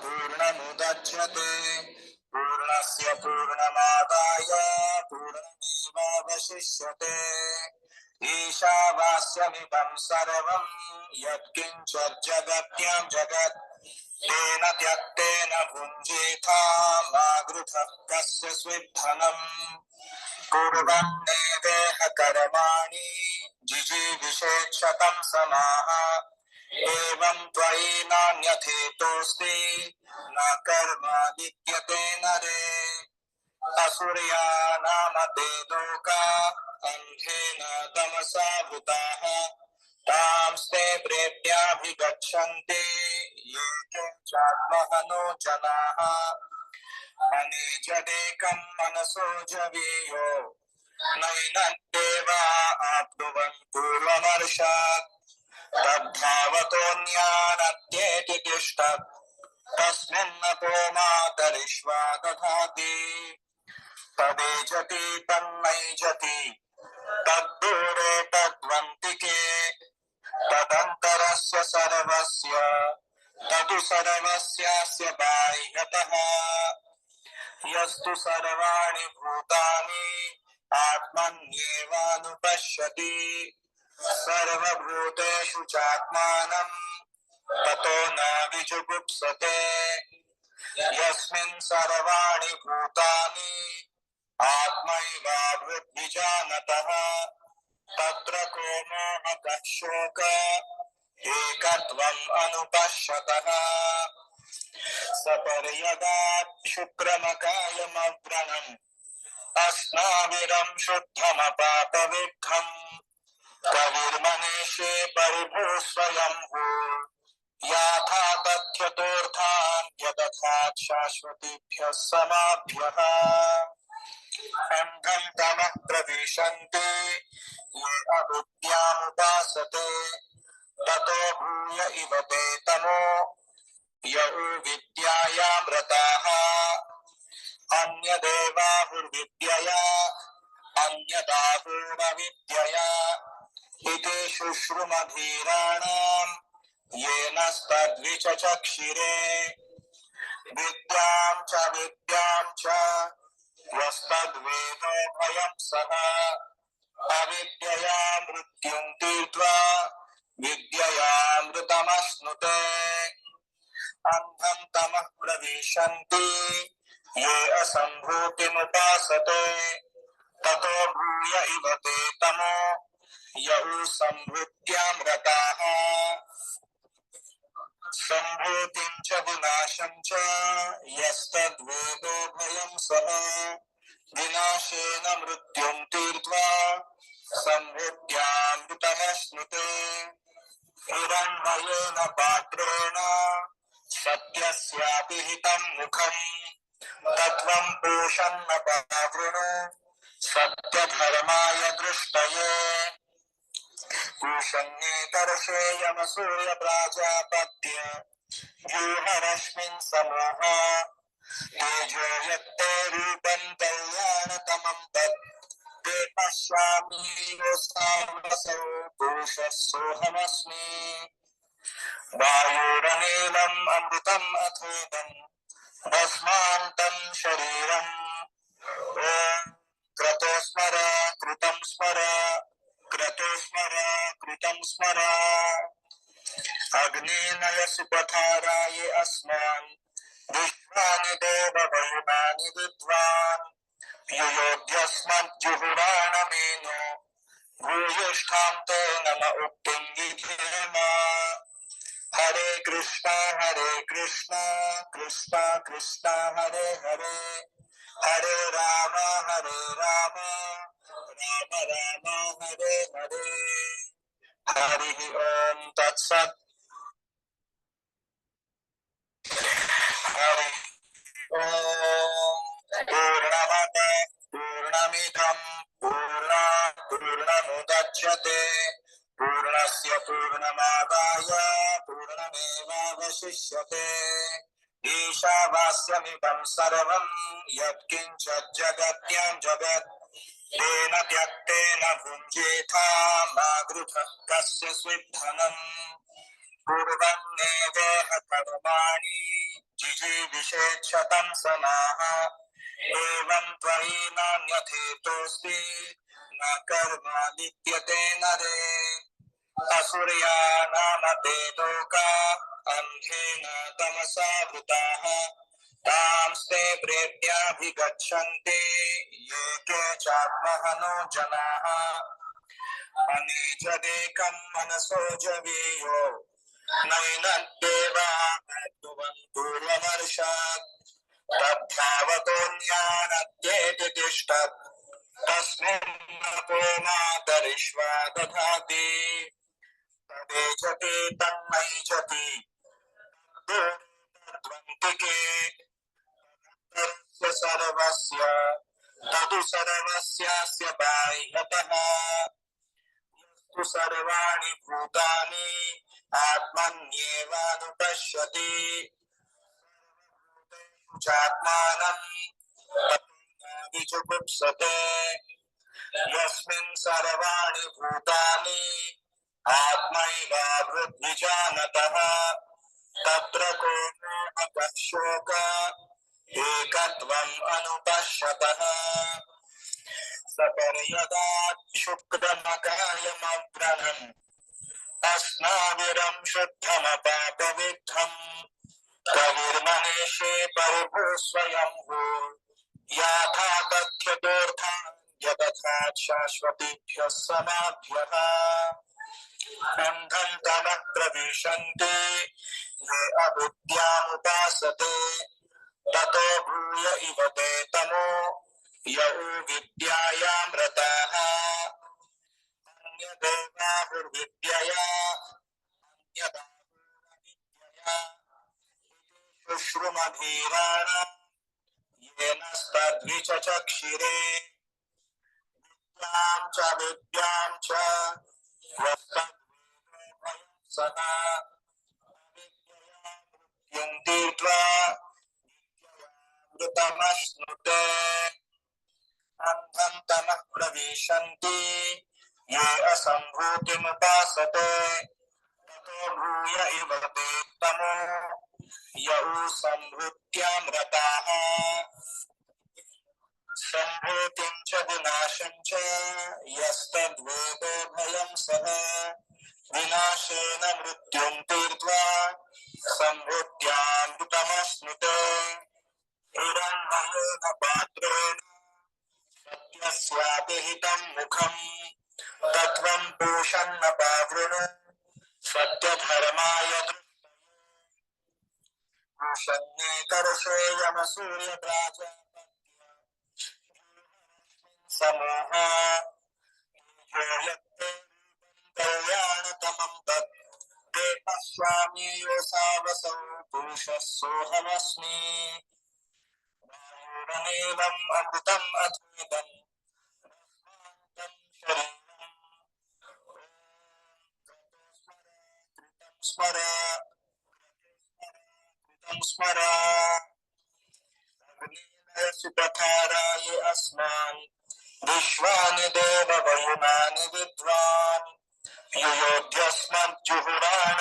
पूर्णमुदच्यते पूर्णस्य पूर्णमादाय पूर्णमेवावशिष्यते ईशावास्यमिदं सर्वं यत्किञ्चित् जगत्यां जगत् तेन त्यक्तेन भुञ्जीथा मा गृथः कस्य स्विद्धनम् कुर्वन्नेवेह कर्माणि जिजीविषेक्षतं समाः एवं त्वयि नान्यथेतोऽस्ति न कर्मा विद्यते नरे असुर्या नाम ते लोका अन्धेन तमसा भूताः तांस्ते प्रेत्याभिगच्छन्ति ये चात्महनो जनाः अनेजदेकं मनसो जवीयो नैनं देवा आप्नुवन् पूर्वमर्षात् तद्धावतोऽन्यानत्येति तिष्ठत् तस्मिन्नपो मातरिष्वा दधाति तदेजति तन्नैजति तद्दूरे तद्वन्तिके तदन्तरस्य सर्वस्य तदु सर्वस्यास्य बाह्यतः यस्तु सर्वाणि भूतानि आत्मन्येवानुपश्यति सर्वभूतेषु चात्मानं ततो न विजुगुप्सते यस्मिन् सर्वाणि भूतानि आत्मैवावृद्विजानतः तत्र को मोहकः शोक एकत्वम् अनुपश्यतः सपर्यगात् शुक्रमकायमव्रणम् अस्नाविरं शुद्धमपापविद्धम् कविर्मनीषे परिभू स्वयंभू याथा तथ्यतोऽर्थान् यदथात् शाश्वतीभ्यः समाभ्यः अन्धं तमः प्रविशन्ति ये अविद्यामुपासते ततो भूय इव ते तमो यौ विद्यायां रताः अन्यदेवाहुर्विद्यया अन्यदाहुरविद्यया इति शुश्रुमधीराणाम् येन तद्विचक्षिरे विद्यां च यस्तद्वेदो भयं सः अविद्यया मृत्युं तीर्त्वा विद्ययामृतमश्नुते अन्धं तमः प्रविशन्ति ये असम्भूतिमुपासते ततो भूय इव ते तमो यौ सम्भूत्यां रताः सम्भूतिं च विनाशं च यस्तद्वेदो भयं सः विनाशेन मृत्युं तीर्त्वा सम्भूत्यामृतमश्नुते हिरण्मयेन पात्रेण सत्यस्यापि हितं मुखम् तत्त्वं पूषन्न पावृणु सत्यधर्माय दृष्टये पूषण्येतर्षेयमसूर्य प्राजापत्य व्यूहरश्मिन् समूह तेजो यत्ते रूपं कल्याणतमं तत् ते पश्यामि योऽसावसौ पुरुषः सोऽहमस्मि वायुरनीलम् अमृतम् अथोदम् भस्मान्तं शरीरम् ॐ क्रतो स्मर कृतं स्मर क्रतो स्मर कृतं स्मर अग्नेनय सुपथाराय अस्मान् विश्वानि देववयुनानि विद्वान् युयोध्यस्मज्जुहुराणमेनो भूयिष्ठां ते नम उक्तिं विधेम हरे कृष्णा कृष्णा कृष्णा हरे हरे हरे राम राम राम हरे हरे हरि ओम तत्सत् हरि ओम पूर्णमद पूर्णमिदं पूर्णात् पूर्णमुदच्यते पूर्णस्य पूर्णमादाय पूर्णमेवावशिष्यते ईशावास्यमिदं सर्वं यत्किञ्चित् जगत्यां जगत् तेन त्यक्तेन भुञ्जीथा मा गृथः कस्य स्विद्धनम् कुर्वन्नेवेह कर्माणि जिजीविषेच्छतं समाः एवं त्वयि नान्यथेतोऽस्ति न कर्मादित्यते नरे असुर्या नाम ते लोका अन्धेन तमसा वृताः तांस्ते प्रेत्याभिगच्छन्ति ये केचात्महनो जनाः अनेजदेकं मनसो जवीयो नैनद्देवान् पूर्वमर्षात् तद्धावतोऽन्यानद्येति तिष्ठत् तस्मिन्नपो मातरिष्वा दधाति तदेजति तन्मैजति तद्वन्तिके तस्य सर्वस्य तदु सर्वस्यास्य बाह्यतः तु सर्वाणि भूतानि आत्मन्येवानुपश्यति चात्मानं विजुगुप्सते यस्मिन् सर्वाणि भूतानि आत्मैवावृद्विजानतः तत्र को मोहः शोकः एकत्वम् अनुपश्यतः सपर्यदा शुक्रमकायमव्रणम् अस्नाविरं शुद्धमपापविद्धम् कविर्मनीषे परिभू स्वयंभू याथा तथ्यतोऽर्थं यतथा शाश्वतीभ्यः समाभ्यः अन्धं तमः प्रविशन्ति ये अविद्यामुपासते ततो भूय इव ते तमो यौ विद्यायां रताः अन्यदेवाहुर्विद्यया अन्यदाहुरविद्यया शुश्रुमधीराणाम् येन तद्विचक्षिरे विद्यां च सदा मृत्युं तीर्त्वा मृतमश्नुते अन्धं तमः प्रविशन्ति ये असम्भूतिमुपासते ततो भूय इव ते तमो यौ सम्भूत्यां रताः सम्भूतिं च विनाशं च यस्तद्वेदो भयं सः विनाशेन मृत्युं तीर्त्वा सम्भूत्यामृतमश्नुते हिरण्मयेन पात्रेण सत्यस्यापि हितं मुखम् तत्त्वं पूषन्न पावृणु सत्यधर्माय पूषन्ये करशेयमसूर्यप्राजापत्य समूह यत्ते कल्याणतमं तत् ते पश्यामि योऽसावसौ पुरुषः सोऽहमस्मि वायुरनेवम् अमृतम् अथेदम् स्मर स्मर सुपथाराय अस्मान् विश्वानि देव वयुनानि विद्वान् युयोध्यस्मज्जुहुराण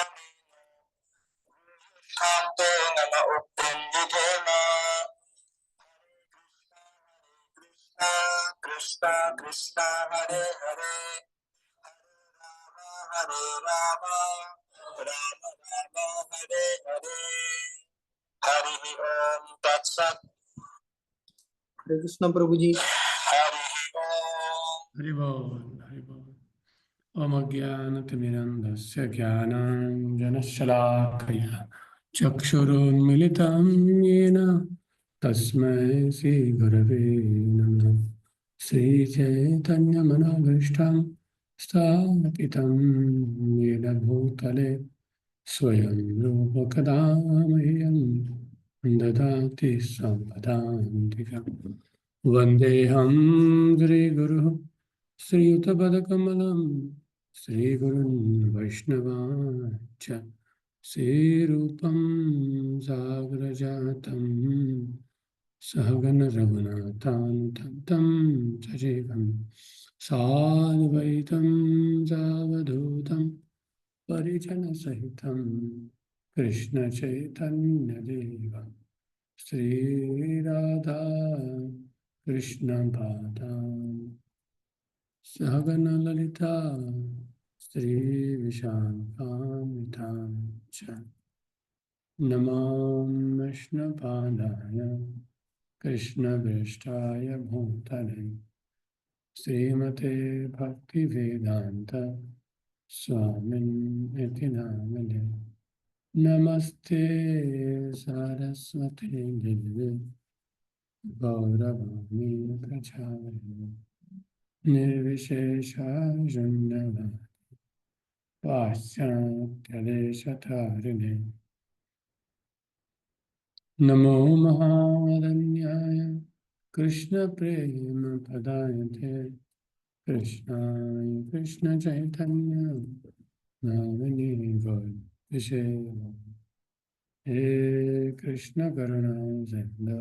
कान्ते नम उक्तिं विधेम कृष्ण कृष्ण हरे हरे हरे राम राम राम हरे हरे हरि ओम तत्सत् हरे कृष्ण प्रभु जी। हरि हरि बोल हरि बोल। ओम अज्ञानतिमिरन्धस्य ज्ञानाञ्जनशलाकया चक्षुरुन्मिलितं येन तस्मै श्रीगुरवे नमः। श्रीचैतन्यमनोभीष्टं स्थापितं येन भूतले स्वयं रूपकदा मह्यं ददाति सम्पदान्तिकम्। वन्देऽहं श्रीगुरुः श्रीयुतपदकमलं श्रीगुरुन् वैष्णवांश्च श्रीरूपं साग्रजातं सहगण रघुनाथानुतं सजीवं साद्वैतं सावधूतं परिजन सहितं कृष्ण चैतन्य देव श्री राधा कृष्ण पादान् सहगण ललिता श्री विशाखान्वितांश्च नमो विष्णुपादाय कृष्णप्रेष्ठाय भूतले श्रीमते भक्तिवेदांत स्वामिन्निति नामिने नमस्ते सरस्वती देवे गौरवाणी प्रचारिणे निर्विशेषा शून्यवादी पाश्चात्यदेशतारिणे नमो महावदन्याय कृष्णप्रेमप्रदायते कृष्णाय कृष्णचैतन्य नामिने गौरविषे हे कृष्ण करुणा सिन्धु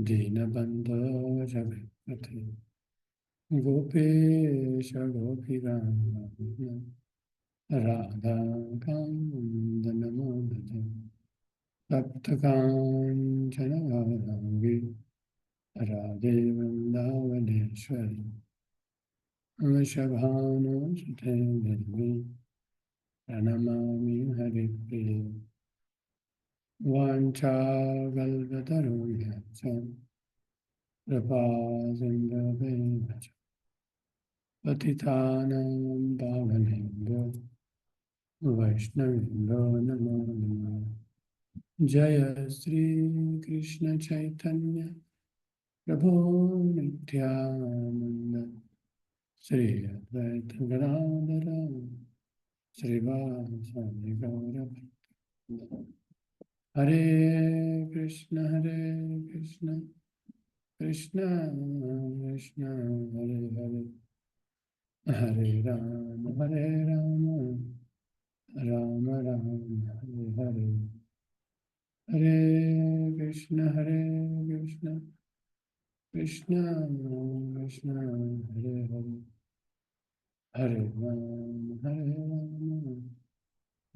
दीनबन्धो जगत्पते गोपेश गोपिकान्त राधाकान्त नमोऽस्तुते तप्तकाञ्चन गौराङ्गी राधे वृन्दावनेश्वरी वृषभानुसुते देवी प्रणमामि हरिप्रिये वाञ्छाकल्पतरुभ्यश्च कृपासिन्धुभ्यश्च पतितानां पावनेभ्यो वैष्णवेभ्यो नमो नमः जय श्री कृष्ण चैतन्य प्रभु नित्यानंद श्री अद्वैत गदाधर श्रीवासादि गौरभक्तवृंद हरे Krishna Krishna Krishna Hare Hare Hare Ram Ram Ram Hare Hare Hare Krishna Krishna Krishna Hare Hare Hare Ram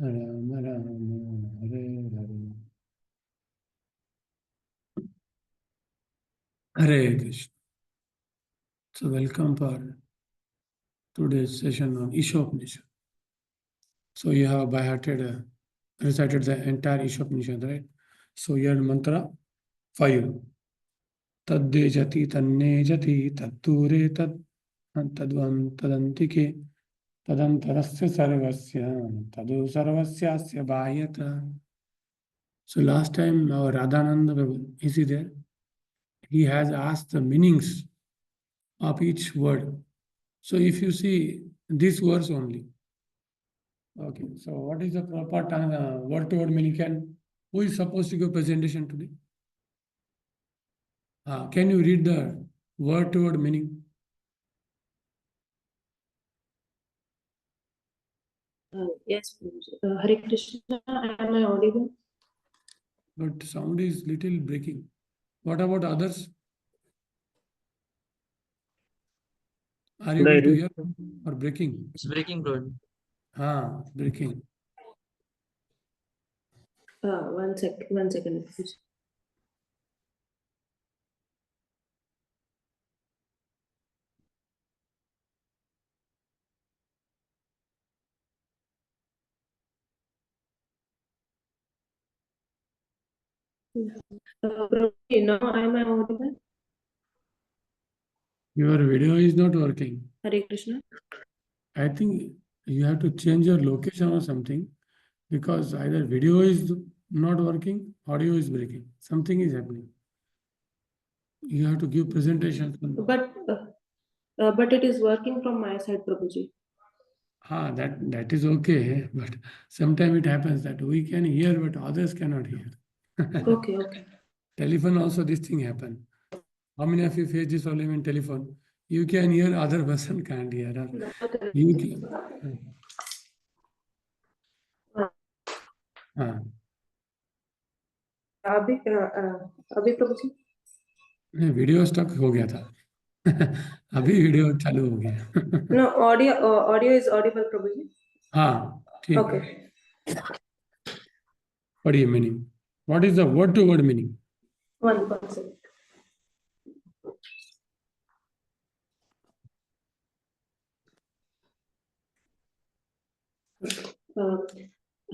Ram Ram Hare Hare Hare Krishna. So welcome for today's session on Isopanisad. So you have by hearted recited the entire Isopanisad, right? So your mantra 5. Tadde jati tanne jati taddure tad tadvam tadantike tadantarasya sarvasya tadu sarvasyasya bhahyata. So last time our Radhananda Prabhu, is he there? He has asked the meanings of each word. So if you see this verse only. Okay, so what is the proper word to word meaning? Who is supposed to give presentation today? Can you read the word to word meaning? Yes, Hare Krishna, am I audible? But sound is little breaking. What about others? Are you able to hear or breaking? It's breaking, bro. Breaking. One second, please. Now am I audible? Your video is not working. Hare Krishna. I think you have to change your location or something, because either video is not working, audio is breaking. Something is happening. You have to give presentation. But it is working from my side, Prabhuji. That is okay, but sometimes it happens that we can hear but others cannot hear. Okay. Telephone also this thing happen. How many of you face this problem in telephone? You can hear, other person can't hear. You can. अभी प्रभुजी video stuck हो गया था. अभी video चालू हो गया. No, audio is audible, Prabhuji. ठीक. Okay. पढ़िए meaning. What is the word to word meaning? One second.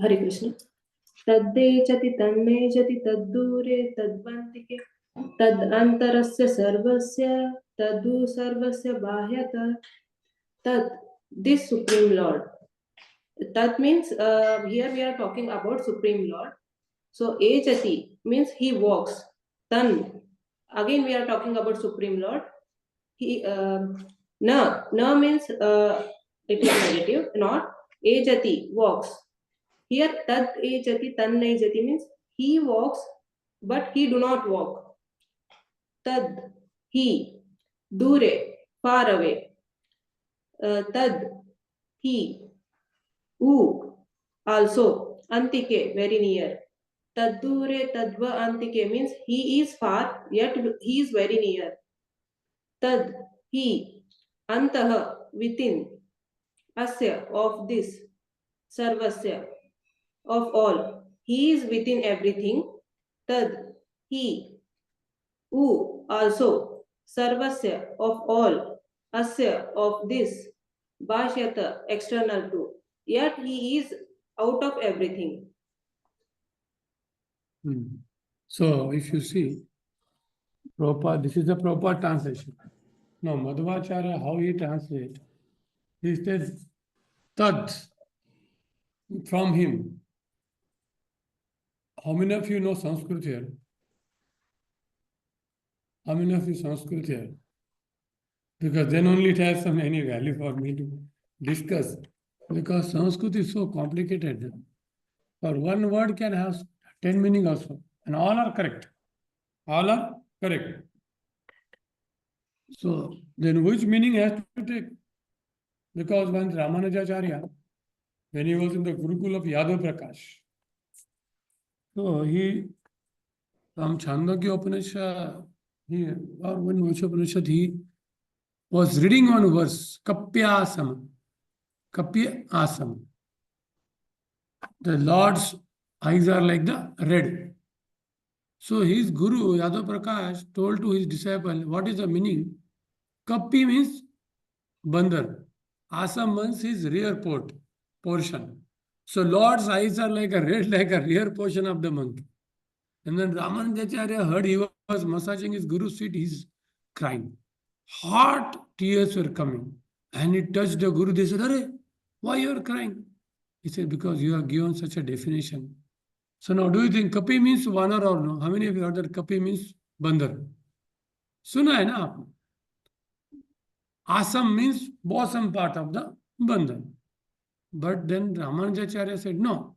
Hare Krishna. तद्देचति तन्नेचति तद्दूरे तद्वन्तिके तदन्तरस्य सर्वस्य तद्दू सर्वस्य बाह्यत तद this Supreme Lord. That means here we are talking about Supreme Lord. So echati means he walks. Tan again we are talking about Supreme Lord. He na means it is negative, not echati walks. Here tad echati tan echati means he walks but he do not walk. Tad he dure far away. Tad he u also antike very near. Taddure tadva antike means he is far yet he is very near. Tad he antah within. Asya of this. Sarvasya of all. He is within everything. Tad he u also. Sarvasya of all. Asya of this. Bhashyata external to. Yet he is out of everything. So if you see, Prabhupada, this is the Prabhupada translation. Now, Madhavacharya, how he translates, he says, Tad, from him. How many of you know Sanskrit here? How many of you Sanskrit here? Because then only it has some any value for me to discuss. Because Sanskrit is so complicated. For one word can have 10 meaning also. And all are correct. All are correct. So then which meaning has to take? Because when Ramanujacharya, when he was in the Gurukul of Yadav Prakash, so he, from Chandogya Upanishad, or when which Upanishad, he was reading one verse, Kapyasam. Kapyasam. The Lord's eyes are like the red. So his Guru, Yadav Prakash, told to his disciple, what is the meaning? Kappi means bandar. Asam means his rear portion. So Lord's eyes are like a red, like a rear portion of the monkey. And then Ramanujacharya heard he was massaging his Guru's feet, he's crying. Hot tears were coming. And he touched the Guru. They said, Arey, why you are crying? He said, because you have given such a definition. So now do you think Kapi means Vanar or no? How many of you heard that Kapi means Bandar? Suna hai na aapne? Asam means bottom part of the Bandar. But then Ramanujacharya said, no.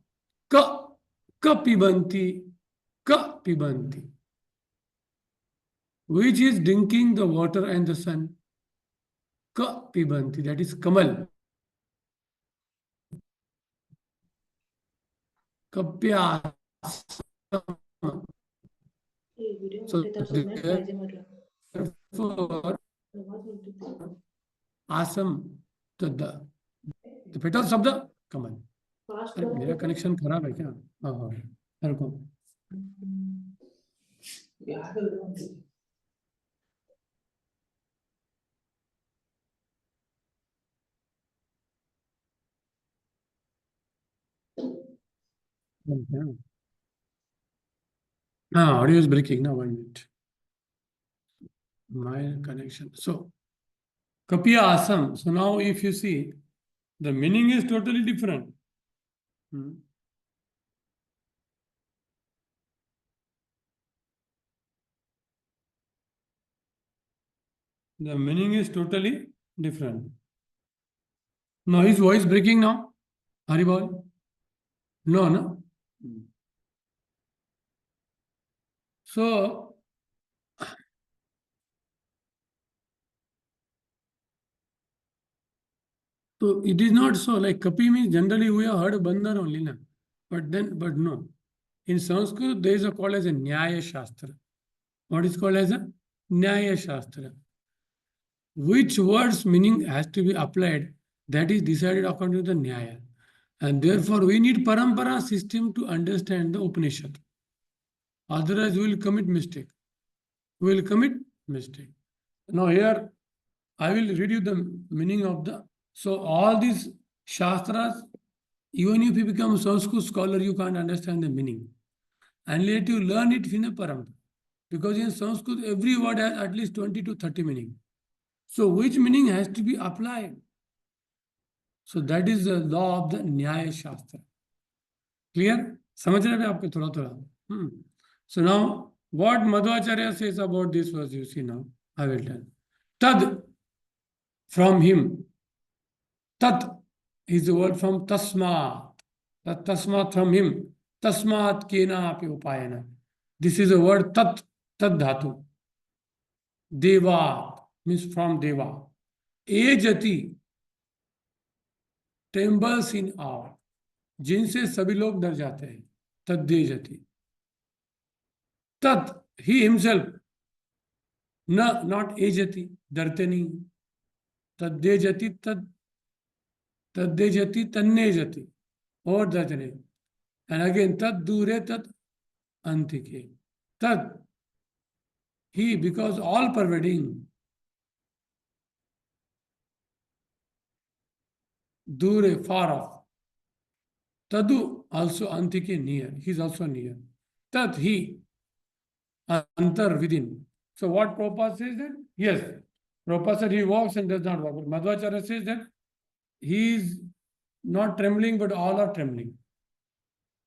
Ka pibanti. Ka pibanti. Which is drinking the water and the sun. Ka pibanti. That is Kamal. Kapya. So therefore, Asam, the petals of the Kamal. मेरा connection खराब है क्या? हाँ मेरे को audio is breaking now. 1 minute. My connection. So Kapya Asam. So now if you see, the meaning is totally different. The meaning is totally different. Now his voice breaking now? Haribol? No. So it is not so. Like Kapi means generally we have heard Bandar only, na? But no. In Sanskrit, there is a called as a Nyaya Shastra. What is called as a Nyaya Shastra? Which words meaning has to be applied, that is decided according to the Nyaya. And therefore, we need parampara system to understand the Upanishad. Otherwise, we will commit mistake. We will commit mistake. Now here, I will read you the meaning of the... So all these Shastras, even if you become a Sanskrit scholar, you can't understand the meaning. Unless you learn it in a parampara. Because in Sanskrit, every word has at least 20 to 30 meaning. So which meaning has to be applied? So that is the law of the Nyaya Shastra. Clear? समझ रहे हैं आपके थोड़ा थोड़ा? So now, what Madhvacharya says about this verse, you see now, I will tell. Tad, from him. Tat is the word from tasmat. That tasmat from him. Tasmat kena api upayana. This is a word tat, tad dhatu. Deva means from Deva. Ejati, trembles in awe. जिनसे सभी लोग डर जाते हैं. तद्देजति. Tat, he himself. Na, not ejati, डरते नहीं. तद्देजति, तद्देजति, तन्नेजति. और डरते नहीं. And again, tad dure, tad antike. Tad, he, because all pervading. Dure, far off. Tadu, also antike, near. He is also near. Tad, he, antar, within. So what Prabhupada says that? Yes. Prabhupada said he walks and does not walk. But Madhvacharya says that he is not trembling, but all are trembling.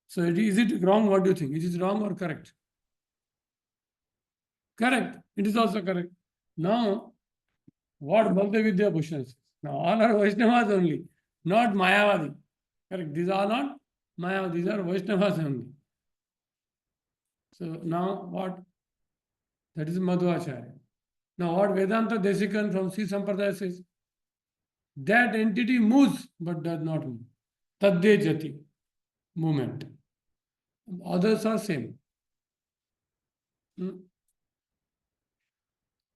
So is it wrong? What do you think? Is it wrong or correct? Correct. It is also correct. Now, what Bhaktivedanta Bhushan says? Now, all are Vaishnavas only, not Mayavadi. Correct. These are not Mayavadi. These are Vaishnavas only. So now what? That is Madhvacharya. Now what Vedanta Desikan from Sri Sampradaya says? That entity moves but does not move. Tadde jati, movement. Others are same.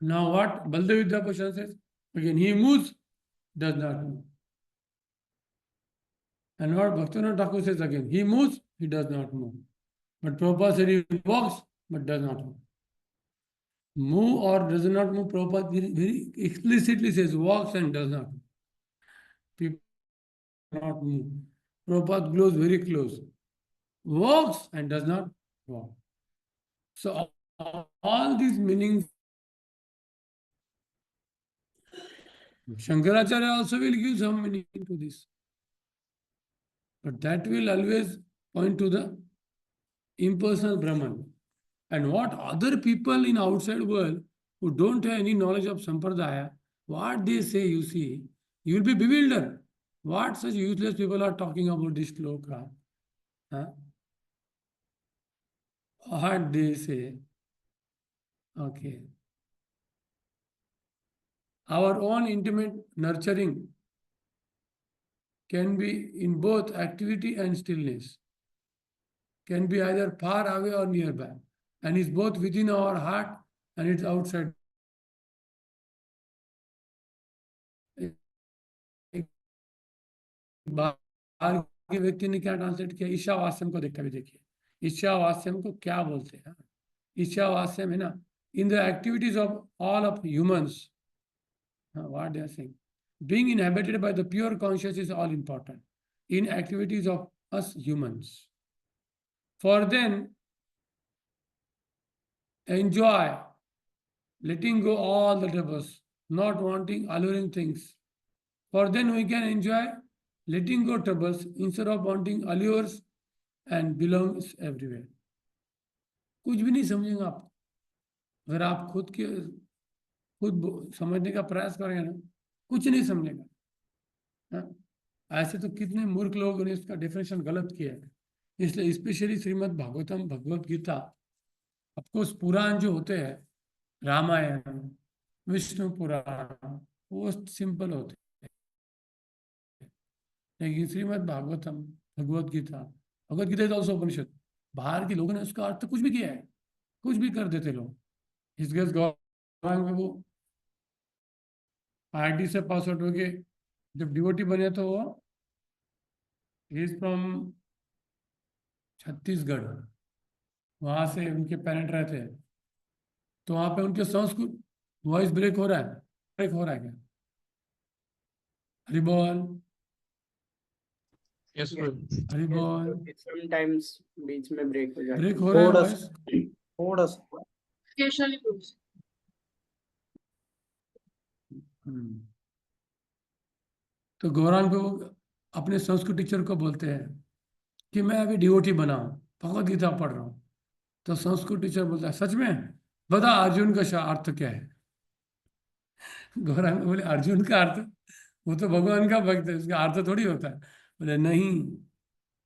Now what Bhaktivedanta Bhushan says? Again, he moves, does not move. And what Bhaktivinoda Thakur says again, he moves, he does not move. But Prabhupada said he walks but does not move. Move or does not move, Prabhupada very explicitly says walks and does not move. People not move. Prabhupada goes very close. Walks and does not walk. So all these meanings, Shankaracharya also will give some meaning to this. But that will always point to the impersonal Brahman. And what other people in outside world who don't have any knowledge of Sampradaya, what they say, you see, you will be bewildered. What such useless people are talking about this shloka? Huh? What they say? Okay. Our own intimate nurturing can be in both activity and stillness. Can be either far away or nearby. And is both within our heart and it's outside. बाहर के व्यक्ति ने क्या translate किया? ईशावास्यम को देखते हुए देखिए. ईशावास्यम को क्या बोलते हैं? ईशावास्यम है ना, in the activities of all of humans, what they are saying, being inhabited by the pure consciousness is all important in activities of us humans. For then, enjoy letting go all the troubles, not wanting alluring things. For then we can enjoy letting go troubles instead of wanting allures and belongs everywhere. कुछ भी नहीं समझेंगे आप. अगर आप खुद समझने का प्रयास करेंगे ना, कुछ नहीं समझेगा. ऐसे तो कितने मूर्ख लोगों ने इसका डेफिनेशन गलत किया है. इसलिए स्पेशली श्रीमद् भागवतम, भगवत गीता, ऑफकोर्स पुराण जो होते हैं, रामायण, विष्णु पुराण, वो सिंपल होते हैं. लेकिन श्रीमद् भागवतम, भगवत गीता इज ऑल्सो उपनिषद. बाहर के लोगों ने उसका अर्थ कुछ भी किया है, कुछ भी कर देते लोग. इस गेस गौरव में वो IIT से पास आउट होके जब डिवोटी बने तो वो ही इज फ्रॉम छत्तीसगढ़, वहां से उनके पेरेंट रहते हैं, तो वहां पे उनके संस्कृत वॉइस ब्रेक हो रहा है, ब्रेक हो रहा है क्या? हरि बोल, यस हरि बोल, समटाइम्स बीच में ब्रेक हो जाता ब्रेक है हो रहा है थोड़ा वॉइस? थोड़ा सा। तो गौरांग को अपने संस्कृत टीचर को बोलते हैं कि मैं अभी डिवोटी बना हूँ, भगवद गीता पढ़ रहा हूँ। तो संस्कृत टीचर बोलता है सच में बता अर्जुन का अर्थ क्या है? गौरांग बोले अर्जुन का अर्थ, वो तो भगवान का भक्त है, उसका अर्थ थोड़ी होता है। बोले नहीं,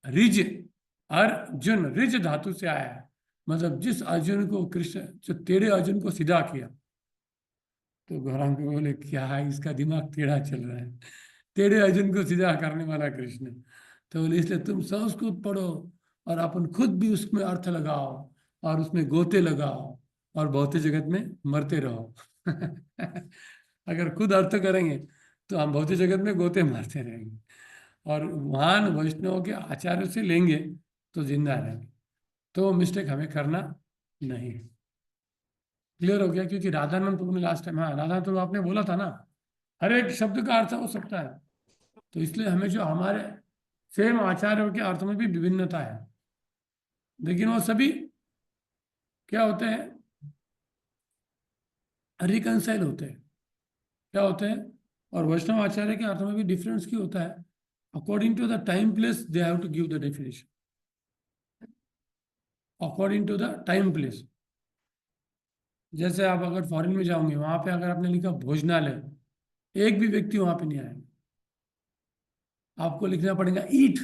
रिज, अर्जुन रिज धातु से आया है, मतलब जिस अर्जुन को कृष्ण, जो टेढ़े अर्जुन को सीधा किया। तो गौरांग को बोले क्या है, इसका दिमाग टेढ़ा चल रहा है, टेढ़े अर्जुन को सीधा करने वाला कृष्ण। तो बोले इसलिए तुम संस्कृत पढ़ो और अपन खुद भी उसमें अर्थ लगाओ और उसमें गोते लगाओ और भौतिक जगत में मरते रहो। अगर खुद अर्थ करेंगे तो हम भौतिक जगत में गोते मारते रहेंगे, और महान वैष्णव के आचार्य से लेंगे तो जिंदा रहेंगे। तो मिस्टेक हमें करना नहीं है। क्लियर हो गया? क्योंकि राधानंद प्रभु ने लास्ट टाइम, हाँ राधानंद प्रभु आपने बोला था ना, हर एक शब्द का अर्थ हो सकता है, तो इसलिए हमें जो हमारे सेम आचार्यों के अर्थ में भी विभिन्नता है, लेकिन वो सभी क्या होते हैं, रिकंसाइल होते हैं, क्या होते हैं। और वैष्णव आचार्य के अर्थ में भी डिफरेंस क्यों होता है? According to the time place they have to give the definition, according to the time place. जैसे आप अगर फॉरेन में जाओगे, वहां पे अगर आपने लिखा भोजनालय, एक भी व्यक्ति वहां पे नहीं आएगा, आपको लिखना पड़ेगा ईट,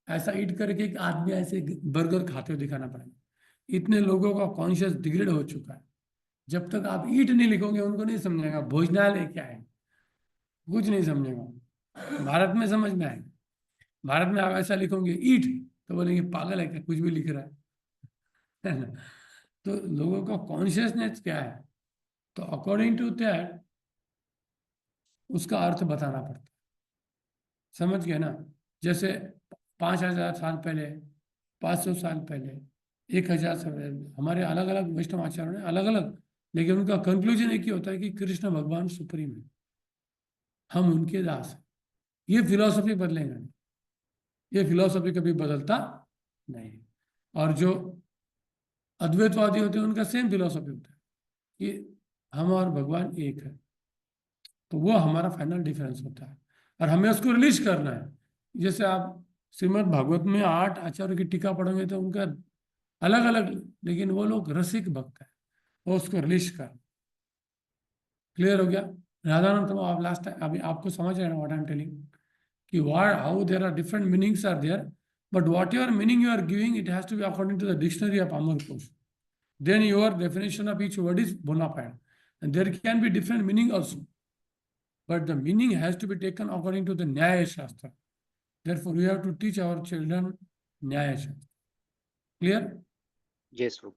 ऐसा ईट करके एक आदमी ऐसे बर्गर खाते हुए दिखाना पड़ेगा। इतने लोगों का कॉन्शियस डिग्रेड हो चुका है। जब तक आप ईट नहीं लिखोगे उनको नहीं समझेगा भोजनालय क्या है, कुछ नहीं समझेगा। भारत में समझ में आएगा, भारत में आप ऐसा लिखोगे ईट तो बोलेंगे पागल है क्या, कुछ भी लिख रहा है ना? तो लोगों का कॉन्शियसनेस क्या है, तो अकॉर्डिंग टू दैट उसका अर्थ बताना पड़ता है। समझ गए ना? जैसे 5,000 साल पहले, 500 साल पहले, 1,000 साल पहले, हमारे अलग अलग वैष्णव आचार्यों ने अलग अलग, लेकिन उनका कंक्लूजन एक ही होता है कि कृष्ण भगवान सुप्रीम है, हम उनके दास हैं। ये फिलॉसफी बदलेगा नहीं, ये फिलॉसफी कभी बदलता नहीं। और जो अद्वैतवादी होते हैं उनका सेम फिलॉसफी होता है कि हम और भगवान एक है। तो वो हमारा फाइनल डिफरेंस होता है और हमें उसको रिलीज करना है। जैसे आप श्रीमद् भागवत में 8 आचार्यों की टीका पढ़ोगे तो उनका अलग अलग, लेकिन वो लोग रसिक भक्त है, वो उसको रिलीज कर। क्लियर हो गया? राधानंद तो आप लास्ट टाइम, अभी आपको समझ रहे हैं व्हाट आई एम टेलिंग, कि what how there are different meanings are there, but whatever meaning you are giving it has to be according to the dictionary of Amar Kosh, then your definition of each word is bona fide, and there can be different meaning also, but the meaning has to be taken according to the Nyaya Shastra. Therefore we have to teach our children Nyaya Shastra. Clear? Yes, sir.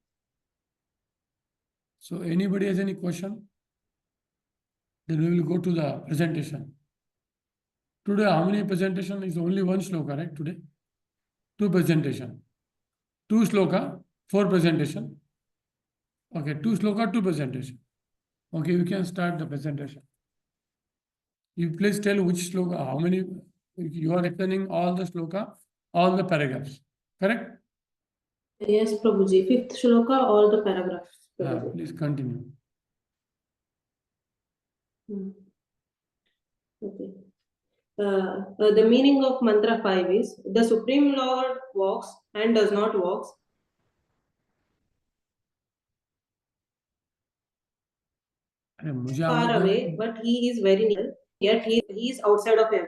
So anybody has any question? Then we will go to the presentation. Today how many presentation? Is only one shloka, right? Today 2 presentation, 2 shloka, 4 presentation. Okay, 2 shloka, 2 presentation. Okay, you can start the presentation. You please tell which shloka, how many, you are explaining all the shloka, all the paragraphs, correct? Yes, Prabhuji. 5th shloka, all the paragraphs. Prabhuji. Please continue. Okay. The meaning of mantra 5 is the Supreme Lord walks and does not walk. Far away, but he is very near, yet he is outside of everything.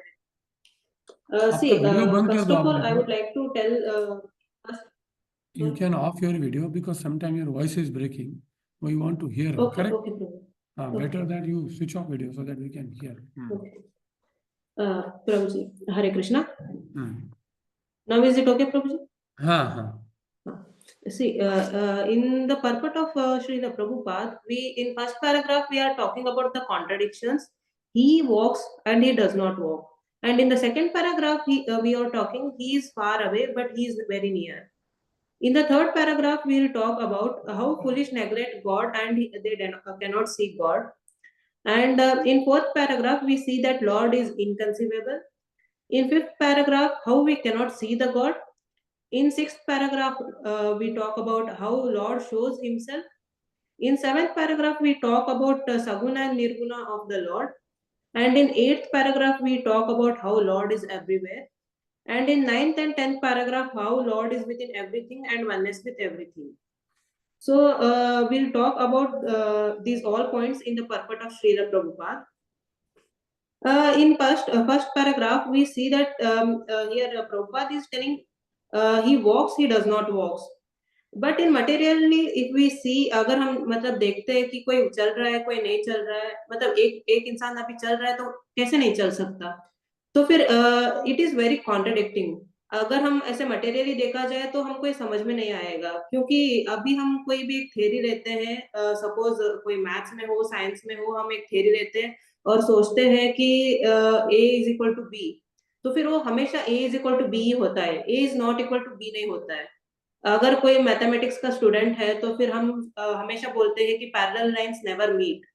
See, first of all, I would like to tell. You can off your video because sometimes your voice is breaking. We want to hear. Okay, correct? okay, Prabhu. Better that you switch off video so that we can hear. Okay. Prabhuji, Hare Krishna. Now is it okay, Prabhuji? See, in the purport of Srila Prabhupada, in first paragraph we are talking about the contradictions. He walks and he does not walk. And in the second paragraph, we are talking, he is far away, but he is very near. In the third paragraph, we will talk about how foolish neglect God and they cannot see God. And in fourth paragraph, we see that Lord is inconceivable. In fifth paragraph, how we cannot see the God. In sixth paragraph, we talk about how Lord shows himself. In seventh paragraph, we talk about Saguna and Nirguna of the Lord. And in eighth paragraph, we talk about how Lord is everywhere. And in ninth and 10th paragraph, how Lord is within everything and oneness with everything. So we'll talk about these all points in the purport of Srila Prabhupada. In first paragraph, we see that here Prabhupada is telling he walks, he does not walks. But in materially if we see, अगर हम मतलब देखते हैं कि कोई चल रहा है कोई नहीं चल रहा है, मतलब एक इंसान अभी चल रहा है तो कैसे नहीं चल सकता, तो फिर इट इज वेरी कॉन्ट्रडिक्टिंग. अगर हम ऐसे मटेरियली देखा जाए तो हमको ये समझ में नहीं आएगा, क्योंकि अभी हम कोई भी एक थ्योरी लेते हैं, सपोज कोई मैथ्स में हो साइंस में हो, हम एक थ्योरी लेते हैं और सोचते हैं कि A is equal to B, तो फिर वो हमेशा A is equal to B ही होता है, A is not equal to B नहीं होता है. अगर कोई मैथमेटिक्स का स्टूडेंट है तो फिर हम हमेशा बोलते हैं कि पैरेलल लाइंस नेवर मीट,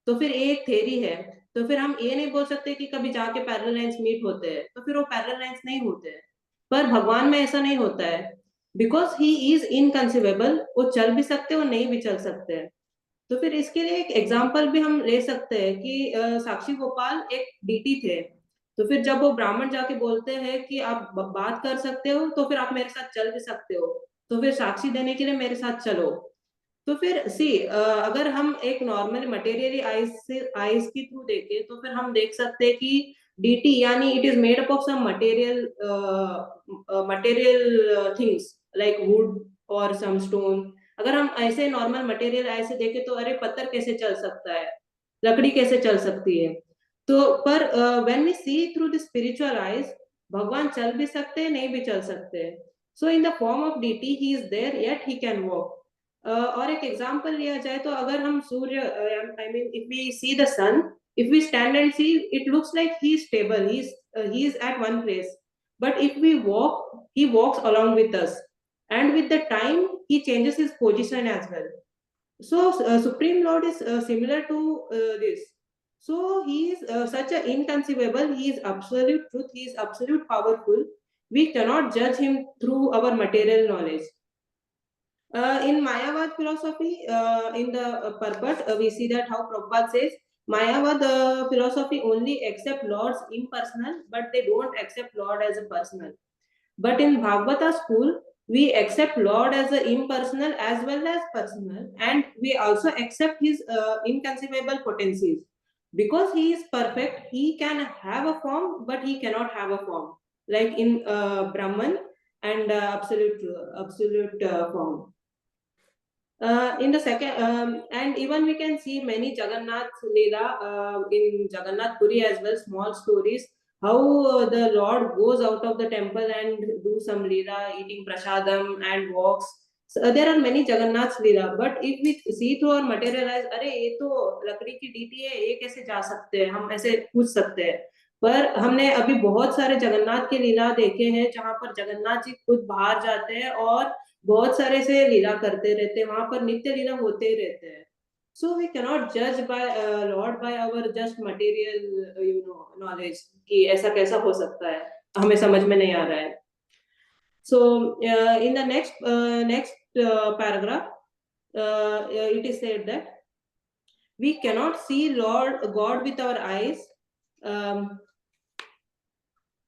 तो फिर ये एक थ्योरी है, तो फिर हम ये नहीं बोल सकते कि कभी जाके पैरेलल लाइंस मीट होते हैं, तो फिर वो पैरेलल लाइंस नहीं होते हैं. पर भगवान में ऐसा नहीं होता है, बिकॉज ही इज इनकंसीवेबल, वो चल भी सकते हैं और नहीं भी चल सकते हैं. तो फिर इसके लिए एक एग्जाम्पल भी हम ले सकते हैं कि साक्षी गोपाल एक डीटी थे, तो फिर जब वो ब्राह्मण जाके बोलते हैं कि आप बात कर सकते हो तो फिर आप मेरे साथ चल भी सकते हो, तो फिर साक्षी देने के लिए मेरे साथ चलो. तो फिर सी अगर हम एक नॉर्मल मटेरियली आइज की थ्रू देखें तो फिर हम देख सकते हैं कि डीटी यानी it is made up of some material things like wood और सम स्टोन. अगर हम ऐसे नॉर्मल मटेरियल ऐसे देखें तो अरे पत्थर कैसे चल सकता है, लकड़ी कैसे चल सकती है, तो पर when we see through the spiritual eyes, भगवान चल भी सकते हैं नहीं भी चल सकते हैं. So in the form of deity he is there yet he can walk. और एक एग्जांपल लिया जाए तो अगर हम सूर्य, I mean if we see the sun, if we stand and see, it looks like he is stable, he is at one place, but if we walk, he walks along with us, and with the time he changes his position as well. So Supreme Lord is similar to this. So he is such a inconceivable, he is absolute truth, he is absolute powerful. We cannot judge him through our material knowledge. In Mayavad philosophy, in the purport, we see that how Prabhupada says Mayavad philosophy only accept Lord's impersonal, but they don't accept Lord as a personal. But in Bhagavata school, we accept Lord as an impersonal as well as personal, and we also accept his inconceivable potencies. Because he is perfect, he can have a form, but he cannot have a form, like in Brahman and absolute form. In the second, and even we can see many Jagannath Leela in Jagannath Puri as well, small stories, how the Lord goes out of the temple and do some Leela, eating prasadam and walks. So, there are many Jagannath Leela, but if we see through our material eyes, अरे ये तो लकड़ी की DT है, ये कैसे जा सकते हैं, हम ऐसे पूछ सकते हैं. पर हमने अभी बहुत सारे जगन्नाथ के लीला देखे हैं जहां पर जगन्नाथ जी खुद बाहर जाते हैं और बहुत सारे से लीला करते रहते हैं, वहां पर नित्य लीला होते ही रहते हैं. सो वी कैनॉट जज by lord by our just material knowledge कि ऐसा कैसा हो सकता है, हमें समझ में नहीं आ रहा है. So in the next paragraph it is said that we cannot see God with our eyes.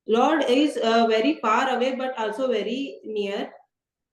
Lord is very far away but also very near.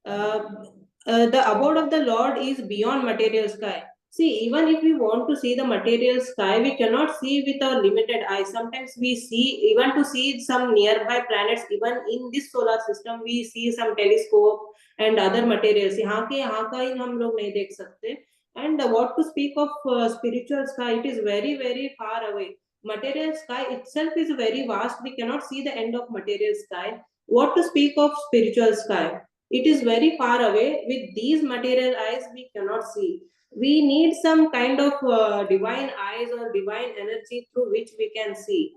The abode of the Lord is beyond material sky. See, even if we want to see the material sky, we cannot see with our limited eyes. Sometimes we see, even to see some nearby planets, even in this solar system, we see some telescope and other materials. यहाँ का ही हम लोग नहीं देख सकते. And what to speak of spiritual sky? It is very, very far away. Material sky itself is very vast. We cannot see the end of material sky. What to speak of spiritual sky? It is very far away. With these material eyes, we cannot see. We need some kind of divine eyes or divine energy through which we can see.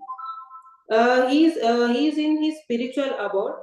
He's in his spiritual abode,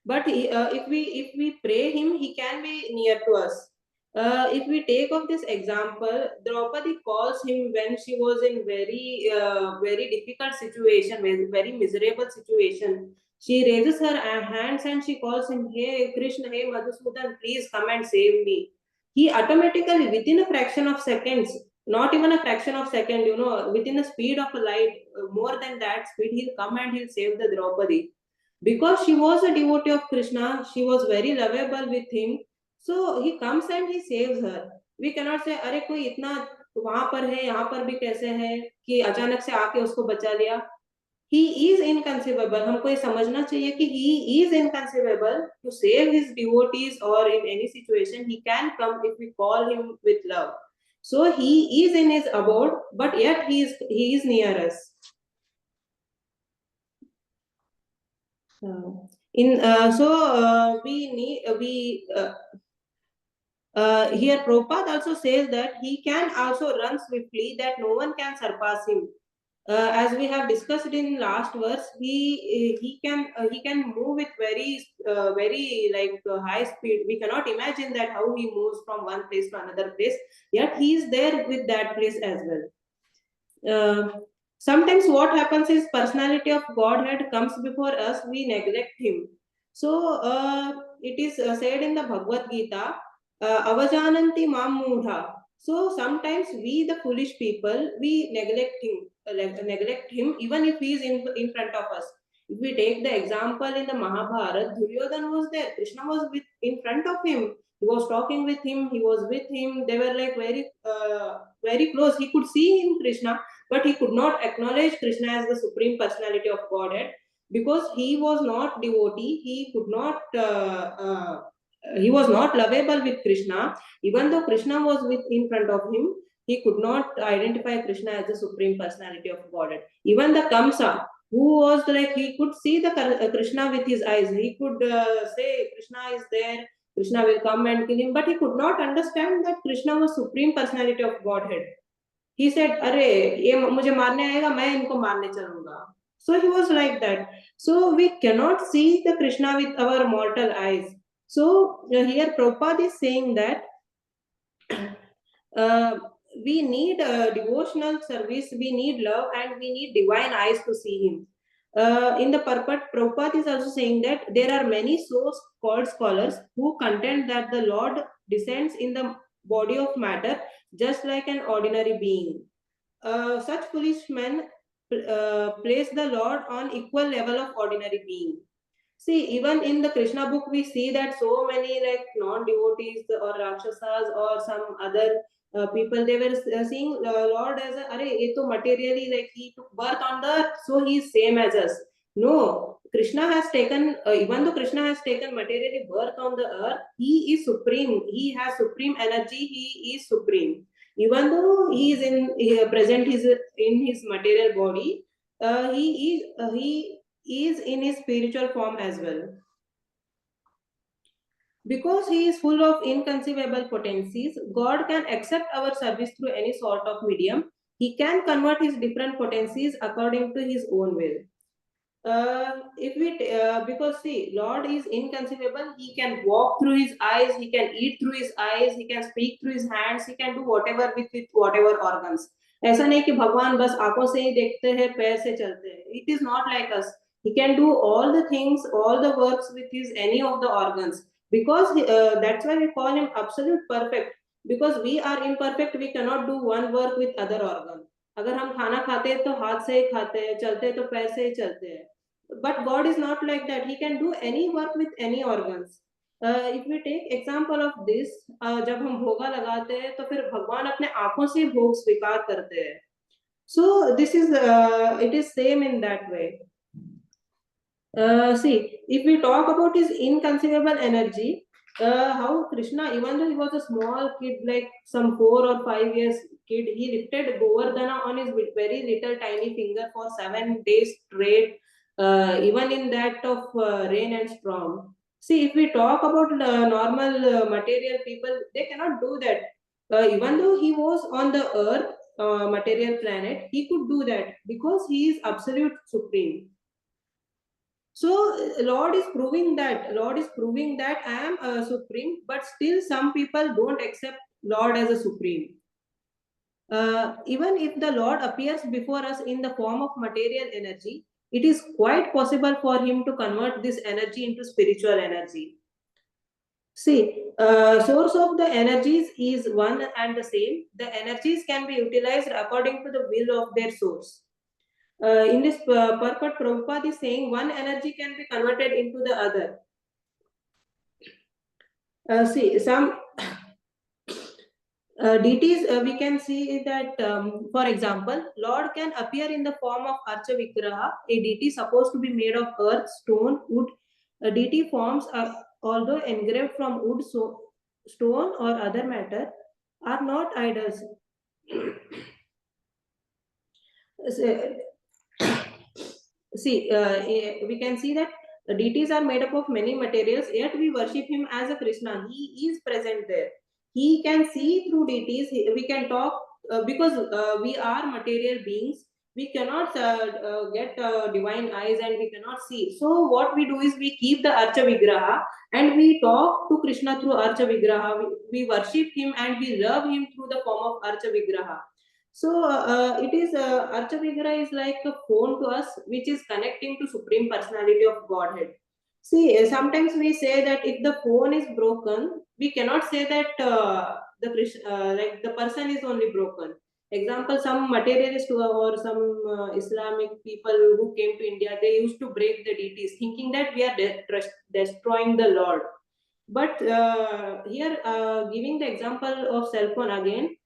but if we pray him, he can be near to us. If we take of this example, Draupadi calls him when she was in very difficult situation, very miserable situation. She raises her hands and she calls him, "Hey Krishna, hey Madhusudan, please come and save me." He automatically, within a fraction of seconds, not even a fraction of second, within the speed of a light, more than that speed, he'll come and he'll save the Draupadi. Because she was a devotee of Krishna, she was very lovable with him. So he comes and he saves her. We cannot say, अरे कोई इतना वहां पर है, यहाँ पर भी कैसे है कि अचानक से आके उसको बचा लिया. He is inconceivable. हमको ये समझना चाहिए कि he is inconceivable to save his devotees, or in any situation he can come if we call him with love. So he is in his abode, but yet he is near us. Here Prabhupada also says that he can also run swiftly, that no one can surpass him. As we have discussed in last verse, he can move with very high speed. We cannot imagine that how he moves from one place to another place. Yet he is there with that place as well. Sometimes what happens is personality of Godhead comes before us, we neglect him. So it is said in the Bhagavad Gita, avajananti mam mudha. So sometimes we, the foolish people, we neglect him even if he is in front of us. If we take the example in the Mahabharata, Duryodhana was there, Krishna was in front of him. He was talking with him, he was with him. They were like very close. He could see him, Krishna, but he could not acknowledge Krishna as the supreme personality of Godhead because he was not devotee. He was not lovable with Krishna. Even though Krishna was in front of him, he could not identify Krishna as the supreme personality of Godhead. Even the Kamsa, who was like, he could see the Krishna with his eyes. He could say Krishna is there, Krishna will come and kill him, but he could not understand that Krishna was supreme personality of Godhead. He said, "अरे ये मुझे मारने आएगा, मैं इनको मारने चलूंगा." So he was like that. So we cannot see the Krishna with our mortal eyes. So here Prabhupada is saying that we need devotional service, we need love, and we need divine eyes to see him. In the purport, Prabhupada is also saying that there are many so-called scholars who contend that the Lord descends in the body of matter just like an ordinary being. Such foolish men place the Lord on equal level of ordinary being. See, even in the Krishna book, we see that so many like non-devotees or Rakshasas or some other people, they were seeing Lord as a, "Arey, ye to materially, like he took birth on the earth, so he is same as us." No, Krishna has taken, even though Krishna has taken materially birth on the earth, he is supreme. He has supreme energy. He is supreme. Even though he is present in his material body, he is in his spiritual form as well. Because he is full of inconceivable potencies, God can accept our service through any sort of medium. He can convert his different potencies according to his own will. Because see, Lord is inconceivable. He can walk through his eyes, he can eat through his eyes, he can speak through his hands, he can do whatever with whatever organs. ऐसा नहीं कि भगवान बस आंखों से ही देखते हैं, पैर से चलते हैं. It is not like us. He can do all the things, all the works with his any of the organs. Because that's why we call him absolute perfect. Because we are imperfect, we cannot do one work with other organ. अगर हम खाना खाते हैं तो हाथ से ही खाते हैं, चलते हैं तो पैर से ही चलते हैं. But God is not like that. He can do any work with any organs. If we take example of this, जब हम भोगा लगाते हैं तो फिर भगवान अपने आंखों से भोग स्वीकार करते हैं. So this is it is same in that way. See, if we talk about his inconceivable energy, how Krishna, even though he was a small kid, like some 4 or 5 years kid, he lifted Govardhana on his very little tiny finger for 7 days straight, even in that of rain and storm. See, if we talk about normal material people, they cannot do that. Even though he was on the earth, material planet, he could do that because he is absolute supreme. So Lord is proving that I am a supreme, but still some people don't accept Lord as a supreme. Even if the Lord appears before us in the form of material energy, it is quite possible for him to convert this energy into spiritual energy. See, source of the energies is one and the same. The energies can be utilized according to the will of their source. In this purport, Prabhupada is saying one energy can be converted into the other. See, some deities, we can see that, for example, Lord can appear in the form of Archa Vigraha, a deity supposed to be made of earth, stone, wood. Deity forms, although engraved from wood, stone, or other matter, are not idols. See, we can see that the deities are made up of many materials, yet we worship him as a Krishna. He is present there. He can see through deities. We can talk because we are material beings. We cannot get divine eyes and we cannot see. So what we do is we keep the Archa Vigraha and we talk to Krishna through Archa Vigraha. We worship him and we love him through the form of Archa Vigraha. So it is Archa Vigraha is like a phone to us, which is connecting to Supreme Personality of Godhead. See, sometimes we say that if the phone is broken, we cannot say that like the person is only broken. Example, some materialist or some Islamic people who came to India, they used to break the deities, thinking that we are destroying the Lord. But here, giving the example of cell phone again,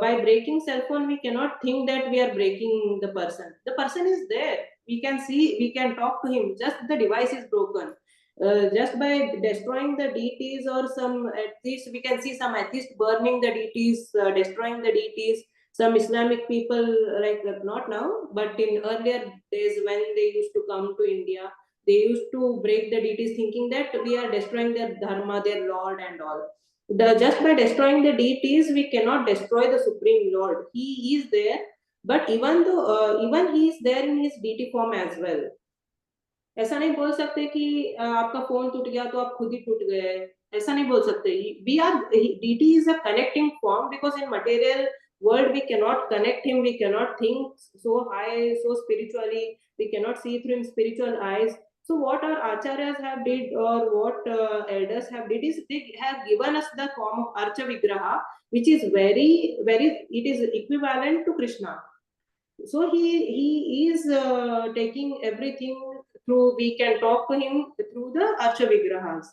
by breaking cell phone, we cannot think that we are breaking the person. The person is there. We can see, we can talk to him. Just the device is broken. Just by destroying the deities or some atheists, we can see some atheists burning the deities, destroying the deities. Some Islamic people, like not now, but in earlier days when they used to come to India, they used to break the deities, thinking that we are destroying their dharma, their Lord, and all. Just by destroying the deities, we cannot destroy the Supreme Lord. He is there, but even though even he is there in his deity form as well. ऐसा नहीं बोल सकते कि आपका phone टूट गया तो आप खुद ही टूट गए, ऐसा नहीं बोल सकते. We are, deity is a connecting form, because in material world we cannot connect him, we cannot think so high, so spiritually, we cannot see through him spiritual eyes. So what our acharyas have did, or what elders have did, is they have given us the form of Archa Vigraha, which is very, it is equivalent to Krishna. So he is taking everything through, we can talk to him through the Archa Vigrahas.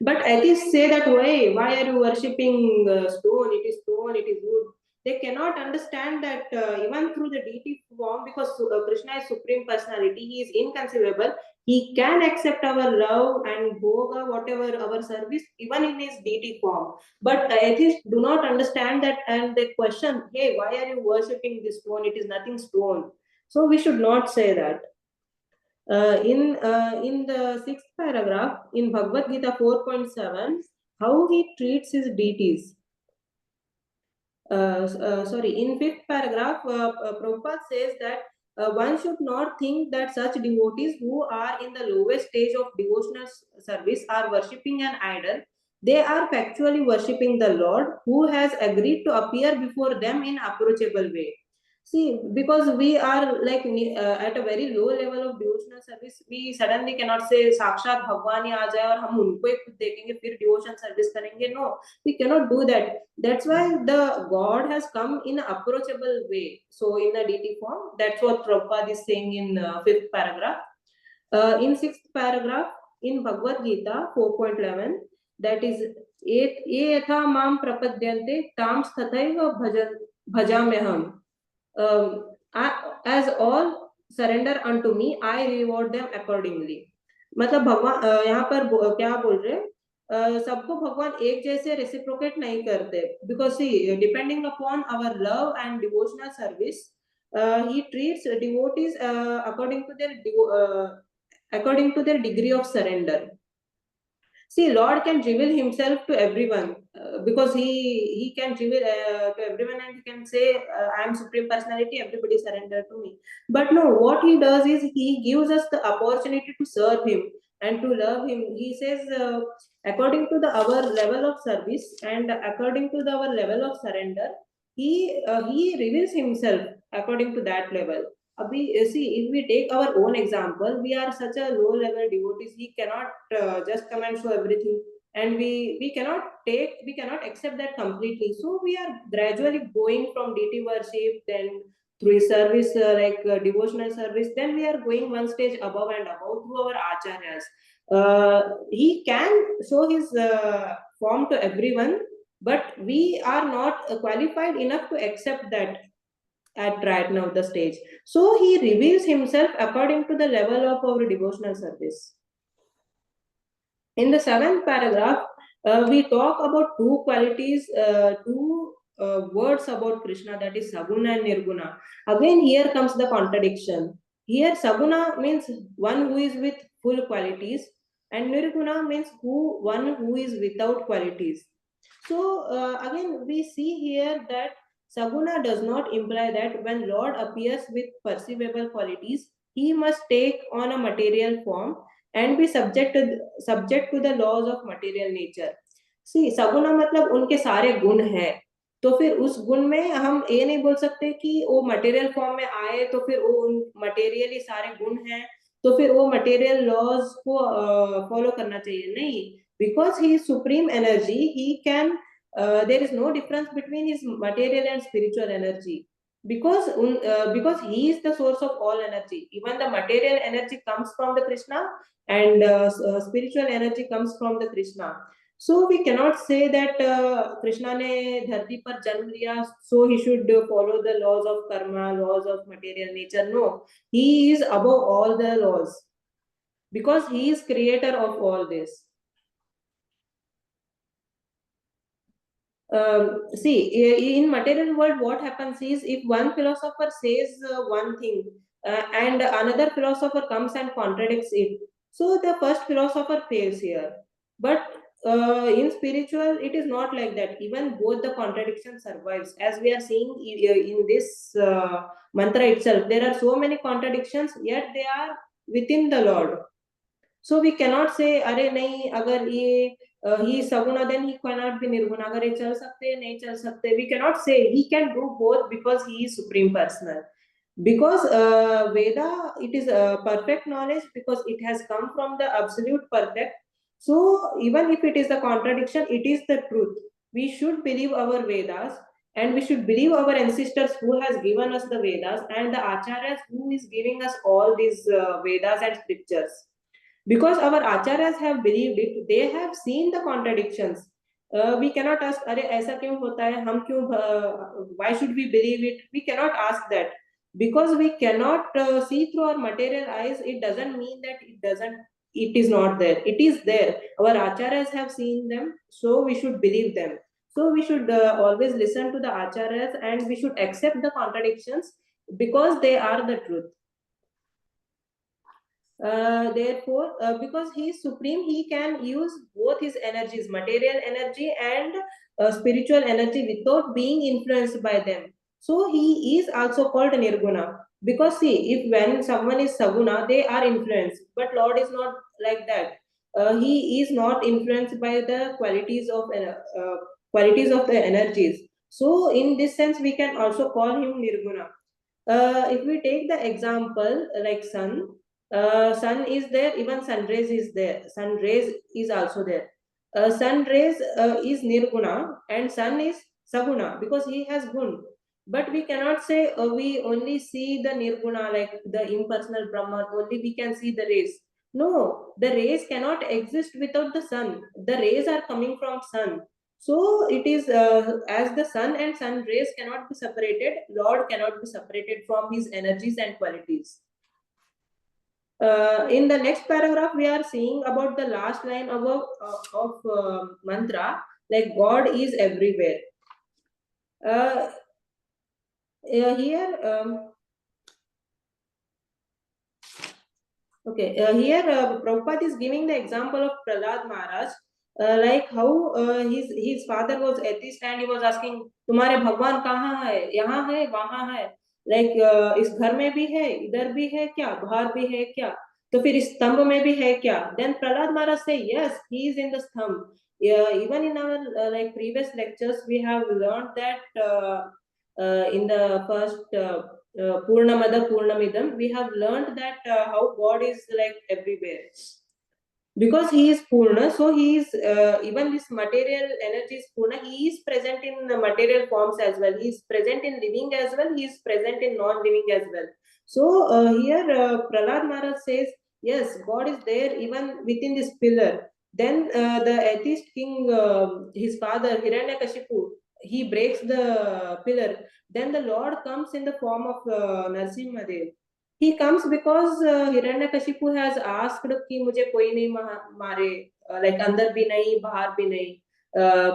But atheists say that, why are you worshipping stone? It is stone, it is wood. They cannot understand that even through the deity form, because Krishna is Supreme Personality, he is inconceivable. He can accept our love and bhoga, whatever our service, even in his deity form. But atheists do not understand that, and they question, hey, why are you worshipping this stone? It is nothing stone. So we should not say that. In the 6th paragraph in Bhagavad Gita 4.7, how he treats his deities. In 5th paragraph, Prabhupada says that one should not think that such devotees who are in the lowest stage of devotional service are worshipping an idol. They are factually worshipping the Lord, who has agreed to appear before them in approachable way. See, because we are like at a very low level of devotional service, we suddenly cannot say साक्षात भगवान ही आ जाए और हम उनको ही खुद देखेंगे फिर devotion service करेंगे. No, we cannot do that. That's why the God has come in an approachable way. So in the deity form, that's what Prabhupada is saying in 5th paragraph. In 6th paragraph in Bhagavad Gita 4.11, that is ये यथा माम प्रपद्यन्ते ताम तथैव भजाम्यहम. As all surrender unto me, I reward them accordingly. मतलब भगवान यहाँ पर क्या बोल रहे हैं, सबको भगवान एक जैसे रेसिप्रोकेट नहीं करते, because see, depending upon our love and devotional service, he treats devotees according to their degree of surrender. See, Lord can reveal himself to everyone because he can reveal to everyone and he can say, I am Supreme Personality, everybody surrender to me. But no, what he does is he gives us the opportunity to serve him and to love him. He says, according to our level of service and according to our level of surrender, he reveals himself according to that level. See, if we take our own example, we are such a low level devotees, he cannot just come and show everything, and we cannot accept that completely. So we are gradually going from deity worship, then through service, devotional service, then we are going one stage above and above through our acharyas. He can show his form to everyone, but we are not qualified enough to accept that at right now the stage. So he reveals himself according to the level of our devotional service. In the 7th paragraph, we talk about two qualities, two words about Krishna, that is Saguna and Nirguna. Again, here comes the contradiction. Here, Saguna means one who is with full qualities, and Nirguna means one who is without qualities. So, again, we see here that Saguna does not imply that when Lord appears with perceivable qualities, he must take on a material form and be subject to the laws of material nature. See, सगुना मतलब उनके सारे गुण हैं, तो फिर उस गुण में हम ये नहीं बोल सकते कि वो मटेरियल फॉर्म में आए तो फिर वो मटेरियली सारे गुण हैं तो फिर वो मटेरियल लॉज को फॉलो करना चाहिए. नहीं, because he is supreme energy, he can there is no difference between his material and spiritual energy, because he is the source of all energy. Even the material energy comes from the Krishna, and spiritual energy comes from the Krishna. So we cannot say that Krishna ne dharti par janm liya, so he should follow the laws of karma, laws of material nature. No, he is above all the laws because he is creator of all this. See, in material world, what happens is, if one philosopher says one thing and another philosopher comes and contradicts it, so the first philosopher fails here. But in spiritual, it is not like that. Even both the contradiction survives, as we are seeing in this mantra itself. There are so many contradictions, yet they are within the Lord. So we cannot say, "Are nahi, agar ye he is saguna, then he cannot be nirguna. Agar ye chal sakte, nahi chal sakte." We cannot say he can do both because he is supreme personal. Because Veda, it is perfect knowledge because it has come from the absolute perfect. So even if it is a contradiction, it is the truth. We should believe our Vedas, and we should believe our ancestors who has given us the Vedas, and the acharyas who is giving us all these Vedas and scriptures. Because our acharyas have believed it, they have seen the contradictions. We cannot ask, "Arey, aisa kyun hota hai? Hum kyun? Why should we believe it?" We cannot ask that, because we cannot see through our material eyes. It doesn't mean that it is not there. It is there. Our acharyas have seen them, so we should believe them. So we should always listen to the acharyas, and we should accept the contradictions because they are the truth. Therefore, because he is supreme, he can use both his energies, material energy and spiritual energy, without being influenced by them. So he is also called Nirguna. Because see, if when someone is Saguna, they are influenced, but Lord is not like that. He is not influenced by the qualities of the energies. So in this sense, we can also call him Nirguna. If we take the example like sun, sun is there, even sun rays is there, sun rays is also there. Sun rays is nirguna and sun is saguna because he has gun. But we cannot say we only see the nirguna, like the impersonal Brahman, only we can see the rays. No, the rays cannot exist without the sun. The rays are coming from sun. So it is as the sun and sun rays cannot be separated, Lord cannot be separated from his energies and qualities. In the next paragraph, we are seeing about the last line of mantra, like God is everywhere. Here, Prabhupada is giving the example of Prahlad Maharaj. like how his father was atheist and he was asking, तुम्हारे भगवान कहाँ है, यहाँ है, वहाँ है, like इस घर में भी है, इधर भी है क्या, बाहर भी है क्या, तो फिर इस स्तंभ में भी है क्या? Then Prahlad Maharaj say, yes, he is in the स्तंभ. Even in our like previous lectures, we have learned that in the first Purnamada Purnamidam, we have learned that how God is like everywhere. Because he is Purna, so he is even this material energy is Purna, he is present in the material forms as well, he is present in living as well, he is present in non-living as well. So here Prahlad Maharaj says, yes, God is there even within this pillar. Then the atheist king, his father Hiranyakashipu, he breaks the pillar. Then the Lord comes in the form of Narsimhadev. He comes because Hiranyakashipu has asked कि मुझे कोई नहीं मारे, like अंदर भी नहीं, बाहर भी नहीं,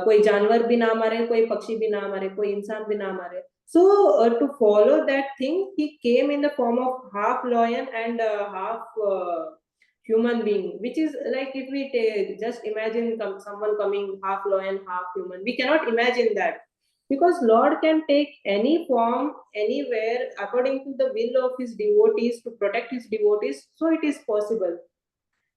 कोई जानवर भी ना मारे, कोई पक्षी भी ना मारे, कोई इंसान भी ना मारे. So to follow that thing, he came in the form of half lion and half human being, which is like if we just imagine someone coming half lion, half human, we cannot imagine that. Because Lord can take any form, anywhere, according to the will of his devotees, to protect his devotees, so it is possible.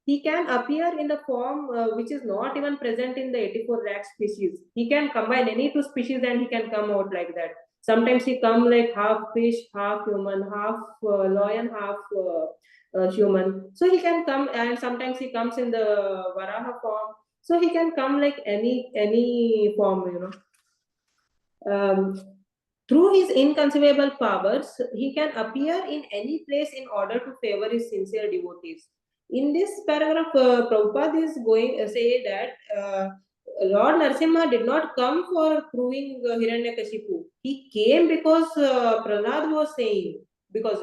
He can appear in the form which is not even present in the 84 lakh species. He can combine any two species and he can come out like that. Sometimes he come like half fish, half human, half lion, half human. So he can come, and sometimes he comes in the Varaha form. So he can come like any form, you know. Through his inconceivable powers, he can appear in any place in order to favor his sincere devotees. In this paragraph, Prabhupada is going to say that Lord Narasimha did not come for proving Hiranyakashipu. He came because Prahlad was saying, because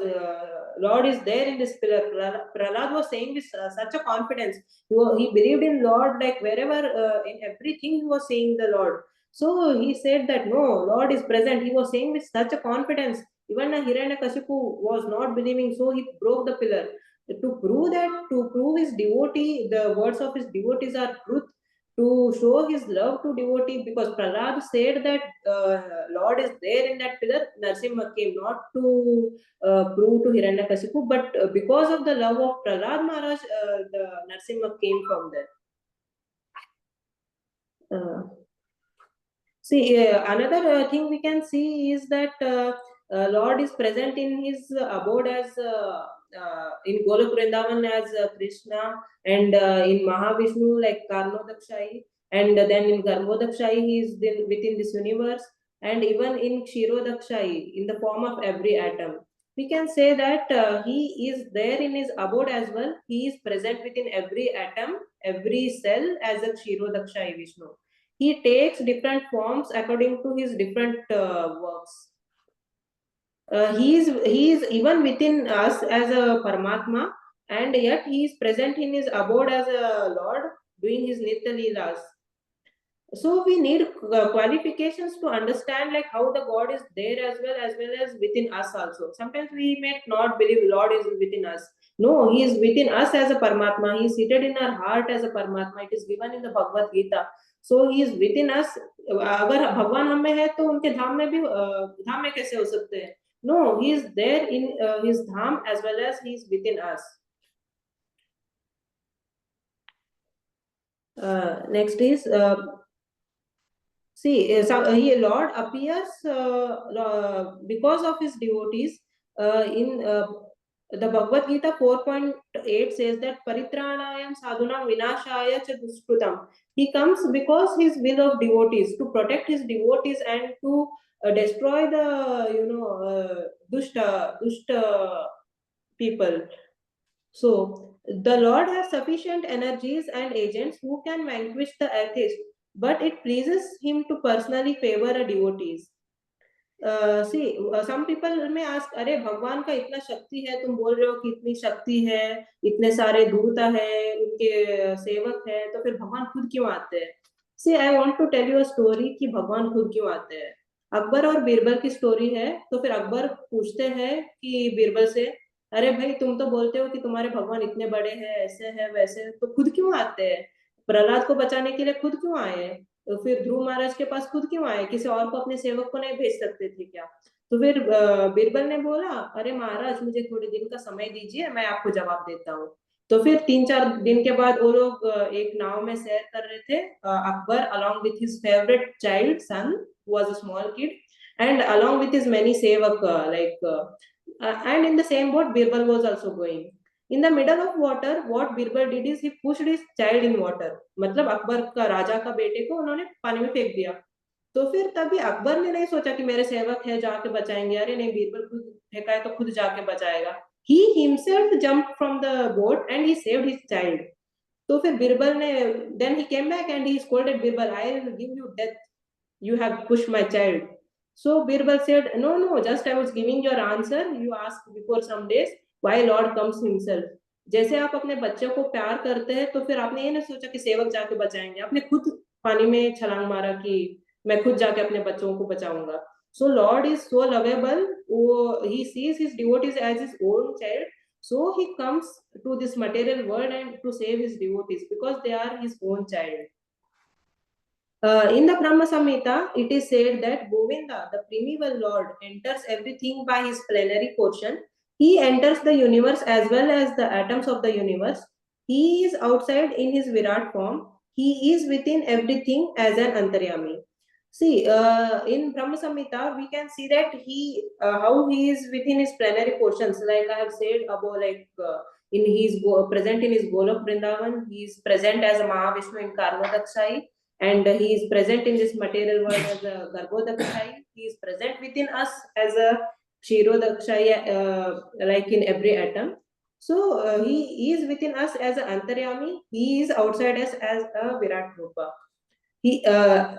Lord is there in this pillar. Prahlad was saying with such a confidence. He believed in Lord, like wherever, in everything he was saying the Lord. So he said that no, Lord is present. He was saying with such a confidence. Even Hiranyakashipu was not believing, so he broke the pillar. To prove that, to prove his devotee, the words of his devotees are truth, to show his love to devotee, because Prahlad said that Lord is there in that pillar, Narasimha came not to prove to Hiranyakashipu, but because of the love of Prahlad Maharaj, the Narasimha came from there. See, another thing we can see is that Lord is present in his abode as in Golok Vrindavan as Krishna, and in Mahavishnu like Karnodakshayi, and then in Garbhodakshayi he is within this universe, and even in Kshirodakshayi in the form of every atom. We can say that he is there in his abode as well. He is present within every atom, every cell as a Kshirodakshayi Vishnu. He takes different forms according to his different works. He is even within us as a Paramatma, and yet he is present in his abode as a Lord doing his Nitya Leelas. So we need qualifications to understand like how the God is there as well as within us also. Sometimes we may not believe Lord is within us. No, he is within us as a Paramatma. He is seated in our heart as a Paramatma. It is given in the Bhagavad Gita. So he is within us. अगर भगवान हम में है तो उनके धाम में भी धाम में कैसे हो सकते हैं? No, he is there in his dham as well as he is within us. Next is see, here Lord appears because of his devotees. In the Bhagavad Gita 4.8 says that Paritranayam sadhunam vinashaya cha duskrutam. He comes because his will of devotees, to protect his devotees and to destroy the dushta people. So the Lord has sufficient energies and agents who can vanquish the atheist, but it pleases him to personally favor a devotees. Some people may ask, अरे भगवान का इतना शक्ति है, तुम बोल रहे हो कि इतनी शक्ति है, इतने सारे दूत है, उनके सेवक है, तो फिर भगवान खुद क्यों आते हैं? See, I want to tell you a story कि भगवान खुद क्यों आते हैं. अकबर और बीरबल की स्टोरी है. तो फिर अकबर पूछते हैं कि बीरबल से, अरे भाई तुम तो बोलते हो कि तुम्हारे भगवान इतने बड़े हैं, ऐसे है वैसे, तो खुद क्यों आते हैं? प्रहलाद को बचाने के लिए खुद क्यों आए हैं? तो फिर ध्रुव महाराज के पास खुद क्यों आए? किसी और को अपने सेवक को नहीं भेज सकते थे क्या? तो फिर बीरबल ने बोला, अरे महाराज मुझे थोड़े दिन का समय दीजिए, मैं आपको जवाब देता हूँ। तो फिर 3-4 दिन के बाद वो लोग एक नाव में सैर कर रहे थे, Akbar along with his favorite child son who was a small kid and along with his many sevak and in the same boat Birbal was also going. In the middle of water what Birbal did is he pushed his child in water. मतलब अकबर का राजा का बेटे को उन्होंने पानी में फेंक दिया। तो फिर तभी अकबर ने नहीं सोचा कि मेरे सेवक है जाके बचाएंगे, अरे नहीं बीरबल खुद फेंका है तो खुद जाके बचाएगा। He himself jumped from the boat and he saved his child. तो फिर बीरबल ने then he came back and he scolded Birbal, I will give you death, you have pushed my child. So Birbal said, no, just I was giving your answer, you asked before some days why Lord comes himself. जैसे आप अपने बच्चों को प्यार करते हैं तो फिर आपने ये नहीं सोचा कि सेवक जाके बचाएंगे, आपने खुद पानी में छलांग मारा कि मैं खुद जाके अपने बच्चों को बचाऊंगा। So Lord is so lovable, he sees his devotees as his own child, so he comes to this material world and to save his devotees because they are his own child. In the Brahma Samhita, it is said that Govinda, the primeval Lord, enters everything by his plenary portion. He enters the universe as well as the atoms of the universe. He is outside in his Virat form. He is within everything as an Antaryami. See, in Brahma Samhita, we can see that how he is within his plenary portions. Like I have said above, present in his Golok Vrindavan, he is present as a Mahavishnu in Karmadakshai. And he is present in this material world as a Garbhodakshai. He is present within us as a Kshirodakshai, like in every atom. So he is within us as an Antaryami. He is outside us as a Virat Rupa.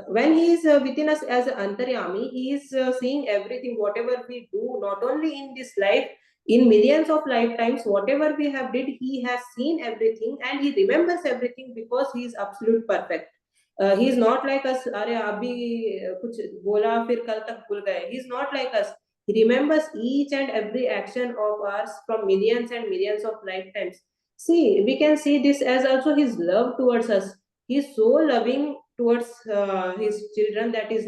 When he is within us as an Antaryami, he is seeing everything, whatever we do, not only in this life, in millions of lifetimes, whatever we have did, he has seen everything and he remembers everything because he is absolute perfect. He is not like us, अरे अभी कुछ बोला फिर कल तक भूल गए. He is not like us. He remembers each and every action of ours from millions and millions of lifetimes. See, we can see this as also his love towards us. He is so loving towards his children, that is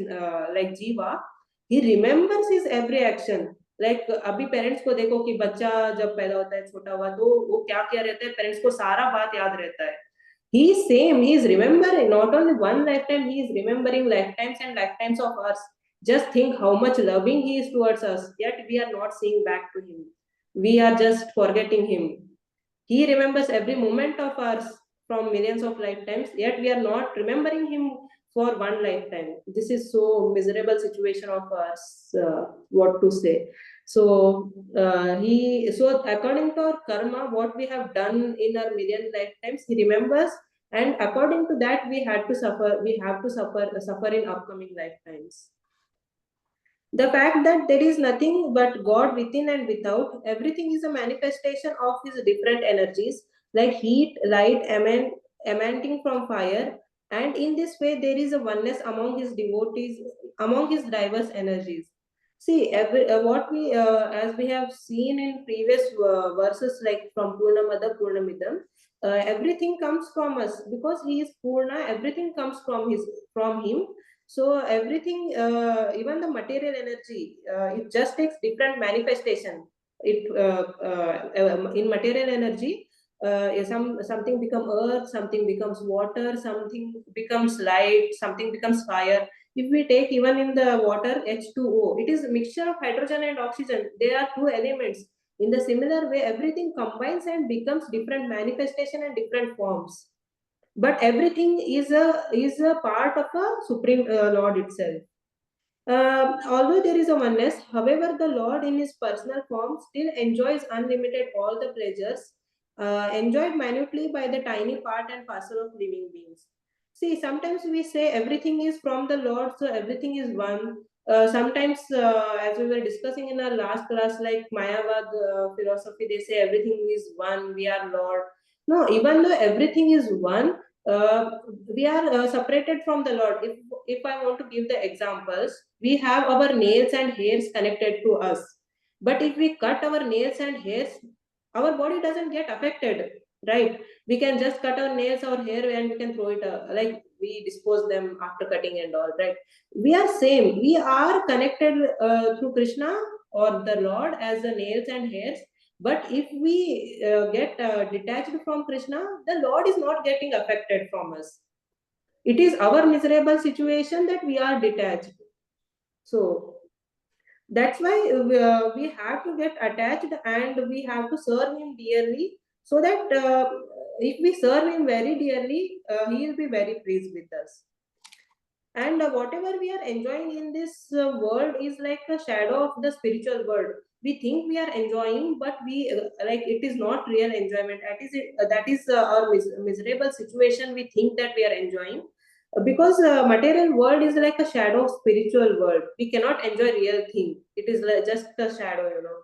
like Jiva. He remembers his every action. Like अभी parents को देखो कि बच्चा जब पैदा होता है छोटा हुआ तो वो क्या क्या रहता है, पेरेंट्स को सारा बात याद रहता है. He is same. He is remembering not only one lifetime. He is remembering lifetimes and lifetimes of us. Just think how much loving he is towards us. Yet we are not seeing back to him. We are just forgetting him. He remembers every moment of ours from millions of lifetimes. Yet we are not remembering him for one lifetime. This is so miserable situation of us. What to say? So according to our karma, what we have done in our million lifetimes, he remembers, and according to that, we have to suffer in upcoming lifetimes. The fact that there is nothing but God within and without, everything is a manifestation of his different energies, like heat, light, emanating from fire, and in this way there is a oneness among his devotees, among his diverse energies. See, as we have seen in previous verses, like from Purnamada, Purnamidam, everything comes from us because he is Purna. Everything comes from him. So everything, even the material energy, it just takes different manifestation. In material energy, something becomes earth, something becomes water, something becomes light, something becomes fire. If we take even in the water H2O, it is a mixture of hydrogen and oxygen. They are two elements. In the similar way, everything combines and becomes different manifestation and different forms. But everything is a part of a Supreme Lord itself. Although there is a oneness, however, the Lord in his personal form still enjoys unlimited all the pleasures enjoyed minutely by the tiny part and parcel of living beings. See, sometimes we say everything is from the Lord, so everything is one. Sometimes, as we were discussing in our last class, like Mayavad philosophy, they say everything is one, we are Lord. No, even though everything is one, we are separated from the Lord. If I want to give the examples, we have our nails and hairs connected to us. But if we cut our nails and hairs, our body doesn't get affected, right? We can just cut our nails, our hair, and we can throw it, like we dispose them after cutting and all, right? We are same. We are connected through Krishna or the Lord as the nails and hairs. But if we get detached from Krishna, the Lord is not getting affected from us. It is our miserable situation that we are detached. So that's why we have to get attached and we have to serve him dearly, so that if we serve him very dearly, he will be very pleased with us. And whatever we are enjoying in this world is like a shadow of the spiritual world. We think we are enjoying, but we like it is not real enjoyment. That is our miserable situation. We think that we are enjoying, because material world is like a shadow of spiritual world. We cannot enjoy real thing. It is like just a shadow, you know.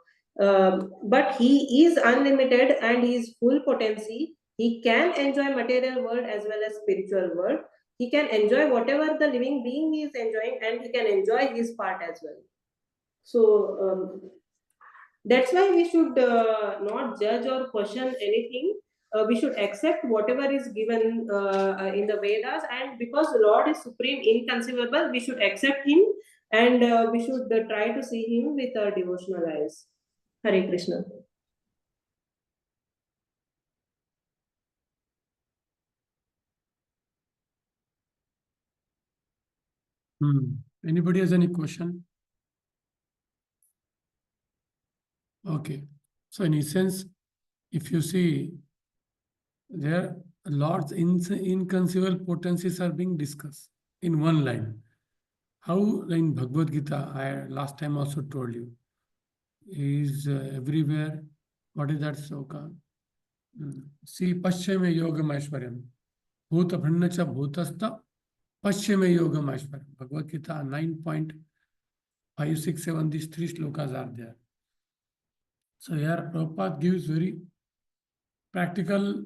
But he is unlimited and he is full potency. He can enjoy material world as well as spiritual world. He can enjoy whatever the living being is enjoying, and he can enjoy his part as well. So that's why we should not judge or question anything. We should accept whatever is given in the Vedas, and because the Lord is supreme, inconceivable, we should accept him, and we should try to see him with our devotional eyes. Hare Krishna. Anybody has any question? Okay. So in essence, if you see, there Lord's inconceivable potencies are being discussed in one line. How in Bhagavad Gita, I last time also told you, is everywhere. What is that sloka? See, Paschime Yogam Aishwaryam. Bhuta Bhannacha Bhutastha Paschime Yogam Aishwaryam. Bhagavad Gita 9.567, these three slokas are there. So here Prabhupada gives very practical,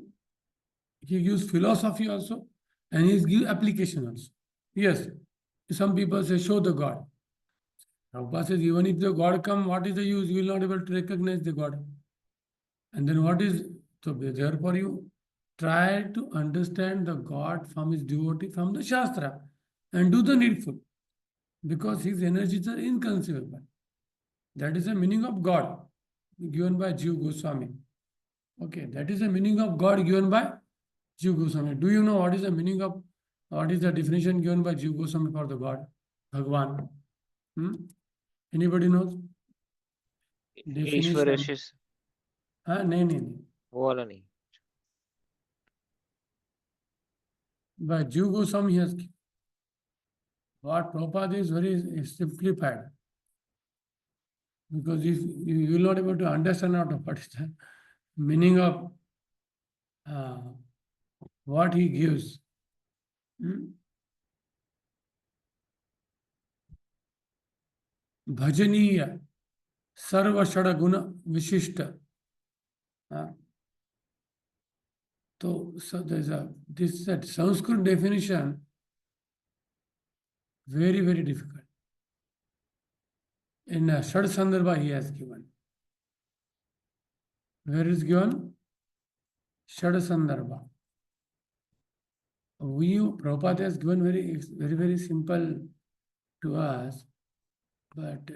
he gives philosophy also, and he gives application also. Yes, some people say, show the God. Prabhupada says, even if the God come, what is the use? You will not be able to recognize the God. And then what is, so therefore you try to understand the God from his devotee, from the Shastra, and do the needful, because his energies are inconceivable. That is the meaning of God, given by Jiva Goswami. Okay, that is the meaning of God given by Jiva Goswami. Do you know what is the meaning of, what is the definition given by Jiva Goswami for the God, Bhagwan? Anybody knows? Ishwar Definition. No. वो वाला नहीं. By Jiva Goswami, he has, what Prabhupada is very simplified. Because if you will not able to understand what is the meaning of what he gives. Bhajaniya Sarva Shada Guna Vishishta. So there's this Sanskrit definition, very, very difficult. In Shad Sandarbha he has given. Where is given? Shad Sandarbha. Prabhupada has given very, very simple to us, but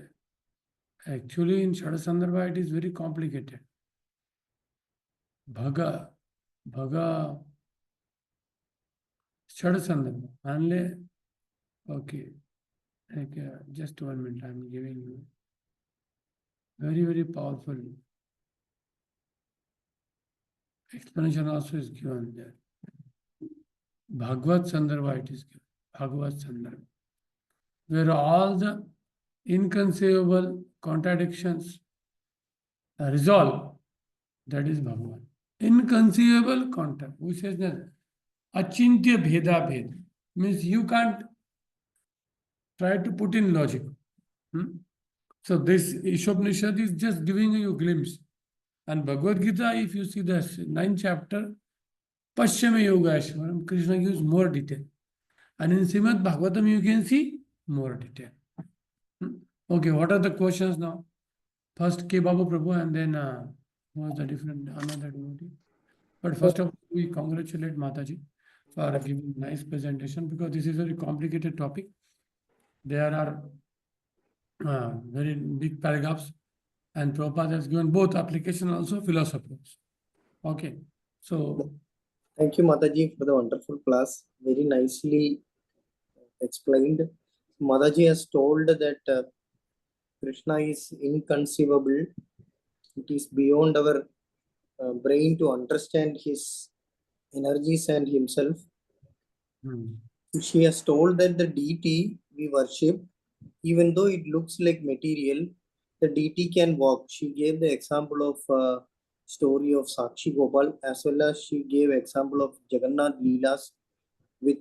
actually in Shad Sandarbha it is very complicated. Bhaga, Shad Sandarbha. Only, okay. Just 1 minute, I am giving you. Very, very powerful explanation also is given there. Bhagavad Sandarbha it is given. Bhagavad Sandarbha. Where all the inconceivable contradictions are resolved, that is Bhagavan. Inconceivable contact. Who says that? Achintya Bheda Bhed. Means you can't try to put in logic. So this Isopanisad is just giving you a glimpse. And Bhagavad Gita, if you see the 9th chapter, Paschima Yogashwaram, Krishna gives more detail. And in Srimad Bhagavatam, you can see more detail. Okay, what are the questions now? First K. Babu Prabhu, and then what was the different, another devotee? But first of all, we congratulate Mataji for giving nice presentation, because this is a very complicated topic. There are very big paragraphs, and Prabhupada has given both application and also philosophy also. Okay, so Thank you, Mataji, for the wonderful class. Very nicely explained. Mataji has told that Krishna is inconceivable. It is beyond our brain to understand his energies and himself. She has told that the deity we worship, even though it looks like material, the deity can walk. She gave the example of story of Sakshi Gopal, as well as she gave example of Jagannath Leelas, with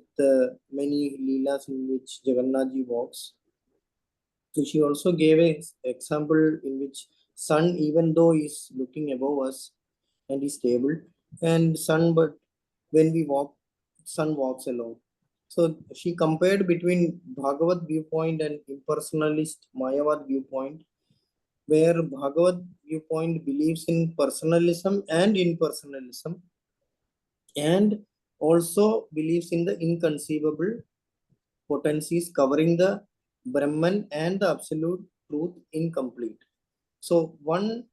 many Leelas in which Jagannathji walks. So she also gave an example in which sun, even though is looking above us and is stable, and sun, but when we walk, sun walks along. So she compared between Bhagavad viewpoint and impersonalist Mayavad viewpoint, where Bhagavad viewpoint believes in personalism and impersonalism, and also believes in the inconceivable potencies covering the Brahman and the absolute truth incomplete. So one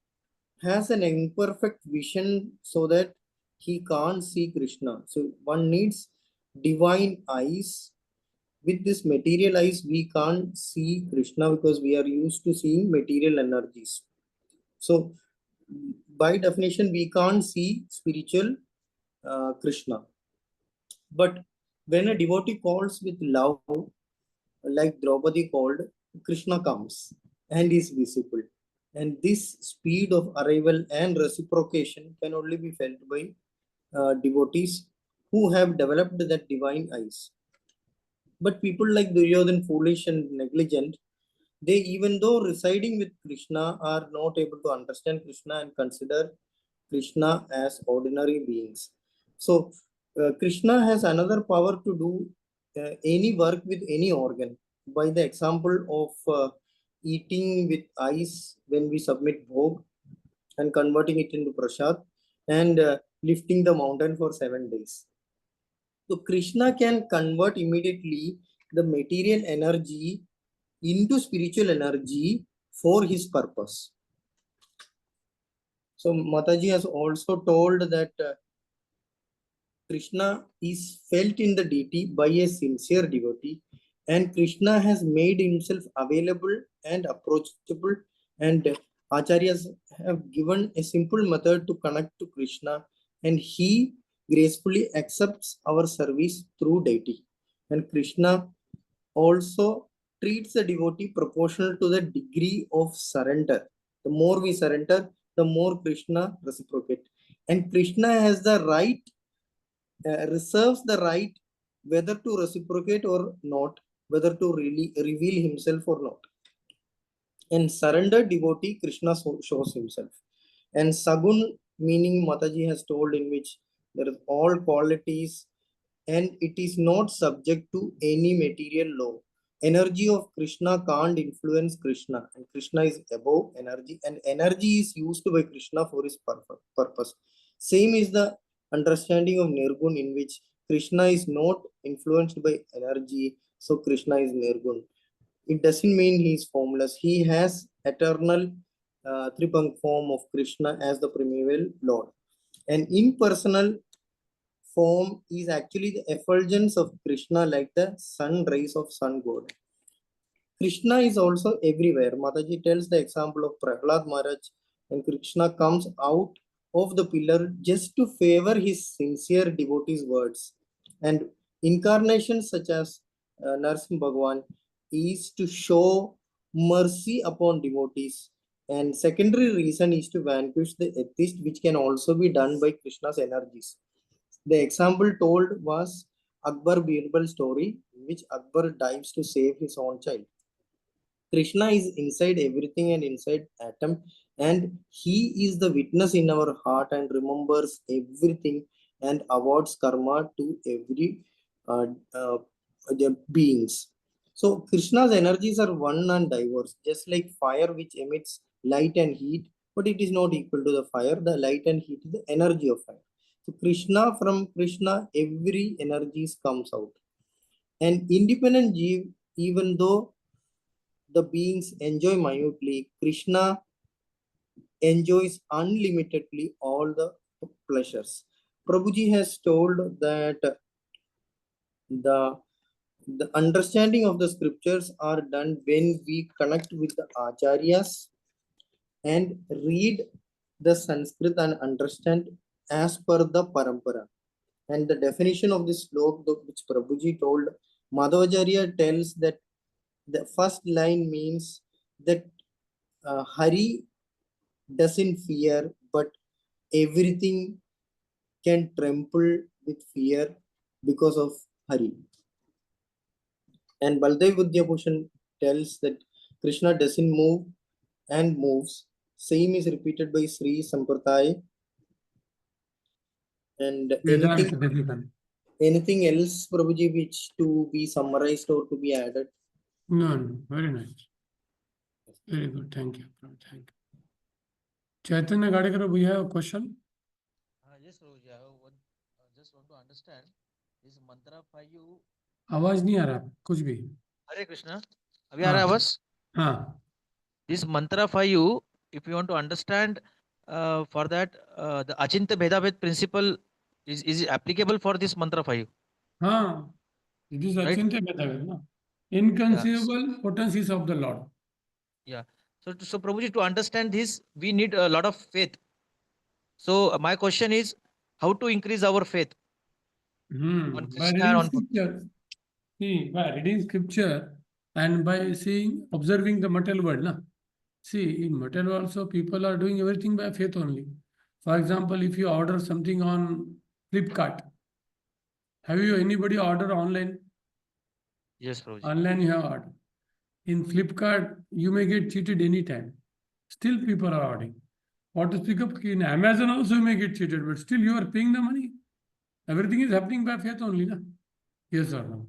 has an imperfect vision so that he can't see Krishna. So one needs divine eyes. With this material eyes, we can't see Krishna because we are used to seeing material energies. So by definition, we can't see spiritual Krishna. But when a devotee calls with love, like Draupadi called, Krishna comes and is visible. And this speed of arrival and reciprocation can only be felt by devotees who have developed that divine eyes. But people like Duryodhan, foolish and negligent, they, even though residing with Krishna, are not able to understand Krishna and consider Krishna as ordinary beings. So Krishna has another power to do any work with any organ. By the example of eating with eyes when we submit bhog and converting it into prasad, and lifting the mountain for 7 days. So Krishna can convert immediately the material energy into spiritual energy for his purpose. So Mataji has also told that Krishna is felt in the deity by a sincere devotee, and Krishna has made himself available and approachable, and Acharyas have given a simple method to connect to Krishna, and he gracefully accepts our service through deity. And Krishna also treats the devotee proportional to the degree of surrender. The more we surrender, the more Krishna reciprocate. And Krishna has the right, reserves the right whether to reciprocate or not, whether to really reveal himself or not. In surrendered devotee, Krishna shows himself. And Sagun, meaning Mataji has told, in which there is all qualities and it is not subject to any material law. Energy of Krishna can't influence Krishna, and Krishna is above energy, and energy is used by Krishna for his purpose. Same is the understanding of Nirgun, in which Krishna is not influenced by energy, so Krishna is Nirgun. It doesn't mean he is formless. He has eternal Tripang form of Krishna as the primeval Lord. And impersonal form is actually the effulgence of Krishna, like the sun rays of sun god. Krishna is also everywhere. Mataji tells the example of Prahlad Maharaj, when Krishna comes out of the pillar just to favor his sincere devotees' words. And incarnations such as Narsimha Bhagavan is to show mercy upon devotees. And secondary reason is to vanquish the atheist, which can also be done by Krishna's energies. The example told was Akbar Birbal story, in which Akbar dives to save his own child. Krishna is inside everything and inside atom, and he is the witness in our heart and remembers everything and awards karma to every beings. So Krishna's energies are one and diverse, just like fire which emits light and heat, but it is not equal to the fire. The light and heat is the energy of fire. So Krishna, from Krishna, every energies comes out. And independent Jeev, even though the beings enjoy minutely, Krishna enjoys unlimitedly all the pleasures. Prabhuji has told that the understanding of the scriptures are done when we connect with the acharyas and read the Sanskrit and understand as per the parampara. And the definition of this slok which Prabhuji told, Madhavacharya tells that the first line means that Hari doesn't fear, but everything can tremble with fear because of Hari. And Baldev Bhushan tells that Krishna doesn't move and moves. Same is repeated by Sri Sampradaya. And anything else, Prabhuji, which to be summarized or to be added? No, very nice. Very good. Thank you. Thank you. Chaitanya Gadekar, we have a question. Yes, Prabhuji. I just want to understand this mantra for you. आवाज नहीं आ रहा कुछ भी. Hare Krishna. अभी आ रहा है आवाज? हाँ. This mantra for you, if you want to understand, for that the Achintya Bhedabhed principle is applicable for this mantra for you. हाँ. It is Right? Achintya Bhedabhed, no? Inconceivable potencies of the Lord. Yeah. So Prabhuji, to understand this, we need a lot of faith. So my question is, how to increase our faith on By Krishna reading and on scripture. See, by reading scripture and by seeing, observing the material world. Na? See, in material world also people are doing everything by faith only. For example, if you order something on Flipkart, have you anybody order online? Yes, Prabhuji. Online you have ordered. In Flipkart, you may get cheated anytime. Still people are ordering. What to speak of? In Amazon also you may get cheated, but still you are paying the money. Everything is happening by faith only. Na? Yes or no?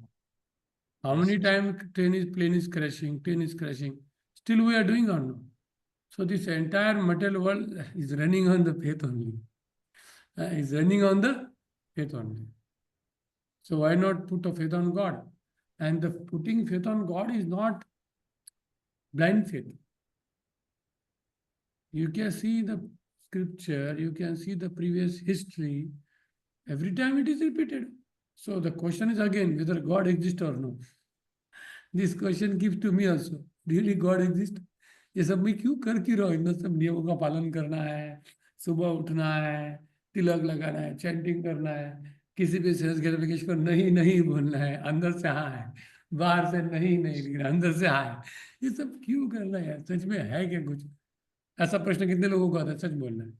How many times plane is crashing, train is crashing? Still we are doing or no? So this entire material world is running on the faith only. Is running on the faith only. So why not put a faith on God? And the putting faith on God is not blind faith. You can see the scripture, you can see the previous history. Every time it is repeated. So the question is again whether God exists or no. This question gives to me also. Really God exists? ये सब मैं क्यों कर क्यों रहा हूँ? इन सब नियमों का पालन करना है, सुबह उठना है, तिलक लगाना है, चैंटिंग करना है, किसी भी सेल्स ग्रेटिफिकेशन को नहीं नहीं बोलना है, अंदर से हाँ है, बाहर से नहीं नहीं लिखना, अंदर से हाँ है. ये सब क्यों करना है यार? सच में है क्या कुछ? ऐसा प्रश्न कितने लोगों को आता है? सच बोलना है.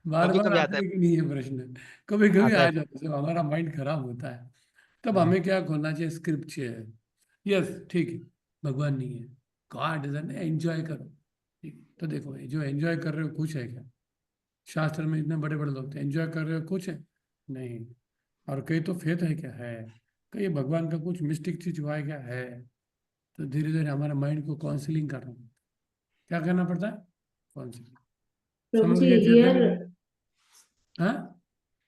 बार बार आता है कि नहीं है प्रश्न? कभी कभी आ जाता है. हमारा माइंड खराब होता है. तब हमें क्या खोलना चाहिए? स्क्रिप्चर. यस, ठीक है, भगवान नहीं है, गॉड इज एन, एंजॉय करो. ठीक, तो देखो जो एंजॉय कर रहे हो खुश है क्या? शास्त्र में इतने बड़े बड़े लोग थे, एंजॉय कर रहे हो खुश है? नहीं. और कहीं तो फेथ है क्या? है. कहीं भगवान का कुछ मिस्टिक चीज हुआ है क्या? है. तो धीरे धीरे हमारे माइंड को काउंसलिंग करना, क्या करना पड़ता है? काउंसलिंग. समझ गए?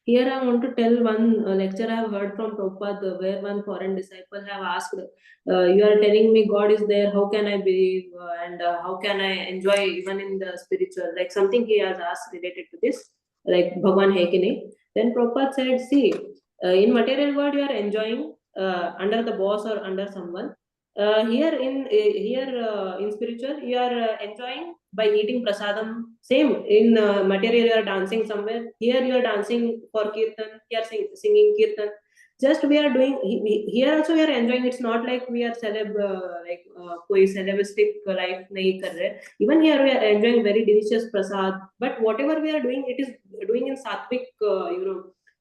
Here I want to tell one lecture I have heard from Prabhupada where one foreign disciple have asked, you are telling me God is there, how can I believe and how can I enjoy even in the spiritual, like something he has asked related to this, like Bhagwan hai ki nahi. Then Prabhupada said, see, in material world you are enjoying under the boss or under someone. Here in spiritual you are enjoying by eating prasadam. Same in material you are dancing somewhere. Here you are dancing for kirtan. Here singing kirtan. Just we are doing here also we are enjoying. It's not like we are celeb koi celebristic life nahi kar rahe. Even here we are enjoying very delicious prasad. But whatever we are doing, it is doing in sattvic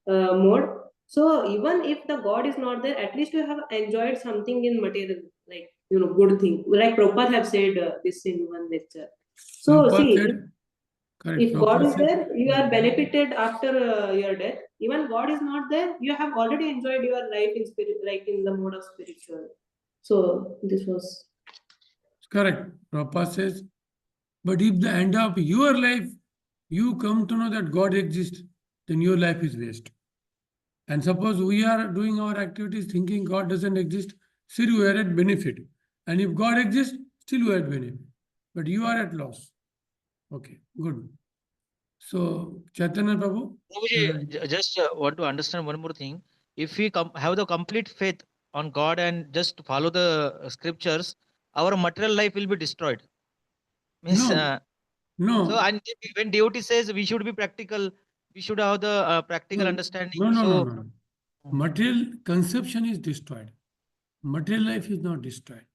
mode. So even if the God is not there, at least you have enjoyed something in material, like good thing. Like Prabhupada have said this in one lecture. So if God is there, you are benefited after your death. Even God is not there, you have already enjoyed your life in spirit, like in the mode of spiritual. So this was correct. Prabhupada says, but if the end of your life you come to know that God exists, then your life is waste. And suppose we are doing our activities thinking God doesn't exist, still we are at benefit. And if God exists, still we are at benefit. But you are at loss. Okay, good. So, Chaitanya Prabhu? Prabhuji, just want to understand one more thing. If we have the complete faith on God and just follow the scriptures, our material life will be destroyed. Means, No, so, no, and when devotee says we should be practical, we should have the practical understanding. no. Material conception is destroyed. Material life is not destroyed.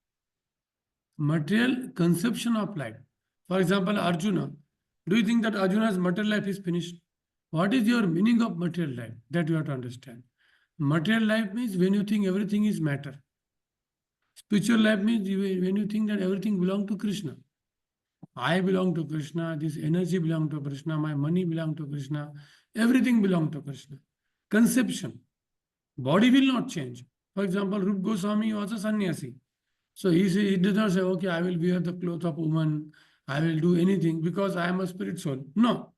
Material conception of life. For example, Arjuna. Do you think that Arjuna's material life is finished? What is your meaning of material life? That you have to understand. Material life means when you think everything is matter. Spiritual life means when you think that everything belongs to Krishna. I belong to Krishna, this energy belongs to Krishna, my money belongs to Krishna, everything belongs to Krishna. Conception. Body will not change. For example, Rup Goswami was a sannyasi. So he did not say, okay, I will wear the clothes of woman, I will do anything because I am a spirit soul. No.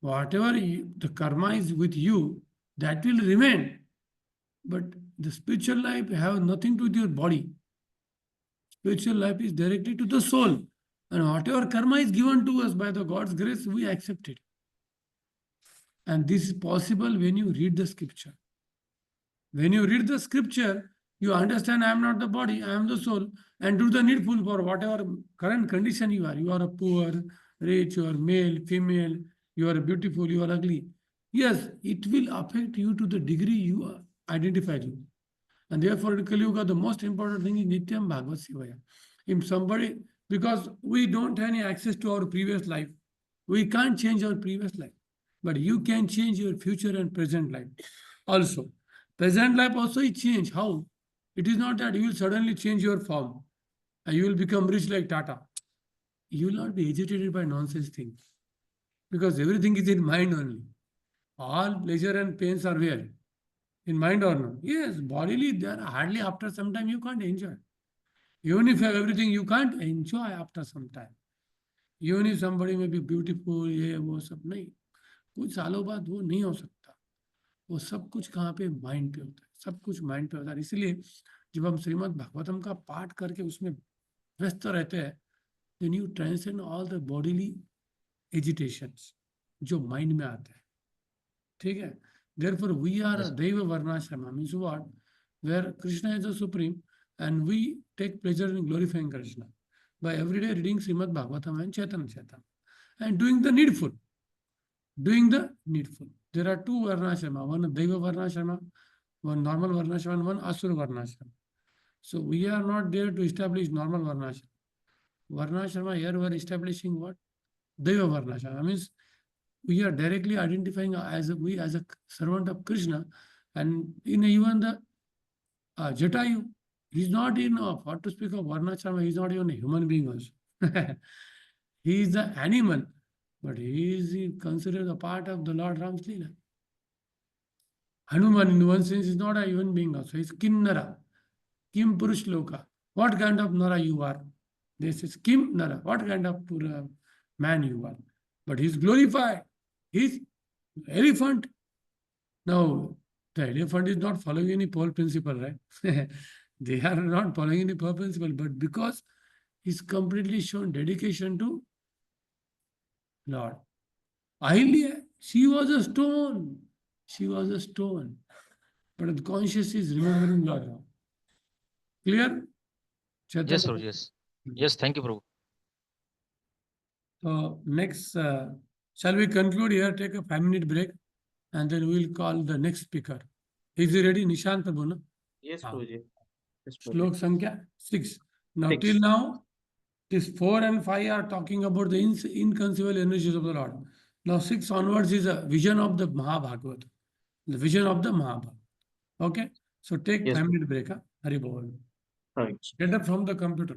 Whatever the karma is with you, that will remain. But the spiritual life have nothing to do with your body. Spiritual life is directly to the soul. And whatever karma is given to us by the God's grace, we accept it. And this is possible when you read the scripture. When you read the scripture, you understand I am not the body, I am the soul, and do the needful for whatever current condition you are. You are a poor, rich, you are male, female, you are beautiful, you are ugly. Yes, it will affect you to the degree you identify you. And therefore, in Kali Yuga, the most important thing is Nityam Bhagavad Sevaya. If somebody, because we don't have any access to our previous life, we can't change our previous life, but you can change your future and present life. Also, present life also is change. How? It is not that you will suddenly change your form and you will become rich like Tata. You will not be agitated by nonsense things because everything is in mind only. All pleasure and pains are where? In mind or not? Yes, bodily, there hardly after some time you can't enjoy. Even if you have everything, you can't enjoy after some time. Even if somebody may be beautiful, ये वो सब नहीं, कुछ सालों बाद वो नहीं हो सकता. वो सब कुछ कहाँ पे माइंड पे होता है, सब कुछ माइंड पे होता है. इसलिए जब हम श्रीमद् भागवतम का पाठ करके उसमें व्यस्त रहते हैं, then you transcend all the bodily agitations जो माइंड में आते हैं. ठीक है. Therefore, we are a Deva Varnashrama, means what? Where Krishna is the supreme, and we take pleasure in glorifying Krishna by everyday reading Srimad Bhagavatam and Chaitanya Charitamrita and doing the needful. Doing the needful. There are two Varnashrama, one Deva Varnashrama, one normal Varnashrama, and one Asura Varnashrama. So we are not there to establish normal Varnashrama. Varnashrama, here we are establishing what? Deva Varnashrama. Means we are directly identifying as a servant of Krishna, and in even the Jatayu, he's not in what to speak of Varnashrama, he's not even a human being also. He is the animal, but he is considered a part of the Lord Ram's Leela. Hanuman in one sense is not a human being also, he's Kinnara, Kim Purush Loka. What kind of Nara you are? This is Kim Nara, what kind of man you are? But he's glorified. He's elephant. Now, the elephant is not following any pole principle, right? They are not following any pole principle, but because he's completely shown dedication to Lord. Ahilya, she was a stone. She was a stone. But the conscious is remembering Lord. Clear? Chaitanya? Yes, Prabhu. Yes. Yes, thank you, Prabhu. So next, shall we conclude here, take a 5-minute break, and then we'll call the next speaker. Is he ready? Nishant Prabhu, no? Yes, Prabhuji. Yes, Prabhuji. Shlok Sankhya 6. Now, 6. till now, this 4 and 5 are talking about the inconceivable energies of the Lord. Now, 6 onwards is a vision of the Mahabhagavad, the vision of the Mahabhagavad. Okay? So, take Yes, 5-minute break. Hari Bol. right. Get up from the computer.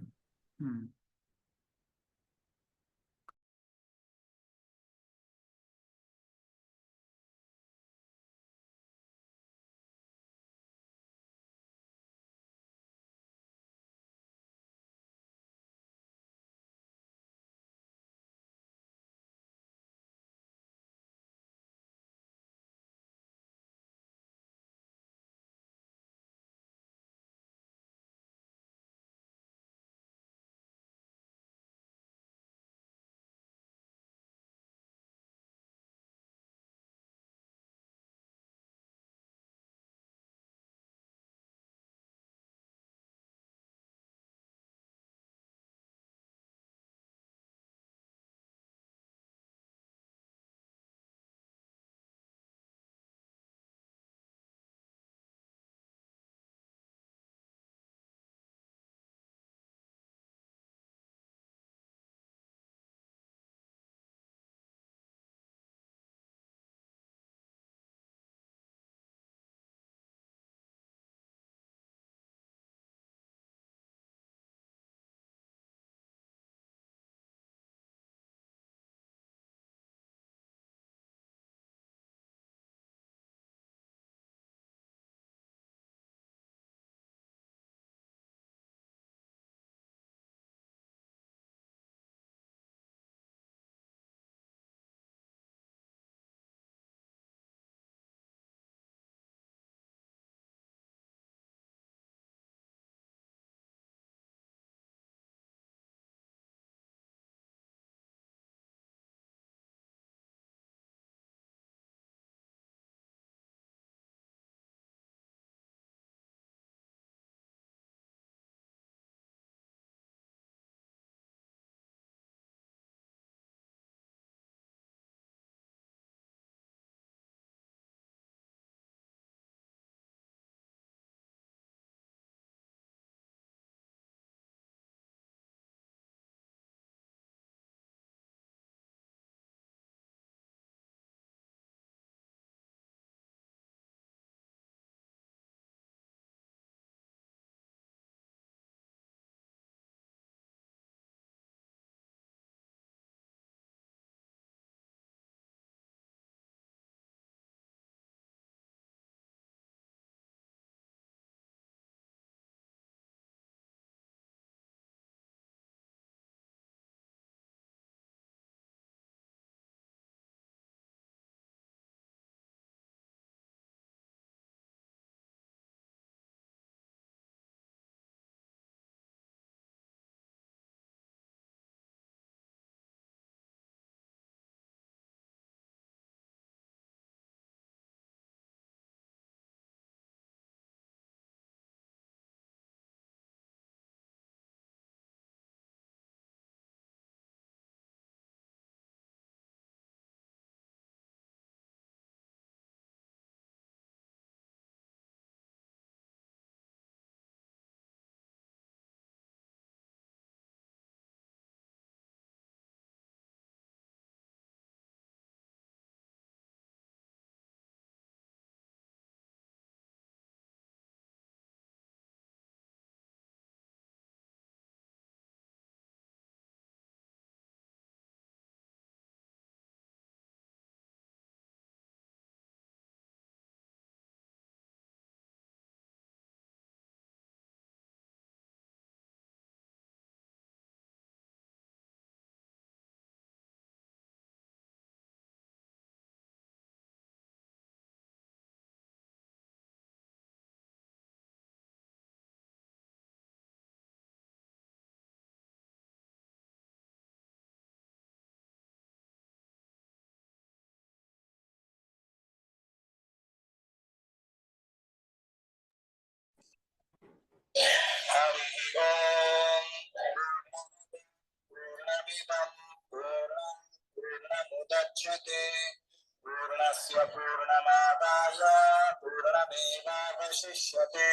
परिशिष्यते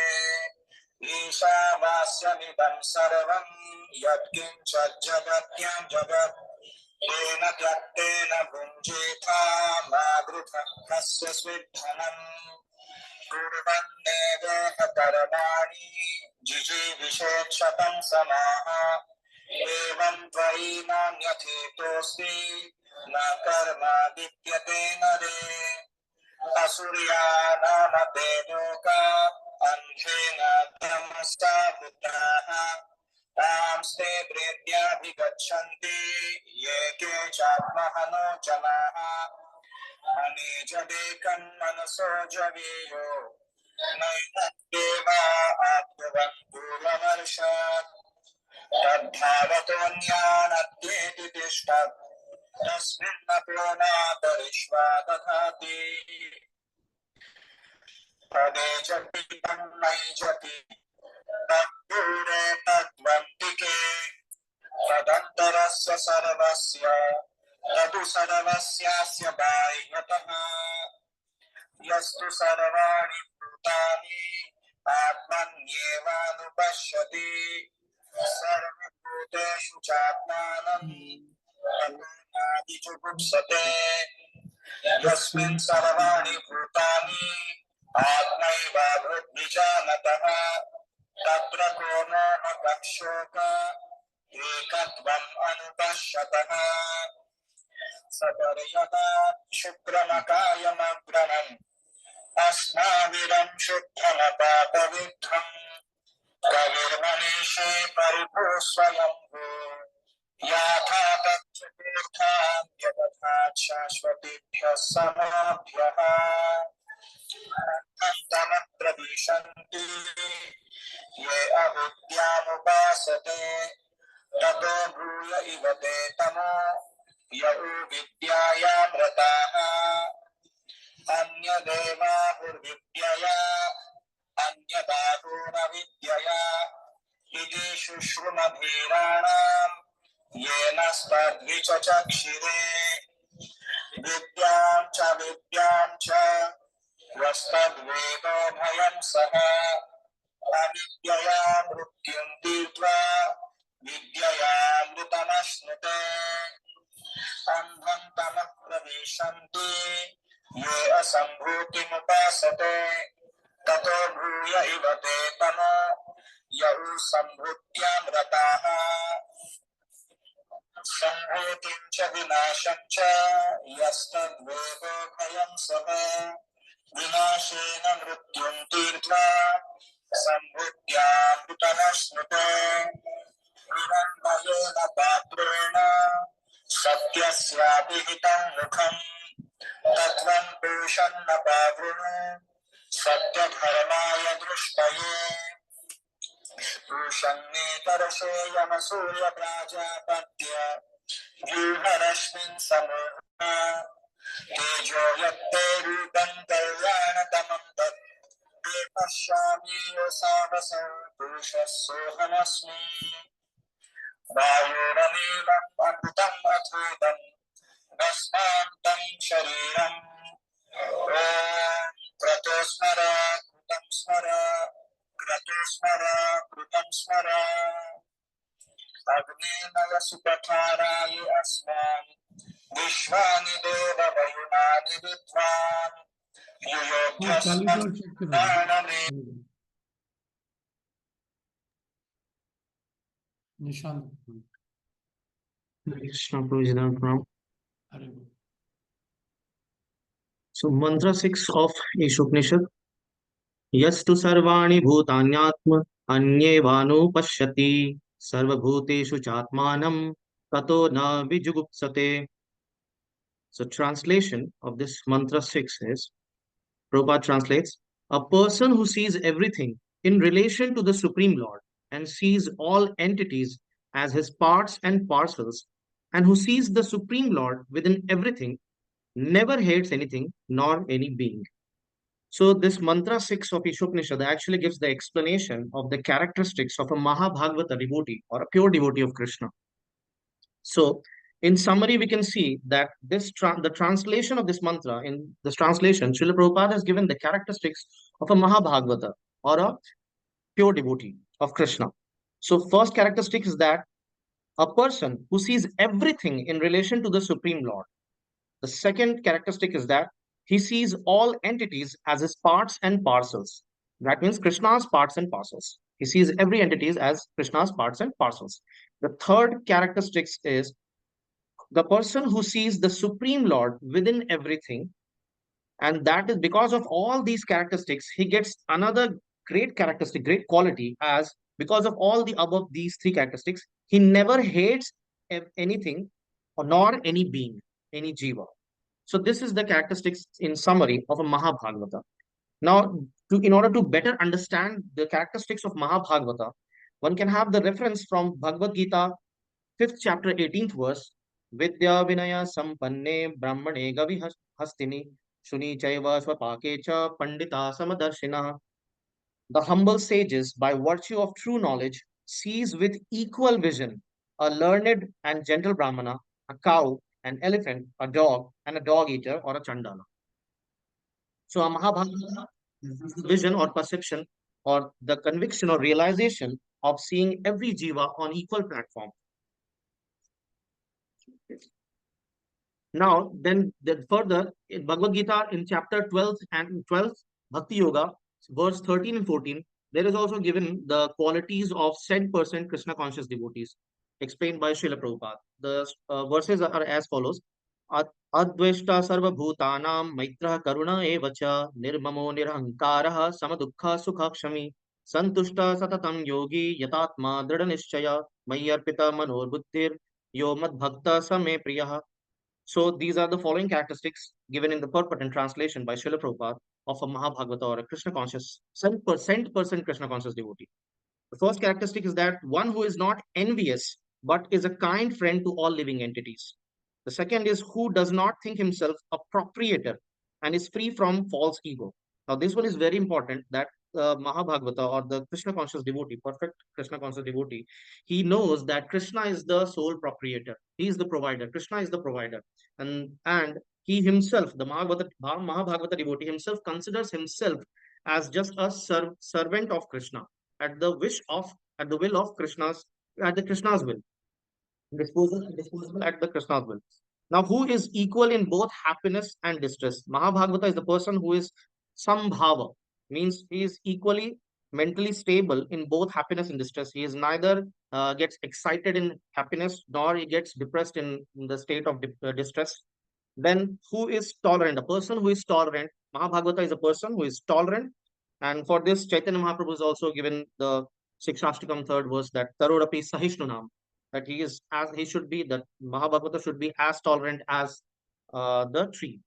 ईशावास्यमिदं सर्वं यत्किञ्चित् जगत्यां जगत् येन त्यक्तेन भुञ्जीथा मा गृहः कस्य स्विद्धनम् कुर्वन्नेवेह कर्माणि जिजीविषेच्छतं समाः एवं त्वयि नान्यथेतोऽस्ति न कर्मा विद्यते नरे असुर्यानामते लोका अन्धेन तमसा बुद्धाः तांस्ते प्रेत्याभिगच्छन्ति ये केचात्महनो जनाः अनेजदेकं मनसो जवेयो नैतद्देवा आत्मवन्तूलमर्षत् तद्भावतोऽन्यानद्येति तिष्ठत् तस्मिन्नपो नातरिष्वा दधाति तदेजति तन्नैजति तद्दूरे तद्वन्तिके तदन्तरस्य सर्वस्य तदु सर्वस्यास्य बाह्यतः यस्तु सर्वाणि भूतानि आत्मन्येवानुपश्यति सर्वभूतेषु चात्मानं ततोऽनादिजुगुप्सते यस्मिन् सर्वाणि भूतानि आत्मैवाभूद्विजानतः तत्र को मोहः शोकः एकत्वम् अनुपश्यतः सपर्यदा शुक्रमकायमग्रणम् अस्माविरं शुद्धमपापविद्धम् कविर्मनीषे परिभो स्वयंभू याथा तच्चतीर्थान्यतथात् शाश्वतीभ्यः समाभ्यः अनन्तमः प्रविशन्ति ये अविद्यामुपासते ततो भूय इव ते तमो यौ विद्यायामृताः अन्यदेवाहुर्विद्यया अन्यदाहुरविद्यया इति शुश्रुमधीराणाम् येन स्तद्विचक्षिरे विद्यां च वस्तद्वेदो भयं सः अविद्यया मृत्युं तीर्त्वा विद्ययामृतमश्नुते अन्धं तमः प्रविशन्ति ये असम्भूतिमुपासते ततो भूय इव ते तमो यौ सम्भूत्यां रताः सम्भूतिं च विनाशं च यस्तद्वेदो भयं सः विनाशेन मृत्युं तीर्त्वा सम्भूत्यामृतमश्नुते विरण्मयेन पात्रेण सत्यस्याभिहितं मुखम् तत्त्वं पूषन्न पावृणु सत्यधर्माय दृष्टये पूषन्नेतरशो यमसूर्यप्राजापत्य व्यूहरश्मिन् समूहः तेजो यत्ते रूपं कल्याणतमं तत् ते पश्यामि योऽसावसौ पुरुषः सोऽहमस्मि वायुरनीलम् अमृतम् अथोदम् भस्मान्तं शरीरम् ॐ क्रतो स्मर कृतं स्मर क्रतो स्मर कृतं स्मर अग्नेनय सुपठाराय अस्मान् विश्वानि देव वयुनानि विद्वान् युयोग्यस्मन्नानमे Nishant. Krishna Consciousness. Hare Krishna. So mantra 6 of Isopanisad. Yastu sarvani bhutanyatma anyevanu pashyati sarvabhuteshu chatmanam tato na vijugupsate. So translation of this mantra 6 is, Prabhupada translates, a person who sees everything in relation to the Supreme Lord and sees all entities as his parts and parcels, and who sees the Supreme Lord within everything, never hates anything nor any being. So this mantra 6 of Isopanisad actually gives the explanation of the characteristics of a Mahabhagavata devotee or a pure devotee of Krishna. So in summary, we can see that the translation of this mantra, in this translation, Srila Prabhupada has given the characteristics of a Mahabhagavata or a pure devotee of Krishna. So first characteristic is that a person who sees everything in relation to the Supreme Lord. The second characteristic is that he sees all entities as his parts and parcels. That means Krishna's parts and parcels. He sees every entities as Krishna's parts and parcels. The third characteristic is the person who sees the Supreme Lord within everything. And that is because of all these characteristics, he gets another great characteristic, great quality, as because of all the above these three characteristics, he never hates anything or nor any being, any jiva. So this is the characteristics in summary of a Mahabhagavata. Now, in order to better understand the characteristics of Mahabhagavata, one can have the reference from Bhagavad Gita, 5th chapter, 18th verse, Vidya Vinaya Sampanne Brahmane Gavi Hastini Shuni Chaiva Swapake Cha Pandita Samadarshina. The humble sages, by virtue of true knowledge, sees with equal vision a learned and gentle Brahmana, a cow, an elephant, a dog, and a dog eater or a Chandala. So a Mahabhagavata is the vision or perception or the conviction or realization of seeing every jiva on equal platform. Now, then further in Bhagavad Gita in chapter 12 and 12th Bhakti Yoga, verse 13 and 14, there is also given the qualities of said person Krishna conscious devotees, explained by Srila Prabhupada. The verses are as follows. Adveshta sarva bhutanam maitra karuna evacha nirmamo nirhankaraha samadukha sukha kshami santushta satatam yogi yatatma drida nischaya mayyarpita manor buddhir yo mad bhakta same priyaha. So these are the following characteristics given in the purport translation by Srila Prabhupada of a Mahabhagavata or a Krishna conscious, 100% Krishna conscious devotee. The first characteristic is that one who is not envious, but is a kind friend to all living entities. The second is who does not think himself a proprietor and is free from false ego. Now, this one is very important, that Mahabhagavata or the Krishna conscious devotee, perfect Krishna conscious devotee, he knows that Krishna is the sole proprietor. He is the provider. Krishna is the provider. And he himself, the Mahabhagavata devotee himself, considers himself as just a servant of Krishna at the will of Krishna's, at the Krishna's will. Disposable at the Krishna's will. Now, who is equal in both happiness and distress? Mahabhagavata is the person who is sambhava, means he is equally mentally stable in both happiness and distress. He is neither gets excited in happiness nor he gets depressed in the state of distress. Then who is tolerant? A person who is tolerant. Mahabhagavata is a person who is tolerant. And for this, Chaitanya Mahaprabhu is also given the Shikshashtakam third verse, that Tarodapi Sahishnunam, that he is as he should be, that Mahabhagavata should be as tolerant as the tree.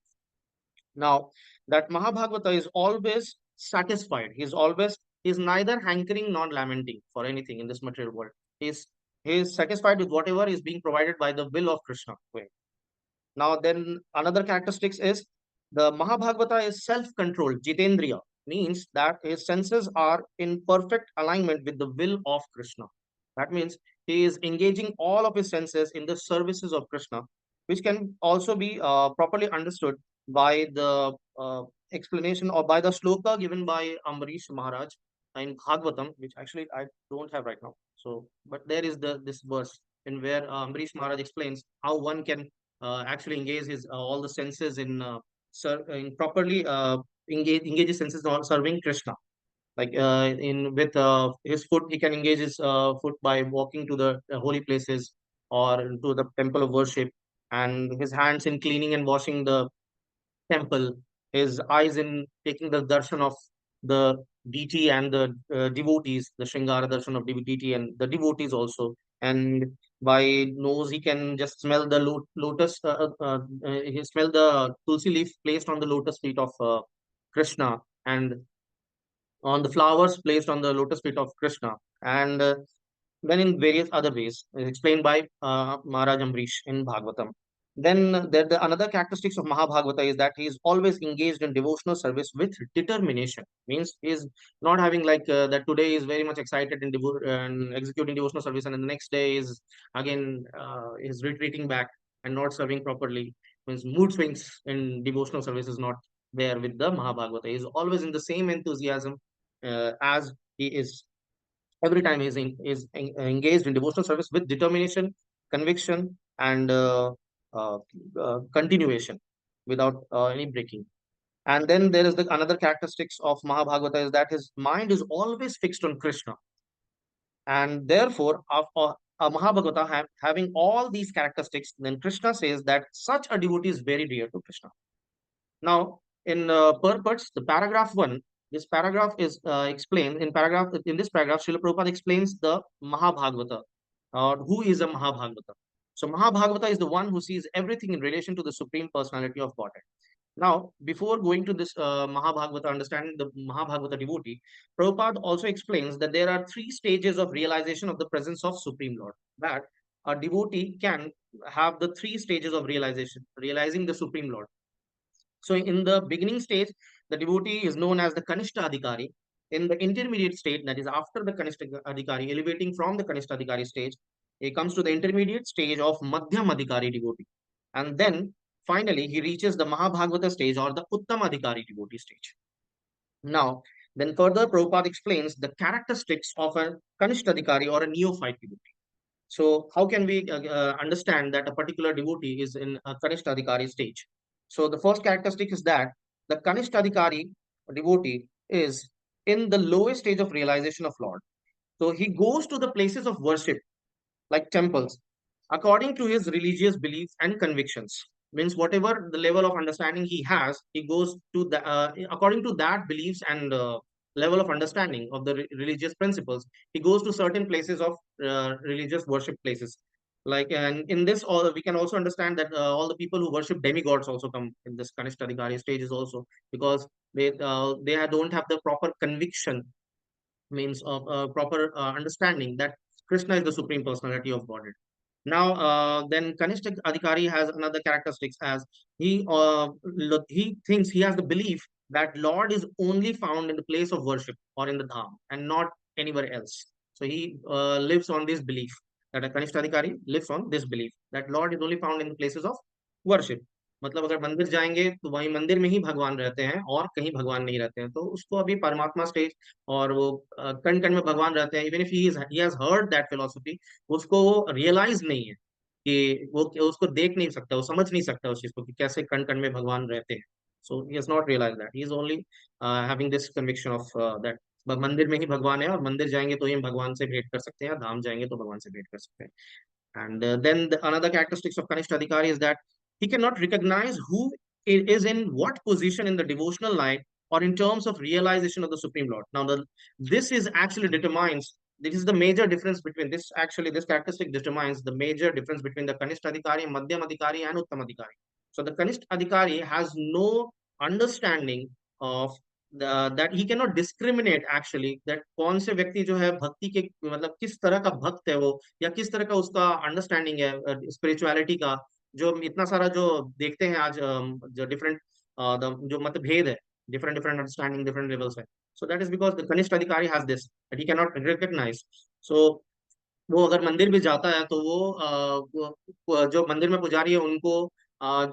Now, that Mahabhagavata is always satisfied. He is neither hankering nor lamenting for anything in this material world. He is satisfied with whatever is being provided by the will of Krishna. Now, then another characteristics is the Mahabhagavata is self-controlled, Jitendriya, means that his senses are in perfect alignment with the will of Krishna. That means he is engaging all of his senses in the services of Krishna, which can also be properly understood by the explanation or by the sloka given by Ambarish Maharaj in Bhagavatam, which actually I don't have right now. So, but there is this verse in where Ambarish Maharaj explains how one can actually engage his all the senses in properly engage his senses on serving Krishna. Like in with his foot, he can engage his foot by walking to the holy places or to the temple of worship, and his hands in cleaning and washing the temple, his eyes in taking the darshan of the deity and the devotees, the Shringara darshan of deity and the devotees also. And by nose, he can just smell the lotus, he smell the tulsi leaf placed on the lotus feet of Krishna, and on the flowers placed on the lotus feet of Krishna. And then in various other ways, explained by Maharaj Amrish in Bhagavatam. Then the another characteristics of Mahabhagavata is that he is always engaged in devotional service with determination. Means he is not having like that today is very much excited in executing devotional service, and then the next day is again is retreating back. and not serving properly. Means mood swings in devotional service is not there with the Mahabhagavata. He is always in the same enthusiasm as he is every time engaged in devotional service with determination, conviction, and uh, continuation without any breaking. And then there is the another characteristics of Mahabhagavata is that his mind is always fixed on Krishna, and therefore a Mahabhagavata having all these characteristics, then Krishna says that such a devotee is very dear to Krishna. Now, in purports, the paragraph 1, this paragraph is explained in this paragraph, Srila Prabhupada explains the Mahabhagavata, or who is a Mahabhagavata. So Mahabhagavata is the one who sees everything in relation to the Supreme Personality of Godhead. Now, before going to this Mahabhagavata, understanding the Mahabhagavata devotee, Prabhupada also explains that there are 3 stages of realization of the presence of Supreme Lord. That a devotee can have the 3 stages of realizing the Supreme Lord. So in the beginning stage, the devotee is known as the Kanishta Adhikari. In the intermediate state, that is after the Kanishta Adhikari, elevating from the Kanishta Adhikari stage, he comes to the intermediate stage of Madhyam Adhikari devotee. And then finally, he reaches the Mahabhagavata stage or the Uttam Adhikari devotee stage. Now, then further, Prabhupada explains the characteristics of a Kanishta Adhikari or a neophyte devotee. So how can we understand that a particular devotee is in a Kanishta Adhikari stage? So the first characteristic is that the Kanishta Adhikari devotee is in the lowest stage of realization of Lord. So he goes to the places of worship like temples according to his religious beliefs and convictions. Means whatever the level of understanding he has, he goes to the according to that beliefs and level of understanding of the religious principles. He goes to certain places of religious worship places. Like, and in this, all we can also understand that all the people who worship demigods also come in this Kanishta Adhikari stages also, because they don't have the proper conviction, means of proper understanding that Krishna is the Supreme Personality of Godhead. Now, then Kanishta Adhikari has another characteristics as he thinks, he has the belief that Lord is only found in the place of worship or in the dham and not anywhere else. So he lives on this belief, that a Kanishta Adhikari lives on this belief that Lord is only found in the places of worship. मतलब अगर मंदिर जाएंगे तो वहीं मंदिर में ही भगवान रहते हैं और कहीं भगवान नहीं रहते हैं, तो उसको अभी परमात्मा स्टेज और वो कण कण में भगवान रहते हैं, even if he has heard that philosophy, उसको वो रियलाइज नहीं है कि वो उसको देख नहीं सकता, वो समझ नहीं सकता उस चीज को कि कैसे कण कण में भगवान रहते हैं. So he has not realise that, he is only having this conviction of that मंदिर में ही भगवान है और मंदिर जाएंगे तो ही हम भगवान से भेंट कर सकते हैं, धाम जाएंगे तो भगवान से भेंट कर सकते हैं. And then another characteristics of Kanishta Adhikari is that he cannot recognize who is in what position in the devotional life or in terms of realization of the Supreme Lord. Now, this is actually determines, this is the major difference between this, actually this characteristic determines the major difference between the Kanishta Adhikari, Madhyam Adhikari and Uttam Adhikari. So the Kanishta Adhikari has no understanding of that he cannot discriminate actually that कौन से व्यक्ति जो है भक्ति के मतलब किस तरह का भक्त है वो, या किस तरह का उसका अंडरस्टैंडिंग है स्पिरिचुअलिटी का, जो इतना सारा जो देखते हैं आज जो डिफरेंट जो मतभेद है, different different understanding different levels है. So that is because the kanishtha adhikari has this that he can not recognise. So वो अगर मंदिर भी जाता है तो वो जो मंदिर में पुजारी है उनको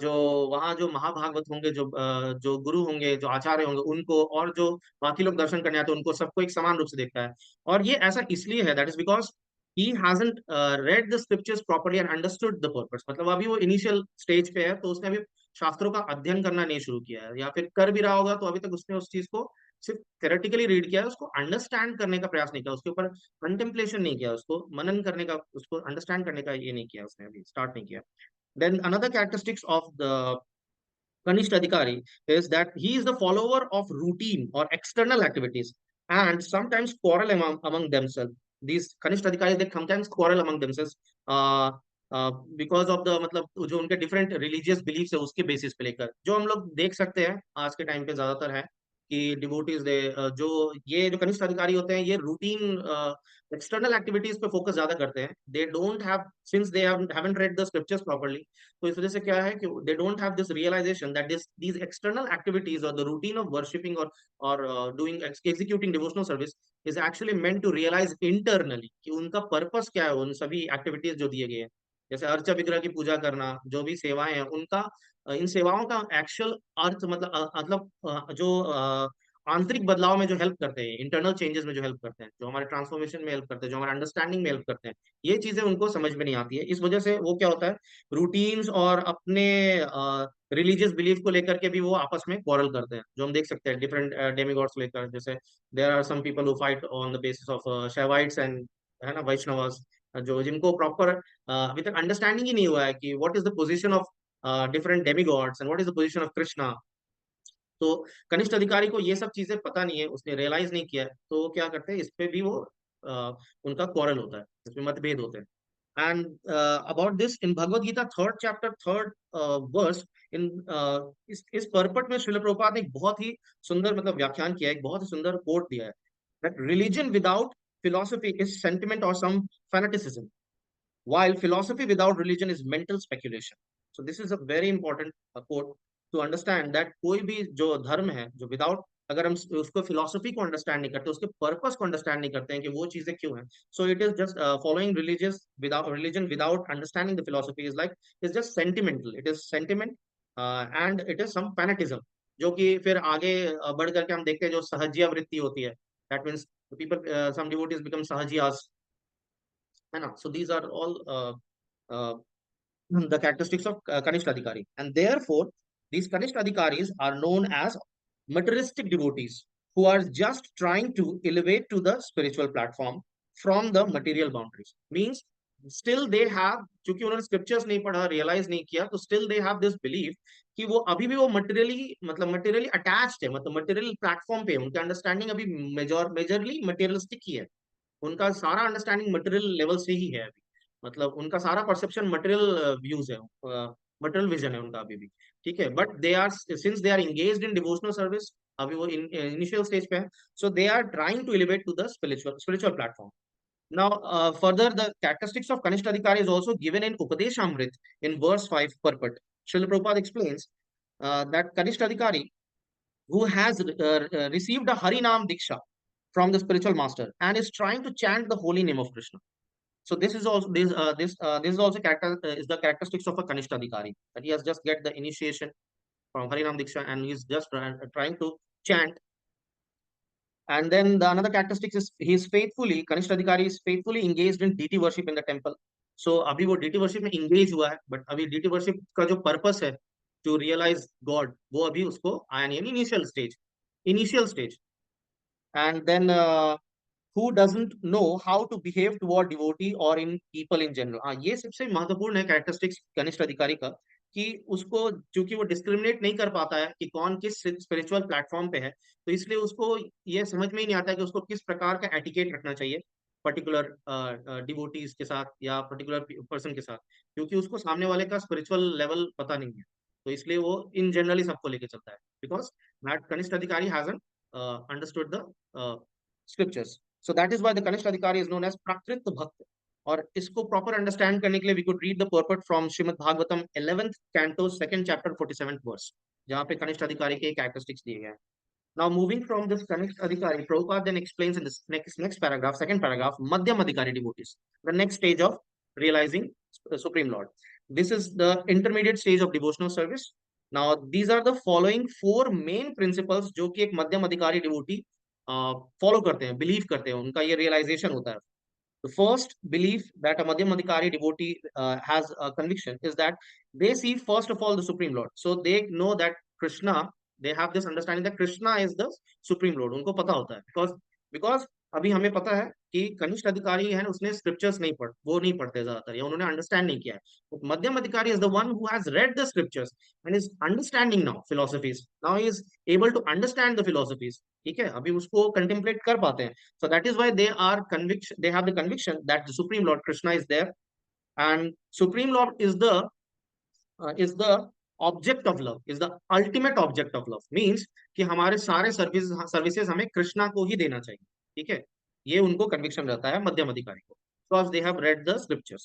जो वहाँ जो महाभागवत होंगे, जो गुरु होंगे, जो आचार्य होंगे, उनको और जो बाकी लोग दर्शन करने आते हैं उनको सबको एक समान रूप से देखता है. और ये ऐसा इसलिए है that is because he hasn't read the scriptures properly and understood the purpose. मतलब अभी वो इनिशियल स्टेज पे है, तो उसने अभी शास्त्रों का अध्ययन करना नहीं शुरू किया है, या फिर कर भी रहा होगा तो अभी तक उसने उस चीज को सिर्फ थेरेटिकली रीड किया है, उसको अंडरस्टैंड करने का प्रयास नहीं किया, उसके ऊपर कंटेम्पलेशन नहीं किया, उसको मनन करने का, उसको अंडरस्टैंड करने का ये नहीं किया, उसने अभी स्टार्ट नहीं किया. Then another characteristics of the Kanishta Adhikari is that he is the follower of routine or external activities and sometimes quarrel among themselves. These Kanishta Adhikaris, they sometimes quarrel among themselves because of the मतलब जो उनके different religious beliefs है उसके basis पे लेकर, जो हम लोग देख सकते हैं आज के टाइम पे ज्यादातर है कि डिवोटीज जो ये जो कनिष्ठ अधिकारी होते हैं ये रूटीन एक्सटर्नल एक्टिविटीज पे फोकस ज्यादा करते हैं. They don't have, since they haven't read the scriptures properly, तो इस वजह से क्या है कि they don't have this realization that these external activities और द रूटीन ऑफ वर्शिपिंग और doing executing devotional service is actually meant to realize internally कि उनका पर्पस क्या है उन सभी एक्टिविटीज जो दिए गए हैं. जैसे अर्चा विग्रह की पूजा करना, जो भी सेवाएं हैं उनका, इन सेवाओं का एक्चुअल अर्थ मतलब जो आंतरिक बदलाव में जो हेल्प करते हैं, इंटरनल चेंजेस में जो हेल्प करते हैं, जो हमारे ट्रांसफॉर्मेशन में हेल्प करते हैं, जो हमारे अंडरस्टैंडिंग में हेल्प करते हैं, ये चीजें उनको समझ में नहीं आती है। इस वजह से वो क्या होता है, रूटीन्स और अपने रिलीजियस बिलीफ को लेकर के भी वो आपस में क्वारल करते हैं, जो हम देख सकते हैं डिफरेंट डेमिगॉड्स लेकर। जैसे there are some people who fight on the basis of Shaivites and, है ना, वैष्णवास, जो जिनको प्रॉपर अभी तक अंडरस्टैंडिंग ही नहीं हुआ है कि what is the position of different demigods and what is the position of Krishna. तो कनिष्ठ अधिकारी को ये सब चीजें पता नहीं है, उसने रियलाइज नहीं किया है, तो वो क्या करते हैं, इस पे भी वो उनका क्वारल होता है, इसमें मतभेद होते हैं। And about this in Bhagavad Gita third chapter third verse in इस पर्पट में श्रील प्रभुपाद ने एक बहुत ही सुंदर मतलब व्याख्यान किया है, एक बहुत ही सुंदर कोट दिया है, that religion without philosophy is sentiment or some fanaticism, while philosophy without religion is mental speculation. So this is a very important quote to understand that कोई भी जो धर्म है, जो विदाउट, अगर हम उसको फिलोसफी को अंडरस्टैंड नहीं करते, उसके पर्पस को अंडरस्टैंड नहीं करते हैं कि वो चीजें क्यों हैं, so it is just following religious without religion without understanding the philosophy is like, is just sentimental, it is sentiment and it is some fanaticism, जो कि फिर आगे बढ़ करके हम देखते हैं जो सहजिया वृत्ति होती है, that means people some devotees become sahajiyas, है ना। So these are all the characteristics of Kanishta Adhikari. And therefore, these Kanishta Adhikaris are known as materialistic devotees who are just trying to elevate to the spiritual platform from the material boundaries. Means still they have, चूंकि उन्होंने scriptures नहीं पढ़ा, realize नहीं किया, तो still they have this belief कि वो अभी भी वो materially attached है, मतलब material platform पे, उनका understanding अभी majorly materialistic ही है, उनका सारा अंडरस्टैंडिंग मटेरियल लेवल से ही है अभी, मतलब उनका सारा परसेप्शन मटेरियल व्यूज है, मटेरियल विजन है उनका अभी भी, ठीक है। But they are, since they are engaged in devotional service, अभी वो इनिशियल स्टेज पे है, so they are trying to elevate to the spiritual platform. Now, further, the characteristics of Kanishta Adhikari is also given in Upadeshamrit in verse 5 purport. Srila Prabhupada explains that Kanishta Adhikari who has received a Harinam Diksha from the spiritual master and is trying to chant the holy name of Krishna. So this is also this is also is the characteristics of a Kanishta Adhikari, that he has just get the initiation from Harinam Diksha and he is just trying to chant. And then the another characteristics is he is faithfully, Kanishta Adhikari is faithfully engaged in deity worship in the temple. So अभी वो deity worship में engage हुआ है, but अभी deity worship का जो purpose है to realize God, वो अभी उसको आया नहीं, initial stage. And then who doesn't know how to behave toward devotee or in people in general. हाँ, ये सबसे महत्वपूर्ण है कैरेक्टरिस्टिक्स कनिष्ठ अधिकारी का, कि उसको चूंकि वो डिस्क्रिमिनेट नहीं कर पाता है कि कौन किस स्पिरिचुअल प्लेटफॉर्म पे है, तो इसलिए उसको ये समझ में ही नहीं आता है कि उसको किस प्रकार का एटिकेट रखना चाहिए पर्टिकुलर डिवोटीज के साथ या पर्टिकुलर पर्सन के साथ, क्योंकि उसको सामने वाले का स्पिरिचुअल लेवल पता नहीं है, तो इसलिए वो इन जनरली सबको लेके चलता है, बिकॉज दैट कनिष्ठ अधिकारी hasn't understood the scriptures. So that is why the Kanishta Adhikari is known as Prakrit Bhakt. और इसको प्रॉपर अंडरस्टैंड करने के लिए we could read the purport from Srimad Bhagavatam 11th canto 2nd chapter 47th verse, जहाँ पे कनिष्ठ अधिकारी के characteristics दिए गए हैं. Now moving from this Kanishta Adhikari, Prabhupada then explains in this next paragraph, second paragraph, Madhyam Adhikari devotees, the next stage of realizing the Supreme Lord. This is the intermediate stage of devotional service. Now these are the following four main principles जो कि एक मध्यम अधिकारी devotee follow करते हैं, believe करते हैं, उनका ये रियलाइजेशन होता है. The first belief that a Madhyam Adhikari devotee has a conviction is that they see first of all the Supreme Lord. So they know that Krishna, they have this understanding that Krishna is the Supreme Lord. उनको पता होता है because अभी हमें पता है कि कनिष्ठ अधिकारी है, उसने स्क्रिप्चर्स वो नहीं पढ़ते ज्यादातर, या उन्होंने अंडरस्टैंड नहीं किया है. मध्यम अधिकारी is the one who has read the scriptures and is understanding now philosophies. Now he is able to understand the philosophies. ठीक है, अभी उसको कंटेम्पलेट कर पाते हैं. So that is why they have the conviction that the Supreme Lord Krishna is there, and Supreme Lord is the object of love, is the ultimate object of love. Means कि हमारे सारे services हमें कृष्णा को ही देना चाहिए. ठीक है, ये उनको कन्विक्शन रहता है मध्यम अधिकारी को, because they have read the scriptures.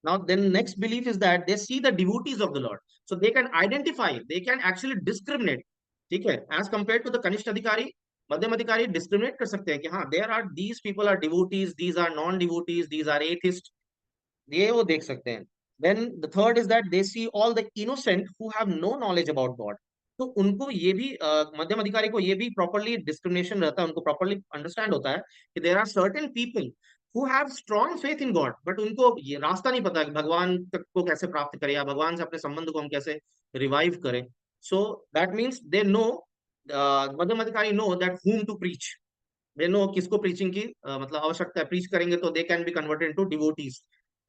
Now then next belief is that they see the devotees of the Lord, so they can identify, they can actually discriminate. ठीक है, as compared to the कनिष्ठ अधिकारी, मध्यम अधिकारी discriminate कर सकते हैं कि हाँ, there are these people are devotees, these are non devotees, these are atheists, ये वो देख सकते हैं. Then the third is that they see all the innocent who have no knowledge about God. तो उनको ये भी मध्यम अधिकारी को ये भी प्रॉपरली डिस्क्रिमिनेशन रहता है, उनको प्रॉपरली अंडरस्टैंड होता है कि there are certain people who have strong faith in God, but उनको ये रास्ता नहीं पता कि भगवान तक को कैसे प्राप्त करें या भगवान से अपने संबंध को हम कैसे रिवाइव करें. So that means they know, मध्यम अधिकारी know that whom to preach. They know किसको preaching की मतलब आवश्यकता है. preach करेंगे तो they can be converted into devotees.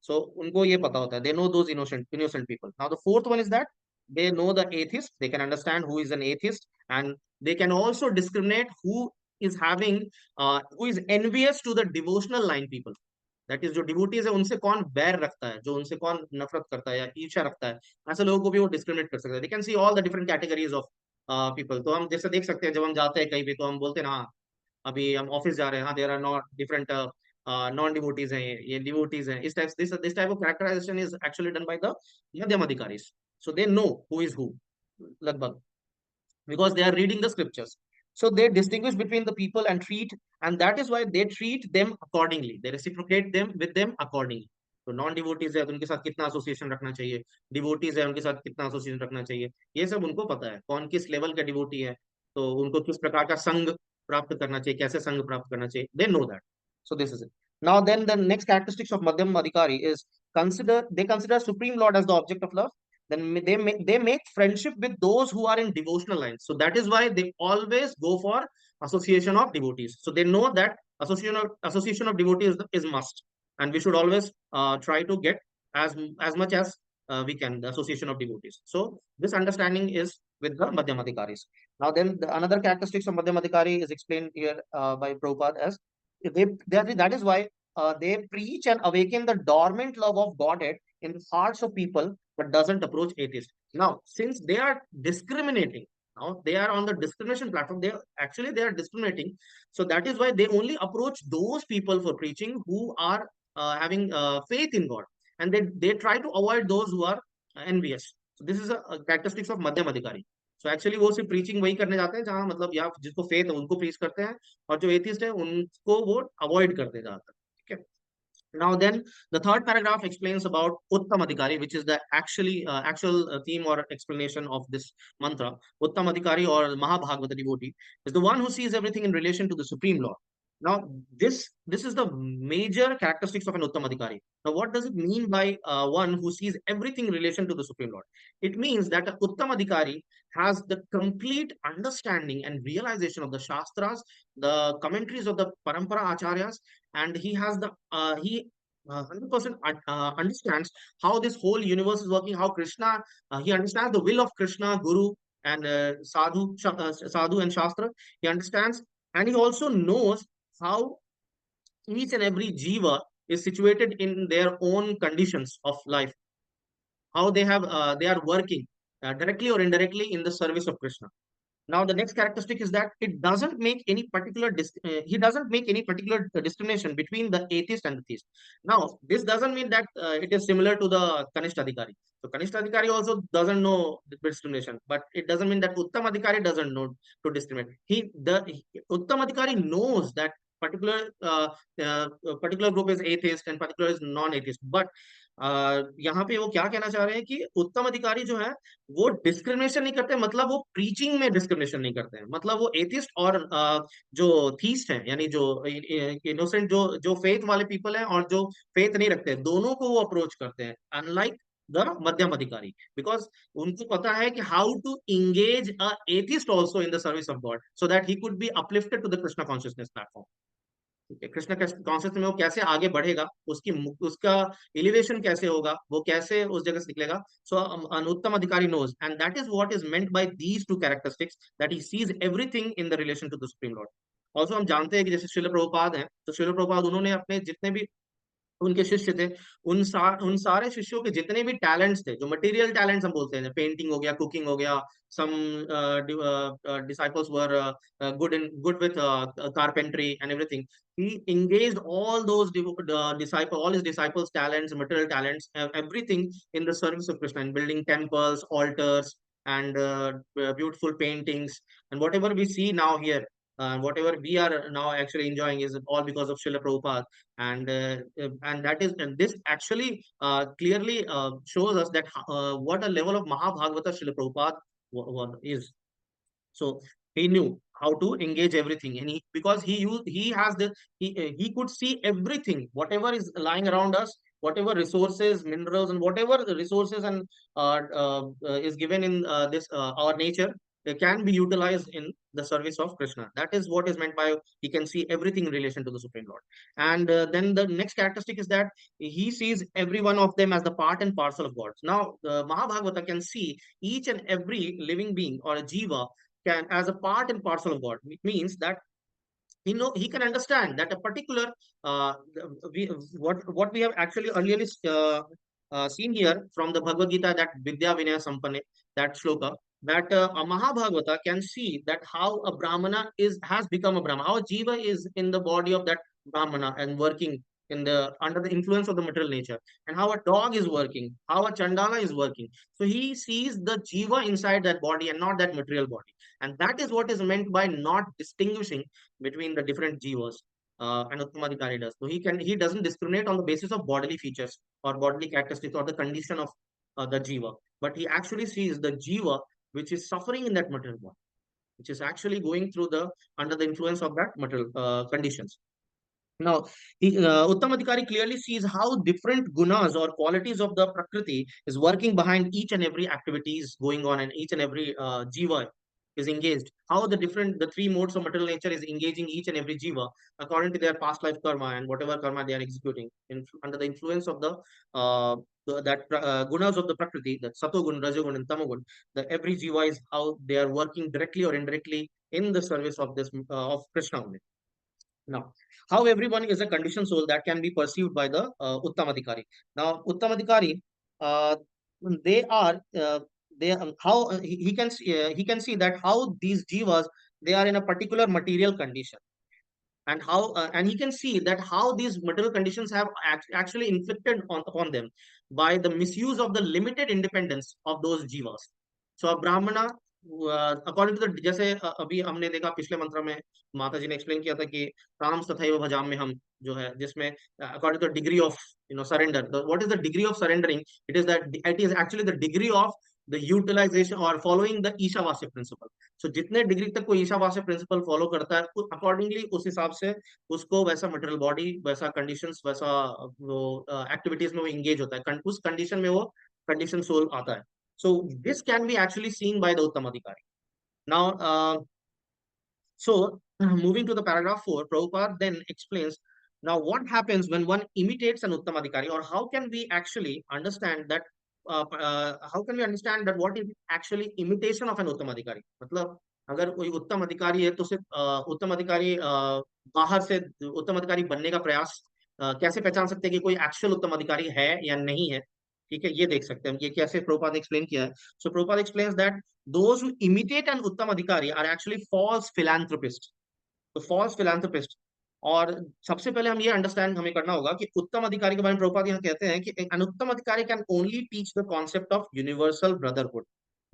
So उनको ये पता होता है. They know those innocent people. Now the fourth one is that they know the atheist. They can understand who is an atheist, and they can also discriminate who is having who is envious to the devotional line people. That is, जो devotees है उनसे कौन बैर रखता है, जो उनसे कौन नफरत करता है या ईर्ष्या रखता है, ऐसे लोगों को भी वो डिस्क्रिमिनेट कर सकता है. They can see all the different categories of people. तो हम जैसे देख सकते हैं जब हम जाते हैं कहीं भी तो हम बोलते हैं ना, हाँ अभी हम ऑफिस जा रहे हैं, हाँ there are not different non devotees हैं, ये डिवोटीज हैं. इस type this type of characterization is actually done by the madhyam adhikaris. So they know who is who लगभग, because they are reading the scriptures. So they distinguish between the people and treat, and that is why they treat them accordingly. They reciprocate them with them accordingly. तो non devotees है तो उनके साथ कितना association रखना चाहिए, devotees है उनके साथ कितना एसोसिएशन रखना चाहिए, ये सब उनको पता है. कौन किस लेवल का डिवोटी है तो उनको किस प्रकार का संग प्राप्त करना चाहिए, कैसे संग प्राप्त करना चाहिए. They know that. So this is it. Now then the next characteristics of Madhyam Adhikari is they consider Supreme Lord as the object of love. Then they make friendship with those who are in devotional lines. So that is why they always go for association of devotees. So they know that association of devotees is must, and we should always try to get as much as we can the association of devotees. So this understanding is with the Madhyam Adhikaris. Now then another characteristics of Madhyam Adhikari is explained here by Prabhupada as that is why they preach and awaken the dormant love of Godhead in the hearts of people, but doesn't approach atheists. Now, since they are discriminating, now they are on the discrimination platform, they are discriminating. So that is why they only approach those people for preaching who are having faith in God, and they try to avoid those who are envious. So this is a characteristics of Madhyam Adhikari. So actually वो सिर्फ preaching वही करने जाते हैं जहाँ मतलब या जिसको faith है उनको preach करते हैं, और जो atheist है उनको वो avoid करते जाते हैं. ठीक है. Now then the third paragraph explains about Uttam Adhikari, which is the actual theme or explanation of this mantra. Uttam Adhikari or Mahabhagavata devotee is the one who sees everything in relation to the Supreme Lord. Now this is the major characteristics of an Uttam Adhikari. Now what does it mean by one who sees everything in relation to the Supreme Lord? It means that an Uttam Adhikari has the complete understanding and realization of the Shastras, the commentaries of the Parampara Acharyas, and he has the 100% understands how this whole universe is working, how Krishna, he understands the will of Krishna, Guru, and Sadhu and Shastra. He understands, and he also knows how each and every jiva is situated in their own conditions of life, how they are working directly or indirectly in the service of Krishna. Now, the next characteristic is that it doesn't make any particular he doesn't make any particular discrimination between the atheist and the theist. Now, this doesn't mean that it is similar to the Kanishta Adhikari. So, Kanishta Adhikari also doesn't know discrimination, but it doesn't mean that Uttam Adhikari doesn't know to discriminate. Uttam Adhikari knows that particular group is atheist and particular is non-atheist, but यहाँ पे वो क्या कहना चाह रहे हैं कि उत्तम अधिकारी जो है वो डिस्क्रिमिनेशन नहीं करते, मतलब वो प्रीचिंग में डिस्क्रिमिनेशन नहीं करते हैं, मतलब वो एथिस्ट और जो थीस्ट है यानी जो इनोसेंट जो फेथ वाले पीपल हैं और जो फेथ नहीं रखते दोनों को वो अप्रोच करते हैं, अनलाइक द मध्यम अधिकारी, बिकॉज उनको पता है कि how to engage a atheist also in the service of God so that he could be uplifted to the Krishna consciousness platform. Krishna consciousness में वो कैसे आगे बढ़ेगा, उसका एलिवेशन कैसे होगा, वो कैसे उस जगह से निकलेगा. सो an उत्तम अधिकारी knows, and that is what is meant by these two characteristics, that he sees everything in the relation to the Supreme Lord. Also हम जानते हैं कि जैसे श्रील प्रभुपाद हैं, तो श्रील प्रभुपाद उन्होंने अपने जितने भी उनके शिष्य थे उन सारे शिष्यों के जितने भी टैलेंट्स थे, जो मटेरियल टैलेंट्स हम बोलते हैं, पेंटिंग हो गया, कुकिंग हो गया, some disciples were good with carpentry and everything. He engaged all those all his disciples' talents, material talents, everything in the service of Krishna, in building temples, altars, and beautiful paintings, and whatever we see now here. whatever we are now actually enjoying is all because of Srila Prabhupada. And that is, and this actually clearly shows us that what a level of Mahabhagavata Srila Prabhupada is. So he knew how to engage everything, and because he has the he could see everything, whatever is lying around us, whatever resources, minerals, and whatever the resources and is given in this our nature, they can be utilized in the service of Krishna. That is what is meant by he can see everything in relation to the Supreme Lord. And then the next characteristic is that he sees every one of them as the part and parcel of God. Now, the Mahabhagavata can see each and every living being or a jiva can as a part and parcel of God. It means that he can understand that a particular we what we have actually earlier seen here from the Bhagavad Gita, that Vidya Vinaya Sampanne, that shloka, that a Mahabhagavata can see that how a Brahmana has become a Brahmana, how a jiva is in the body of that Brahmana and working in the under the influence of the material nature, and how a dog is working, how a Chandala is working. So he sees the jiva inside that body and not that material body. And that is what is meant by not distinguishing between the different jivas. And Uttamadhikari does. So he doesn't discriminate on the basis of bodily features or bodily characteristics or the condition of the jiva, but he actually sees the jiva which is suffering in that material body, which is actually going through the under the influence of that material conditions. Now, Uttamadhikari clearly sees how different gunas or qualities of the Prakriti is working behind each and every activities going on, and each and every jiva is engaged. How the three modes of material nature is engaging each and every jiva according to their past life karma and whatever karma they are executing under the influence of the gunas of the Prakriti, the Satogun, Rajogun, and Tamogun. The every jiva is how they are working directly or indirectly in the service of this of Krishna only. Now, how everyone is a conditioned soul that can be perceived by the Uttamadhikari. Now, Uttamadhikari, uh, they are how he can see that how these jivas, they are in a particular material condition, and how and he can see that how these material conditions have actually inflicted upon them by the misuse of the limited independence of those jivas. So a Brahmana, according to the जैसे अभी हमने देखा पिछले मंत्र में माता जी ने explain किया था कि राम तथैव भजाम में हम जो है जिसमें according to degree of surrender, what is the degree of surrendering, it is actually the degree of the utilization और following the Ishavasya principle. So जितने डिग्री तक कोई ईशावास्य प्रिंसिपल फॉलो करता है अकॉर्डिंगली उस हिसाब से उसको वैसा मटेरियल बॉडी, वैसा कंडीशंस, वैसा वो एक्टिविटीज में वो इंगेज होता है, उस कंडीशन में वो कंडीशन सोल आता है. So this can be actually seen by the Uttamadhikari. Now, moving to the paragraph 4, Prabhupada then explains now what happens when one imitates an Uttamadhikari, or how can we actually understand that what is actually imitation of an Uttamadhikari. मतलब अगर कोई उत्तम अधिकारी है तो सिर्फ उत्तम अधिकारी बाहर से उत्तम अधिकारी बनने का प्रयास कैसे पहचान सकते हैं कि कोई एक्चुअल उत्तम अधिकारी है या नहीं है. ठीक है, ये देख सकते हैं ये कैसे प्रभुपाद एक्सप्लेन किया है. सो Prabhupada explains that those who imitate an uttam adhikari are actually false philanthropist. तो फॉल्स फिलैंथ्रोपिस्ट, और सबसे पहले हम ये अंडरस्टैंड हमें करना होगा कि उत्तम अधिकारी के बारे में प्रभुपाद यहाँ कहते हैं कि an उत्तम अधिकारी can only teach the concept of universal brotherhood.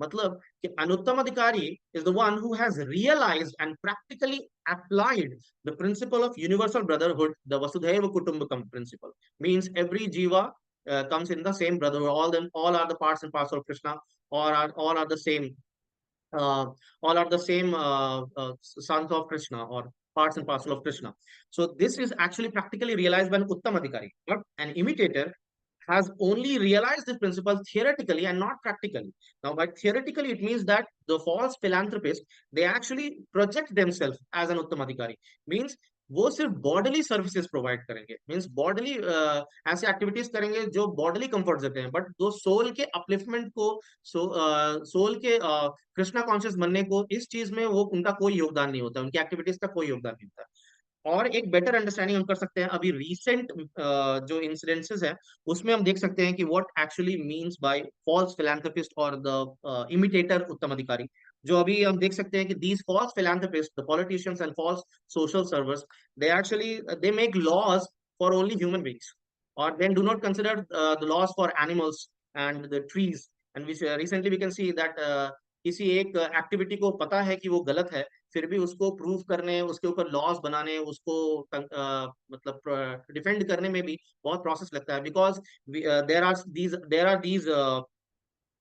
मतलब कि अनुत्तम अधिकारी is the one who has realized and practically applied the principle of universal brotherhood, the Vasudhaiva Kutumbakam principle. Means every jiva comes in the same brotherhood. All are the parts and parcel of Krishna, all are the same, all are the same sons of Krishna or parts and parcel of Krishna. So this is actually practically realized by an Uttam Adhikari. But an imitator has only realized this principle theoretically and not practically. Now, by theoretically, it means that the false philanthropists, they actually project themselves as an Uttam Adhikari. Means वो सिर्फ bodily services provide करेंगे, means bodily ऐसे activities करेंगे जो bodily comfort देते हैं, but जो soul के अपलिफ्टमेंट को, सोल के कृष्णा कॉन्शियस बनने को, इस चीज में वो उनका कोई योगदान नहीं होता, उनकी एक्टिविटीज का कोई योगदान नहीं होता. और एक बेटर अंडरस्टैंडिंग हम कर सकते हैं अभी रिसेंट जो इंसिडेंसेस है उसमें हम देख सकते हैं कि what actually means by false philanthropist और द इमिटेटर उत्तम अधिकारी. जो अभी हम देख सकते हैं कि these false philanthropists, the politicians and false social servers, they make laws for only human beings, or then do not consider the laws for animals and the trees. And which recently we can see that किसी एक activity को पता है कि वो गलत है, फिर भी उसको प्रूव करने, उसके ऊपर लॉस बनाने, उसको मतलब डिफेंड करने में भी बहुत प्रोसेस लगता है, because there are these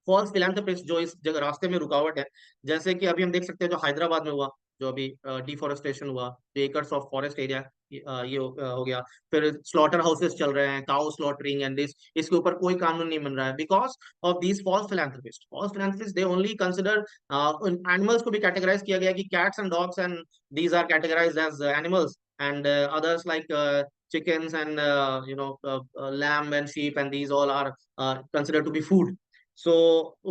false philanthropist जो इस जगह रास्ते में रुकावट है। जैसे कि अभी हम देख सकते हैं जो हैदराबाद में हुआ, जो अभी डिफोरेस्टेशन हुआ, एकर्स ऑफ फॉरेस्ट एरिया, ये हो गया। फिर स्लॉटर हाउसेस चल रहे हैं, काउ स्लॉटरिंग एंड दिस, इसके ऊपर कोई कानून नहीं बन रहा है, because of these false philanthropist. False philanthropist they only consider, animals को भी कैटेगराइज किया गया कि cats and dogs and these are categorized as animals, and others like chickens and lamb and sheep, and these all are considered to be food. So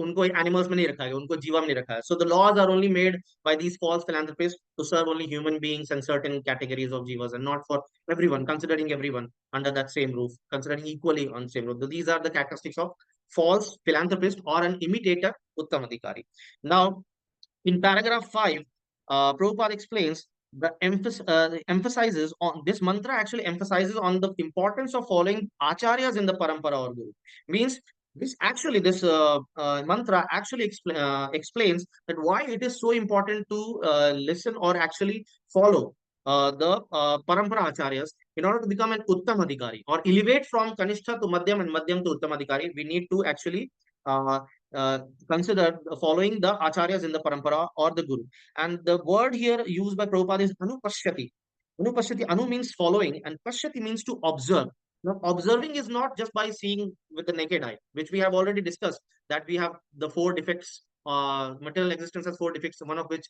उनको animals में नहीं रखा गया, उनको जीवा में नहीं रखा है. So the laws are only made by these false philanthropists to serve only human beings and certain categories of jivas, and not for everyone, considering everyone under that same roof, considering equally on same roof. So these are the characteristics of false philanthropist or an imitator uttamadhikari. Now in paragraph 5, Prabhupada explains emphasizes on this mantra, actually emphasizes on the importance of following acharyas in the parampara or guru. Means this mantra actually explains that why it is so important to listen or actually follow the parampara acharyas in order to become an uttam adhikari, or elevate from kanishta to madhyam and madhyam to uttam adhikari. We need to actually uh, uh, consider following the acharyas in the parampara or the guru. And the word here used by Prabhupada is anupashyati. Anupashyati, anu means following, and pashyati means to observe. Now, observing is not just by seeing with the naked eye, which we have already discussed, that we have the four defects. Material existence has four defects, one of which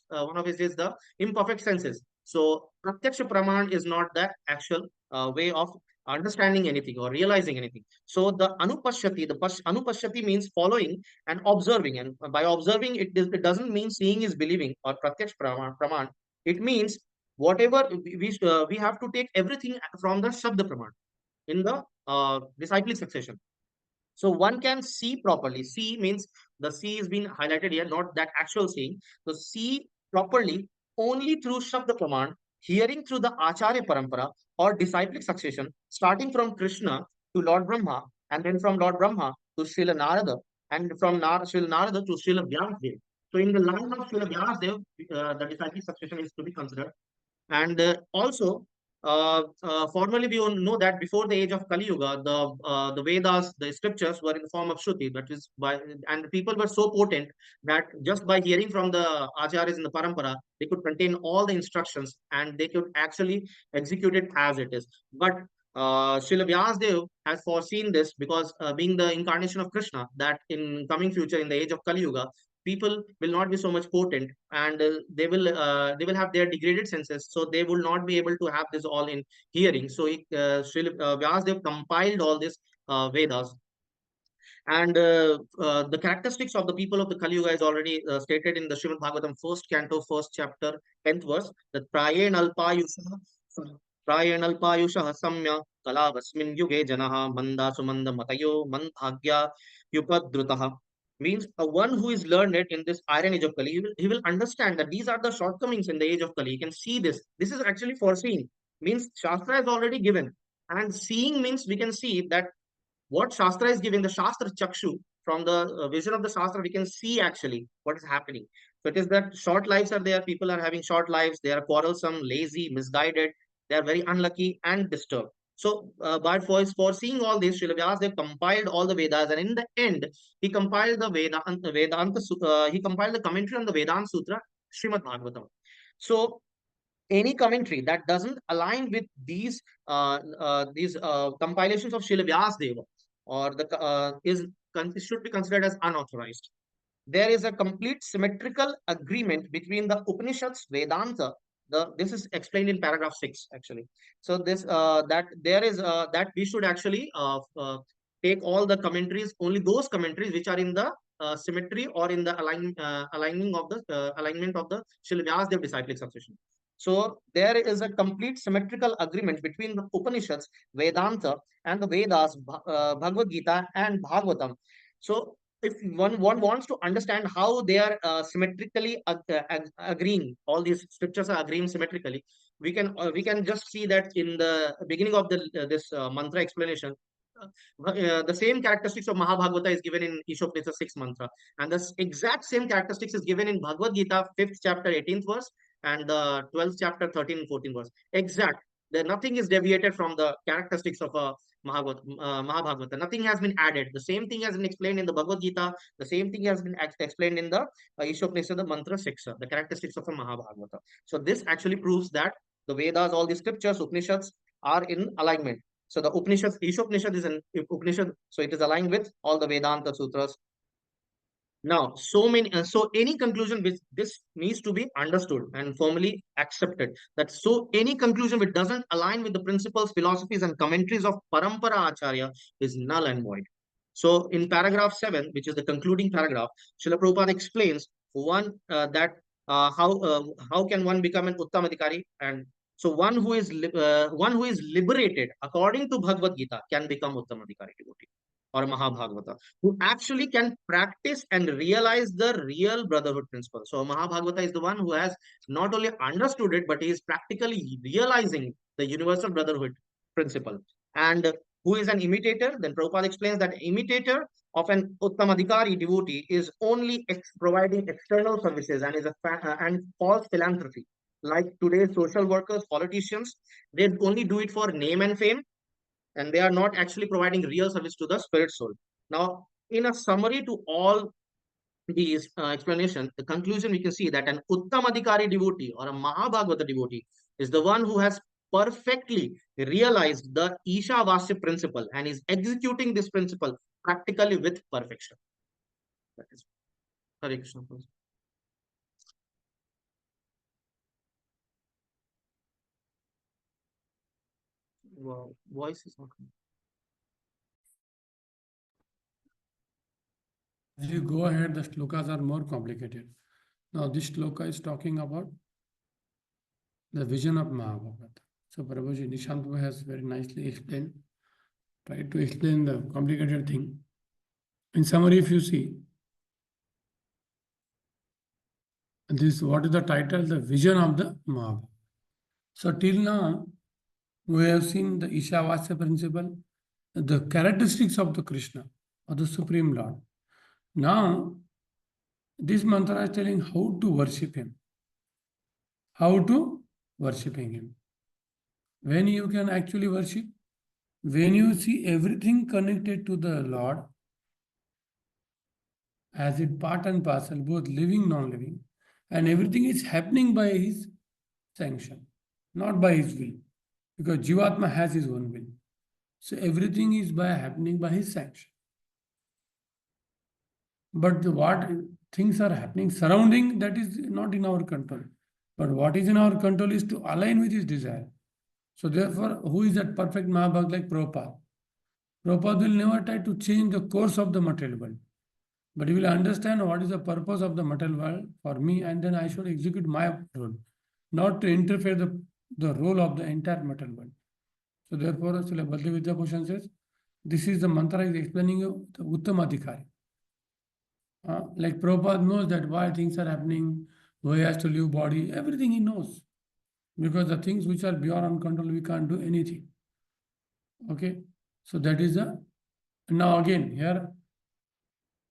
is the imperfect senses. So pratyaksha praman is not the actual way of understanding anything or realizing anything. So the anupashyati, anupashyati means following and observing, and by observing it doesn't mean seeing is believing or pratyaksh praman. It means whatever we have to take everything from the shabda praman in the disciplic succession. So one can see properly. See means the see is being highlighted here, not that actual seeing. So see properly only through Shabda Praman, hearing through the Acharya Parampara or disciplic succession, starting from Krishna to Lord Brahma, and then from Lord Brahma to Srila Narada, and from Srila Narada to Srila Vyasdev. So in the line of Srila Vyasdev, the disciplic succession is to be considered. And also, formally, we all know that before the age of Kali Yuga, the Vedas, the scriptures were in the form of Shruti. That is by, and the people were so potent that just by hearing from the acharyas in the parampara, they could contain all the instructions and they could actually execute it as it is. But Srila Vyasdev has foreseen this, because being the incarnation of Krishna, that in coming future, in the age of Kali Yuga, people will not be so much potent, and they will have their degraded senses, so they will not be able to have this all in hearing. So Srila Vyasdev compiled all this Vedas. And the characteristics of the people of the Kali Yuga is already stated in the Srimad Bhagavatam, first canto, first chapter, 10th verse, that Prayenalpayusha samya kalavasmin yuge janaha manda sumanda matayo mandhagya yupadrutaha. Means one who is learned in this iron age of Kali, he will understand that these are the shortcomings in the age of Kali. You can see this. This is actually foreseen. Means Shastra is already given. And seeing means we can see that what Shastra is giving, the Shastra Chakshu, from the vision of the Shastra, we can see actually what is happening. So it is that short lives are there, people are having short lives, they are quarrelsome, lazy, misguided, they are very unlucky and disturbed. So by foreseeing all this, Srila Vyasdev compiled all the Vedas, and in the end, he compiled the he compiled the commentary on the Vedanta Sutra, Srimad Bhagavatam. So any commentary that doesn't align with these compilations of Srila Vyasdeva, or the should be considered as unauthorized. There is a complete symmetrical agreement between the Upanishads, Vedanta. This is explained in paragraph 6 actually. So this that there is that we should actually take all the commentaries, only those commentaries which are in the symmetry or in the alignment of the Srila Vyasdev disciplic succession. So there is a complete symmetrical agreement between the Upanishads, Vedanta, and the Vedas, Bhagavad Gita, and Bhagavatam. So if one wants to understand how they are symmetrically agreeing, all these scriptures are agreeing symmetrically, we can just see that in the beginning of the this mantra explanation, the same characteristics of Mahabhagavata is given in Isopanisad 6th mantra, and the exact same characteristics is given in Bhagavad Gita 5th chapter 18th verse and the 12th chapter 13 and 14th verse. Exact. There nothing is deviated from the characteristics of a Mahabhagavata. Nothing has been added. The same thing has been explained in the Bhagavad Gita. The same thing has been explained in the Isopanisad, the mantra 6, the characteristics of a Mahabhagavata. So this actually proves that the Vedas, all the scriptures, Upanishads are in alignment. So the Upanishads, Isopanisad is an Upanishad, so it is aligned with all the Vedanta sutras. Now, so any conclusion which this needs to be understood and formally accepted. That so any conclusion which doesn't align with the principles, philosophies, and commentaries of Parampara Acharya is null and void. So in paragraph 7, which is the concluding paragraph, Srila Prabhupada explains how can one become an Uttamadhikari, and so one who is liberated according to Bhagavad Gita can become Uttamadhikari devotee or Mahabhagavata, who actually can practice and realize the real brotherhood principle. So Mahabhagavata is the one who has not only understood it, but he is practically realizing the universal brotherhood principle. And who is an imitator? Then Prabhupada explains that imitator of an Uttamadhikari devotee is only providing external services and is and false philanthropy. Like today's social workers, politicians, they only do it for name and fame, and they are not actually providing real service to the spirit soul. Now, in a summary to all these explanations, the conclusion we can see that an Uttamadhikari devotee or a Mahabhagavata devotee is the one who has perfectly realized the Ishavasya principle and is executing this principle practically with perfection. That is Hare Krishna. Wow, voice is not coming. As you go ahead, the shlokas are more complicated. Now, this shloka is talking about the vision of Mahabharata. So, Prabhuji Nishant has very nicely explained, tried to explain the complicated thing. In summary, if you see, this, what is the title? The vision of the Mahabharata. So, till now, we have seen the Ishavasya principle, the characteristics of the Krishna, or the Supreme Lord. Now, this mantra is telling how to worship him. How to worshiping him. When you can actually worship, when you see everything connected to the Lord, as it part and parcel, both living, non-living, and everything is happening by his sanction, not by his will. Because Jivatma has his own will. So everything is happening by his sanction. But what things are happening surrounding, that is not in our control. But what is in our control is to align with his desire. So therefore, who is that perfect Mahabhag like Prabhupada? Prabhupada will never try to change the course of the material world. But he will understand what is the purpose of the material world for me, and then I should execute my role, not to interfere the role of the entire material world. So therefore, Srila Bhaktivedanta Bhushan says, this is the mantra is explaining you the Uttamadhikari. Like Prabhupada knows that why things are happening, why he has to leave body, everything he knows. Because the things which are beyond our control, we can't do anything. Okay? So that is the... Now again, here,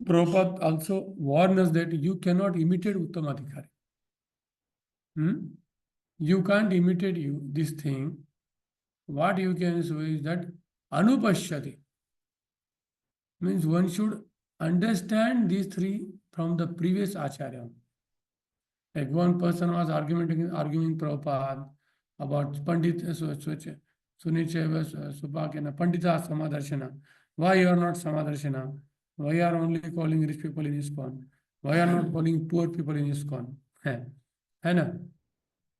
Prabhupada also warns us that you cannot imitate Uttamadhikari. You can't imitate this thing. What you can say is that Anupashyati. Means one should understand these three from the previous Acharya. Like one person was arguing Prabhupada about Pandit Sunicheva Supakena, Pandita Samadarshana. Why you are not Samadarshana? Why you are only calling rich people in ISKCON? Why you are not calling poor people in ISKCON?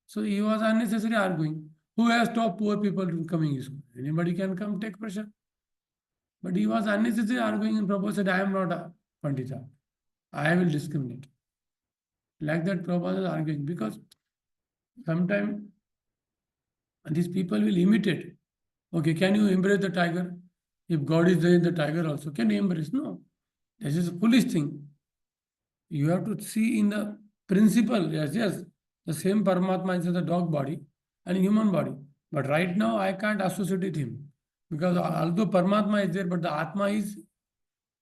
So he was unnecessarily arguing. Who has stopped poor people from coming ISKCON? Anybody can come take pressure. But he was unnecessarily arguing, and Prabhupada said, I am not a Pandita. I will discriminate. Like that, Prabhupada is arguing, because sometimes these people will imitate. Okay, can you embrace the tiger? If God is there in the tiger also, can you embrace? No. This is a foolish thing. You have to see in the principle, yes, the same Paramatma is in the dog body and human body. But right now, I can't associate with him. Because although Paramatma is there, but the Atma is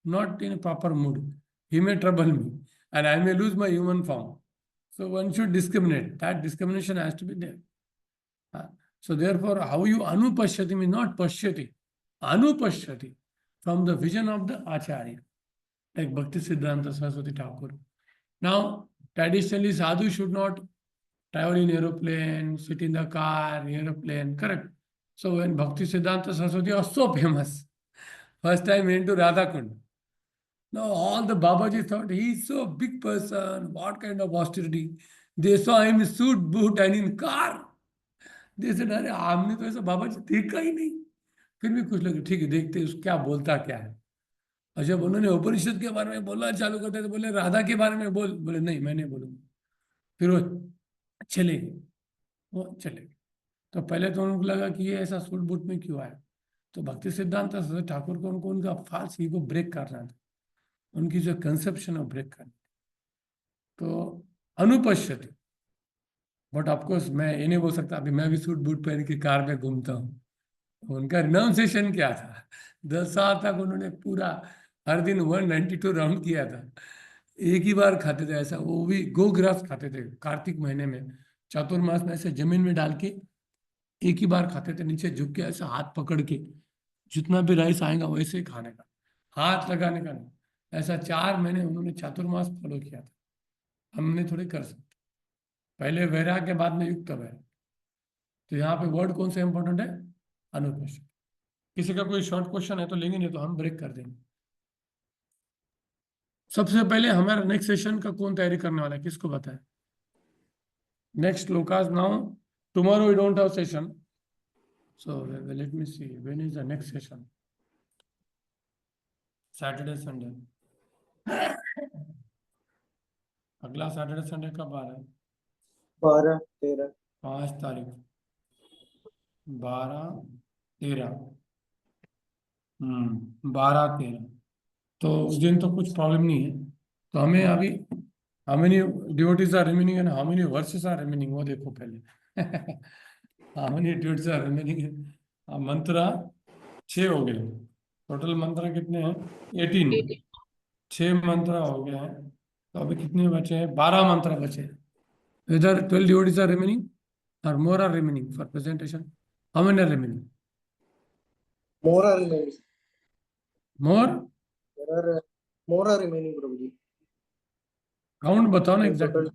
not in a proper mood. He may trouble me and I may lose my human form. So one should discriminate. That discrimination has to be there. So therefore, how you anupashyati means not pashyati. Anupashyati from the vision of the Acharya, like Bhaktivedanta Saraswati Thakur. Now, traditionally, sadhu should not travel in aeroplane, sit in the car, aeroplane, correct? So when Bhaktivedanta Saraswati was so famous, first time he went to Radhakund. Now all the Babaji thought he is so big person, what kind of austerity. They saw him in suit, boot and in car. They said, अरे हमने तो ऐसा बाबा जी देखा ही नहीं. फिर भी कुछ लोग ठीक है देखते हैं क्या बोलता क्या है. और जब उन्होंने उपनिषद के बारे में बोलना चालू करते तो बोले राधा के बारे में बोल. बोले नहीं मैं नहीं बोलूंगा. फिर वो चले गए. वो चले गए. तो पहले तो उनको लगा कि ये ऐसा सूट बूट में क्यों आया. तो भक्ति सिद्धांत ठाकुर को उनको उनका फाल्स ईगो ब्रेक करना था. उनकी जो कंसेप्शन है ब्रेक करनी. तो अनुपश्यति. बट ऑफकोर्स मैं ये नहीं बोल सकता अभी मैं भी सूट बूट पहन के कार में घूमता हूँ. उनका रिनाउंसिएशन क्या था. 10 साल तक उन्होंने पूरा हर दिन 192 राउंड किया था. एक ही बार खाते थे ऐसा. वो भी गो ग्रास खाते थे कार्तिक महीने में. चातुर्मास में ऐसे जमीन में डाल के एक ही बार खाते थे. नीचे झुक के ऐसा हाथ पकड़ के जितना भी राइस आएगा वैसे ही खाने का. हाथ लगाने का नहीं. ऐसा 4 महीने उन्होंने चातुर्मास फॉलो किया था. हमने थोड़ी कर सकते. पहले वैराग्य के बाद में युक्त वैराग्य. तो यहाँ पे वर्ड कौन सा इंपॉर्टेंट है. अनुपस्थित. किसी का कोई शॉर्ट क्वेश्चन है तो लेंगे नहीं तो हम ब्रेक कर देंगे. सबसे पहले हमारा नेक्स्ट सेशन का कौन तैयारी करने वाला है किसको पता है. नेक्स्ट लोकास now tomorrow we don't have session. So let me see when is the next session. Saturday Sunday. अगला सैटरडे संडे कब आ रहा है. 12-13 5 तारीख 12-13 12-13. तो उस दिन तो कुछ प्रॉब्लम नहीं है. तो हमें अभी how many devotees are remaining and how many verses are remaining वो देखो पहले. How many devotees are remaining. मंत्र 6 हो गए. टोटल मंत्र कितने हैं 18. 6 मंत्र हो गए हैं. तो अभी कितने बचे हैं 12 मंत्र बचे हैं. Whether 12 devotees are remaining or more are remaining for presentation. How many are remaining? more are remaining. More? More are remaining, Prabhuji. Count बताओ ना So exactly.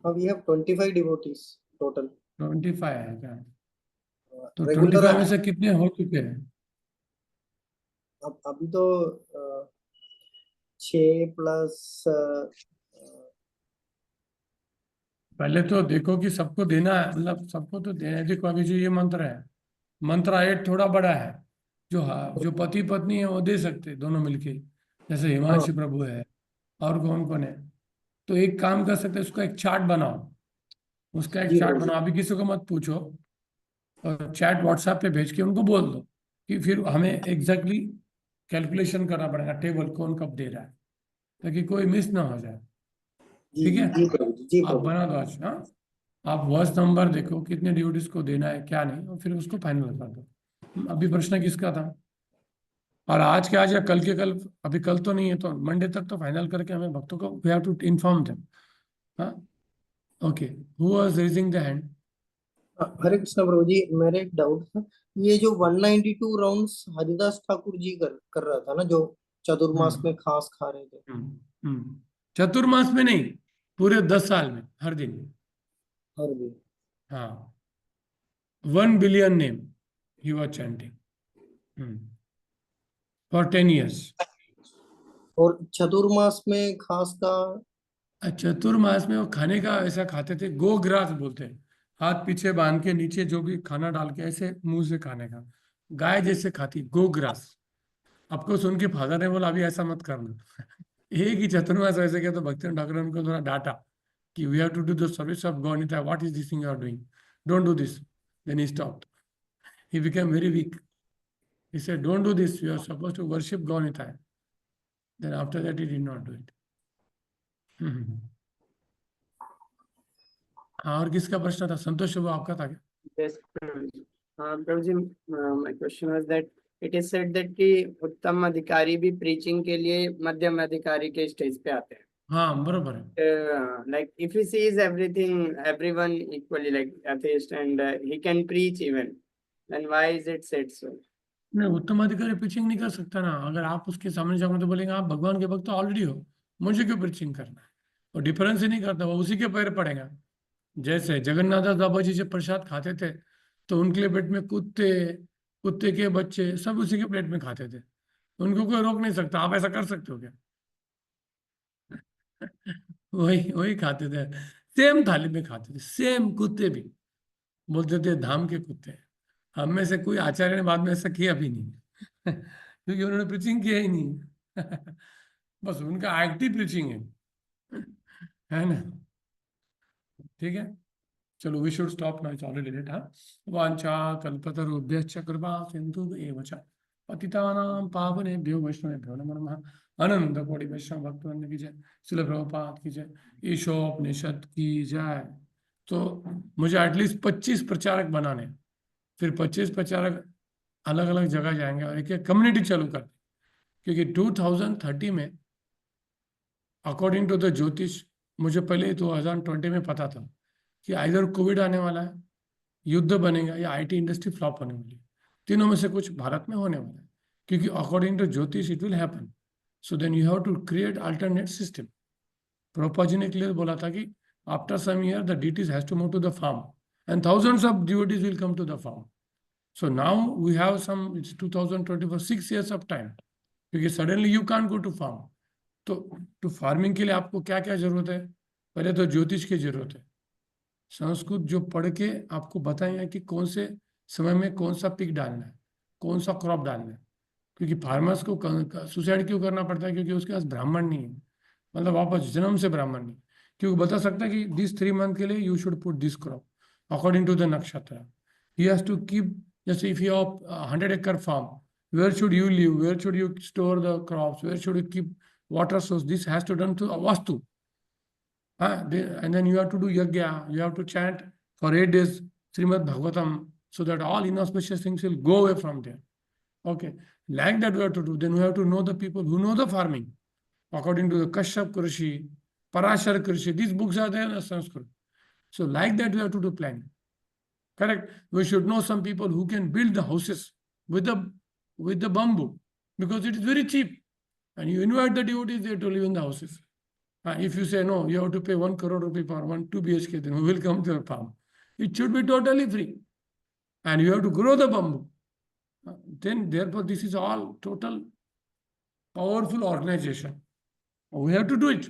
total, we have 25 devotees total. 25 है क्या. तो Regular 25 में से कितने हो चुके हैं. अभी तो 6 प्लस पहले तो देखो कि सबको देना है. मतलब सबको तो देना है. देखो अभी जो ये मंत्र है मंत्र 8 थोड़ा बड़ा है. जो पति पत्नी है वो दे सकते दोनों मिलके. जैसे हिमांशी प्रभु है और कौन कौन है. तो एक काम कर सकते उसका एक चार्ट बनाओ. उसका एक चार्ट बनाओ. अभी किसी को मत पूछो और चैट व्हाट्सएप पे भेज के उनको बोल दो कि फिर हमें एग्जैक्टली कैलकुलेशन करना पड़ेगा टेबल कौन कब दे रहा है ताकि कोई मिस ना हो जाए. ठीक है आप बना दो आज. हाँ आप वर्ष नंबर देखो कितने ड्यूटीज को देना है क्या नहीं और फिर उसको फाइनल कर दो. अभी प्रश्न किसका था और आज के आज या कल के कल. अभी कल तो नहीं है तो मंडे तक तो फाइनल करके हमें भक्तों को we have to inform them. हाँ okay. Who was raising the hand. Hare Krishna Prabhu ji मेरे एक डाउट था. ये जो 192 राउंड्स हरिदास ठाकुर जी कर रहा था ना जो चतुर्मास में खास खा रहे थे. चतुर्मास में नहीं पूरे 10 साल में हर दिन. हर दिन. हाँ 1 billion name he was chanting for 10 years. और चतुर्मास में खास का चतुर्मास में वो खाने का ऐसा खाते थे गो ग्रास बोलते हैं. हाथ पीछे बांध के नीचे जो भी खाना डाल के ऐसे मुंह से खाने का. गाय जैसे खाती गो ग्रास. आपको सुन के फादर ने बोला अभी ऐसा मत करना. एक ही चतुर्मास ऐसे किया तो भक्ति ठाकुर ने उनको थोड़ा डांटा कि we have to do the service of God. What is this thing you are doing. Don't do this. Then he stopped. He became very weak. He said don't do this. You are supposed to worship God in time. Then after that he did not do it. और किसका प्रश्न था. संतोष वो आपका था क्या. प्रभु जी, my question was that it is said that कि उत्तम अधिकारी भी preaching के लिए मध्यम अधिकारी के स्टेज पे आते हैं. हाँ बरोबर है. Like if he sees everyone equally, like atheist, and he can preach even, then why is it said so? नहीं, उत्तम अधिकारी प्रीचिंग नहीं कर सकता ना. अगर आप उसके सामने जाओगे तो बोलेंगे आप भगवान के भक्त तो ऑलरेडी हो, मुझे क्यों प्रीचिंग करना है. वो डिफरेंस ही नहीं करता, वो उसी के पैर पड़ेगा. जैसे जगन्नाथ दास बाबा जी जब प्रसाद खाते थे तो उनके प्लेट में कुत्ते, कुत्ते के बच्चे सब उसी के प्लेट में खाते थे. उनको कोई रोक नहीं सकता. आप ऐसा कर सकते हो क्या? वही वही खाते थे, सेम थाली में खाते थे, सेम. कुत्ते भी बोलते थे धाम के कुत्ते. हम में से कोई आचार्य ने बाद में ऐसा किया भी नहीं क्योंकि उन्होंने प्रीचिंग किया ही नहीं बस उनका एक्टिव प्रीचिंग है ना. ठीक है, चलो we should stop now, it's already late. हाँ, वांछा कल्पतरुभ्यश्च कृपा सिंधु एव च पतितानां पावनेभ्यो वैष्णवेभ्यो नमो नमः. अनंत कोटि वैष्णव भक्तवृंद की जय. श्रील प्रभुपाद की जय. ईशोपनिषद की जय. तो मुझे एटलीस्ट 25 प्रचारक बनाने, फिर 25 प्रचारक अलग अलग जगह जाएंगे और एक कम्युनिटी चालू करते, क्योंकि 2030 में अकॉर्डिंग टू द ज्योतिष, मुझे पहले 2020 में पता था कि आइदर कोविड आने वाला है, युद्ध बनेगा, या आईटी इंडस्ट्री फ्लॉप होने वाली है. तीनों में से कुछ भारत में होने वाला है, क्योंकि according to jyotish it will happen. So then you have to create alternate system. Prabhupada ji ने क्लियर बोला था कि after some year the deities has to move to the farm and thousands of devotees will come to the farm. So now we have it's 2024, 6 years of time, क्योंकि suddenly you can't go to farm. तो to farming के लिए आपको क्या क्या जरूरत है? पहले तो ज्योतिष की जरूरत है. संस्कृत जो पढ़ के आपको बताएंगे कि कौन से समय में कौन सा पिक डालना है, कौन सा क्रॉप डालना है. क्योंकि फार्मर्स को सुसाइड क्यों करना पड़ता है? क्योंकि उसके पास ब्राह्मण नहीं है, मतलब वापस जन्म से ब्राह्मण नहीं, क्योंकि बता सकता है कि दिस 3 month के लिए you should put this crop according to the nakshatra. He has to keep, just if you have a 100-acre farm, where should you live? Where should you store the crops? Where should you keep water source? This has to done to a vastu. And then you have to do yagya. You have to chant for 8 days Srimad Bhagavatam, so that all inauspicious things will go away from there. Okay, like that we have to do. Then we have to know the people who know the farming, according to the Kashyap Krishi, Parashar Krishi. These books are there in Sanskrit. So like that we have to do planning. Correct. We should know some people who can build the houses with the bamboo, because it is very cheap, and you invite the devotees there to live in the houses. If you say no, you have to pay 1 crore rupee for 2 BHK, then we will come to your farm. It should be totally free, and you have to grow the bamboo. Then therefore this is all total powerful organization. We have to do it.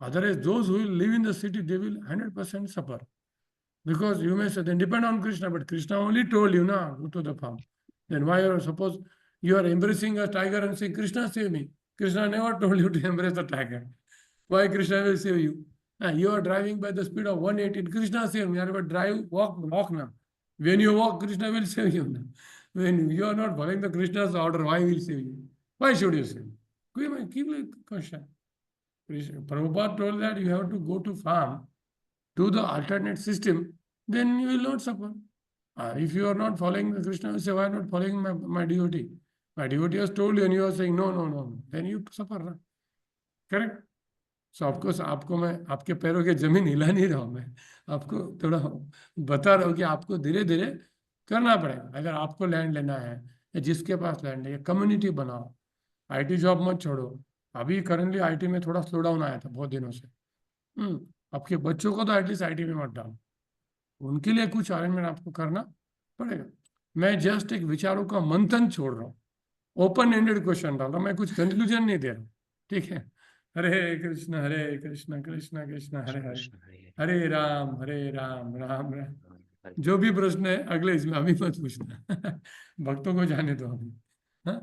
Otherwise those who will live in the city, they will 100% suffer. Because you may say, then depend on Krishna, but Krishna only told you, na, go to the farm. Then why suppose you are embracing a tiger and saying, Krishna save me. Krishna never told you to embrace the tiger. Why Krishna will save you? You are driving by the speed of 180. Krishna save me. But drive, walk now. When you walk, Krishna will save you now. When you are not following the Krishna's order, why will save you? Why should you save? Keep the question. Prabhupada told that you have to go to farm, to the alternate system, then you will not suffer. If you are not following the Krishna, you say, why not following my devotee? My devotee has told you and you are saying, no, then you suffer. Right? Correct? So of course, आपको मैं आपके पैरों के जमीन हिला नहीं रहा हूँ. मैं आपको थोड़ा बता रहा हूँ कि आपको धीरे धीरे करना पड़ेगा. अगर आपको लैंड लेना है, या जिसके पास लैंड है, या कम्युनिटी बनाओ. आईटी जॉब मत छोड़ो. अभी करंटली आईटी में थोड़ा स्लो डाउन आया था बहुत दिनों से. आपके बच्चों को तो एटलीस्ट आईटी में मत डालो. उनके लिए कुछ अरेंजमेंट आपको करना पड़ेगा. मैं जस्ट एक विचारों का मंथन छोड़ रहा हूँ, ओपन एंडेड क्वेश्चन डाल रहा हूँ. मैं कुछ कंक्लूजन नहीं दे रहा हूँ. ठीक है. हरे कृष्ण कृष्ण कृष्ण हरे हरे, हरे राम राम राम. जो भी प्रश्न है अगले इसमें अभी मत पूछना. भक्तों को जाने दो अभी. हाँ,